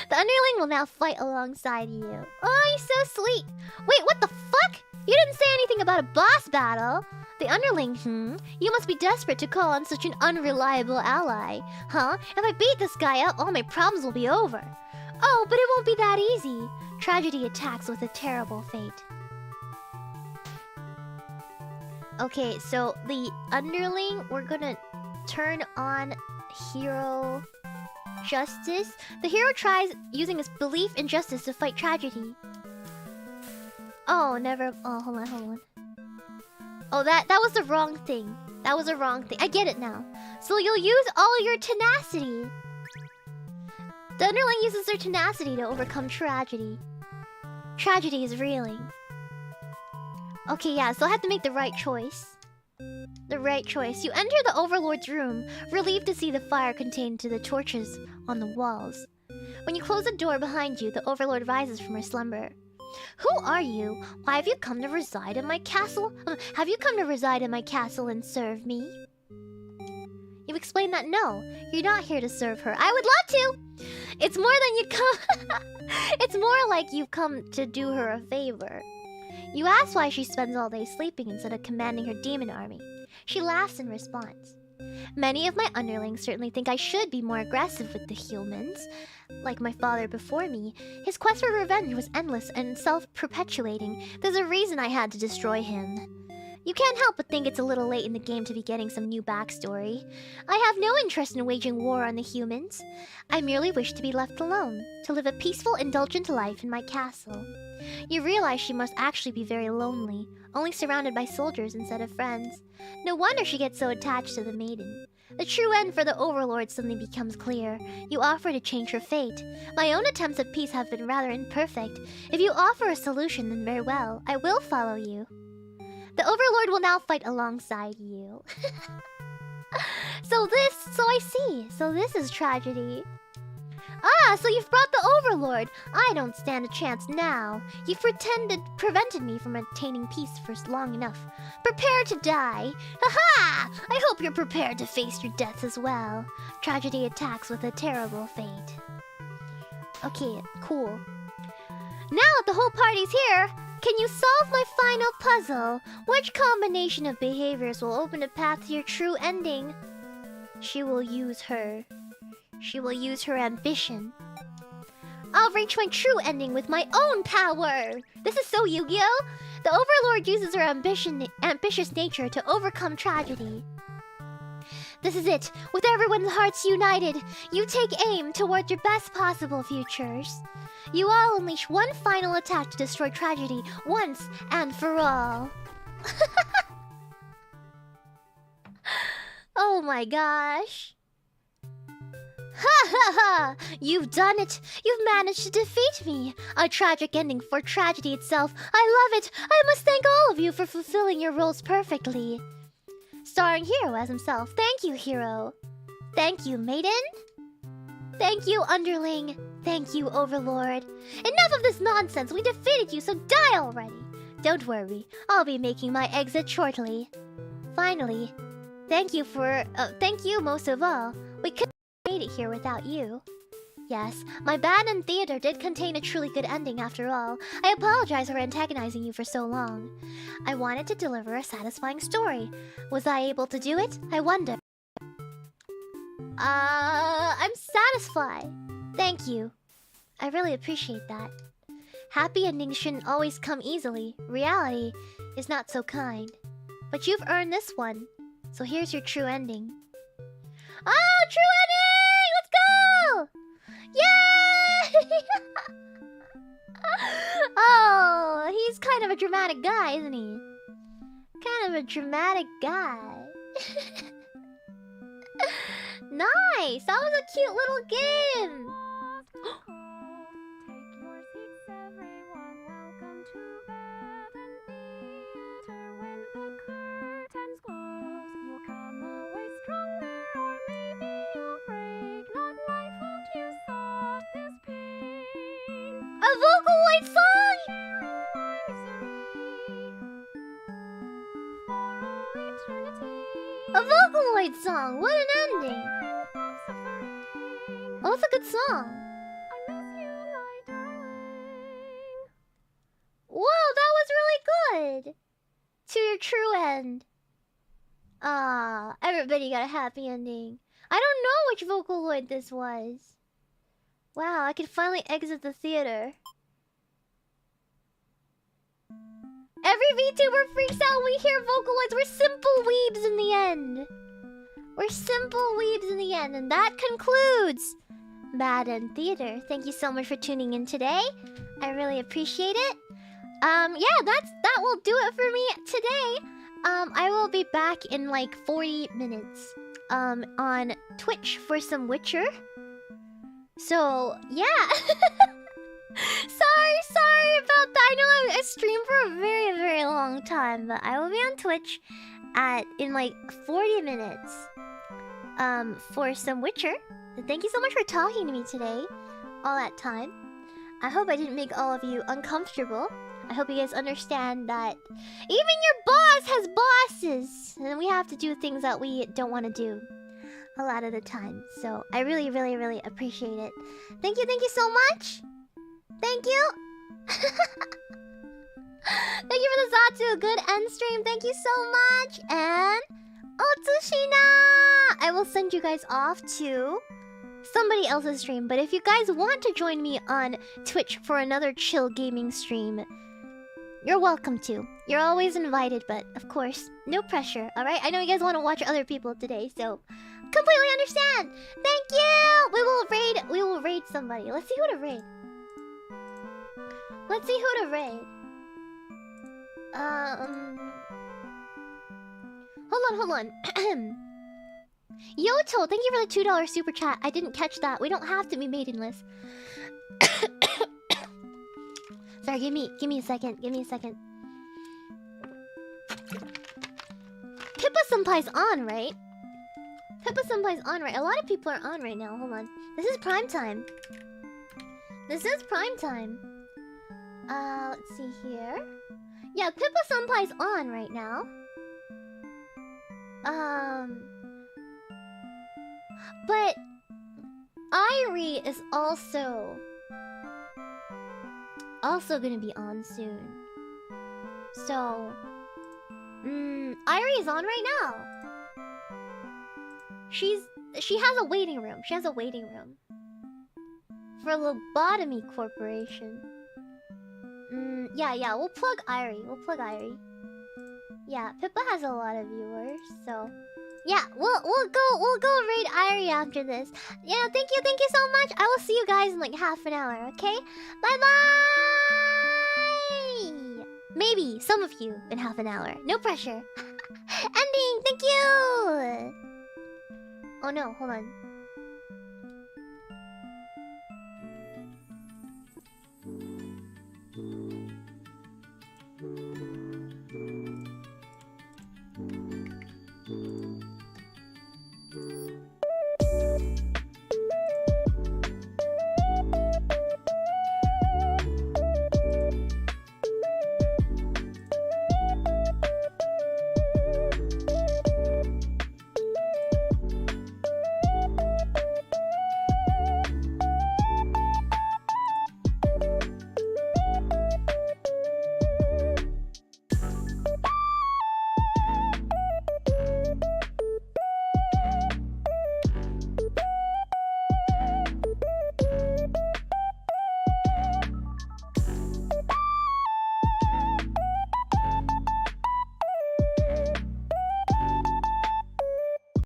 The underling will now fight alongside you. Oh, he's so sweet. Wait, what the fuck? You didn't say anything about a boss battle. The underling, You must be desperate to call on such an unreliable ally. Huh? If I beat this guy up, all my problems will be over. Oh, but it won't be that easy. Tragedy attacks with a terrible fate. Okay, so the underling, we're gonna turn on hero justice. The hero tries using his belief in justice to fight tragedy. Oh, never. Oh, hold on. Oh, that was the wrong thing. That was the wrong thing. I get it now. So you'll use all your tenacity. The underling uses their tenacity to overcome tragedy. Tragedy is reeling. Okay, yeah, so I have to make the right choice. The right choice. You enter the Overlord's room, relieved to see the fire contained to the torches on the walls. When you close the door behind you, the Overlord rises from her slumber. Who are you? Why have you come to reside in my castle? Have you come to reside in my castle and serve me? You explain that no, you're not here to serve her. I would love to! It's more than you'd come... It's more like you've come to do her a favor. You ask why she spends all day sleeping instead of commanding her demon army. She laughs in response. Many of my underlings certainly think I should be more aggressive with the humans. Like my father before me, his quest for revenge was endless and self-perpetuating. There's a reason I had to destroy him. You can't help but think it's a little late in the game to be getting some new backstory. I have no interest in waging war on the humans. I merely wish to be left alone, to live a peaceful, indulgent life in my castle. You realize she must actually be very lonely, only surrounded by soldiers instead of friends. No wonder she gets so attached to the maiden. The true end for the Overlord suddenly becomes clear. You offer to change her fate. My own attempts at peace have been rather imperfect. If you offer a solution, then very well. I will follow you. The Overlord will now fight alongside you. So I see. So this is tragedy. Ah, so you've brought the Overlord. I don't stand a chance now. You've prevented me from attaining peace for long enough. Prepare to die. Ha-ha! I hope you're prepared to face your death as well. Tragedy attacks with a terrible fate. Okay, cool. Now that the whole party's here, can you solve my final puzzle? Which combination of behaviors will open a path to your true ending? She will use her ambition. I'll reach my true ending with my own power! This is so Yu-Gi-Oh! The Overlord uses her ambitious nature to overcome tragedy. This is it! With everyone's hearts united, you take aim toward your best possible futures. You all unleash one final attack to destroy tragedy once and for all. Oh my gosh. Ha ha ha! You've done it! You've managed to defeat me! A tragic ending for tragedy itself. I love it! I must thank all of you for fulfilling your roles perfectly. Starring Hero as himself. Thank you, Hero. Thank you, Maiden. Thank you, Underling. Thank you, Overlord. Enough of this nonsense! We defeated you, so die already! Don't worry, I'll be making my exit shortly. Finally, thank you most of all. We couldn't have made it here without you. Yes, my band and theater did contain a truly good ending after all. I apologize for antagonizing you for so long. I wanted to deliver a satisfying story. Was I able to do it? I wonder. I'm satisfied. Thank you. I really appreciate that. Happy endings shouldn't always come easily. Reality is not so kind. But you've earned this one. So here's your true ending. Oh, true ending! Let's go! Yay! Oh, he's kind of a dramatic guy, isn't he? Kind of a dramatic guy. Nice! That was a cute little game! A Vocaloid song! A Vocaloid song! What an ending! Oh, that's a good song. Whoa, that was really good! To your true end. Ah, everybody got a happy ending. I don't know which Vocaloid this was. Wow, I can finally exit the theater. Every VTuber freaks out when we hear Vocaloids. We're simple weebs in the end. We're simple weebs in the end. And that concludes Bad End Theater. Thank you so much for tuning in today. I really appreciate it. Yeah, that will do it for me today. I will be back in like 40 minutes. On Twitch for some Witcher. So, yeah. Sorry about that. I know I streamed for a very, very long time, but I will be on Twitch in like 40 minutes. For some Witcher. Thank you so much for talking to me today. All that time. I hope I didn't make all of you uncomfortable. I hope you guys understand that even your boss has bosses, and we have to do things that we don't want to do a lot of the time. So I really, really, really appreciate it. Thank you so much. Thank you. Thank you for the Zatsu. Good end stream. Thank you so much. And Otsushina! I will send you guys off to somebody else's stream. But if you guys want to join me on Twitch for another chill gaming stream, you're welcome to. You're always invited, but of course, no pressure, alright? I know you guys want to watch other people today, so completely understand! Thank you! We will raid somebody. Let's see who to raid. Let's see who to raid. Hold on. Yoto, thank you for the $2 super chat. I didn't catch that. We don't have to be maidenless. Sorry, give me a second. Pippa Senpai's on, right? Pippa Senpai's on right. A lot of people are on right now. Hold on. This is prime time. This is prime time. Let's see here. Yeah, Pippa Senpai's on right now. But Irie is also gonna be on soon. So, Irie is on right now. She has a waiting room. She has a waiting room for Lobotomy Corporation. Yeah. We'll plug Irie. Yeah, Pippa has a lot of viewers, so yeah, we'll go raid Irie after this. Yeah, thank you so much. I will see you guys in like half an hour, okay? Bye bye. Maybe some of you in half an hour. No pressure. Ending. Thank you. Oh no, hold on.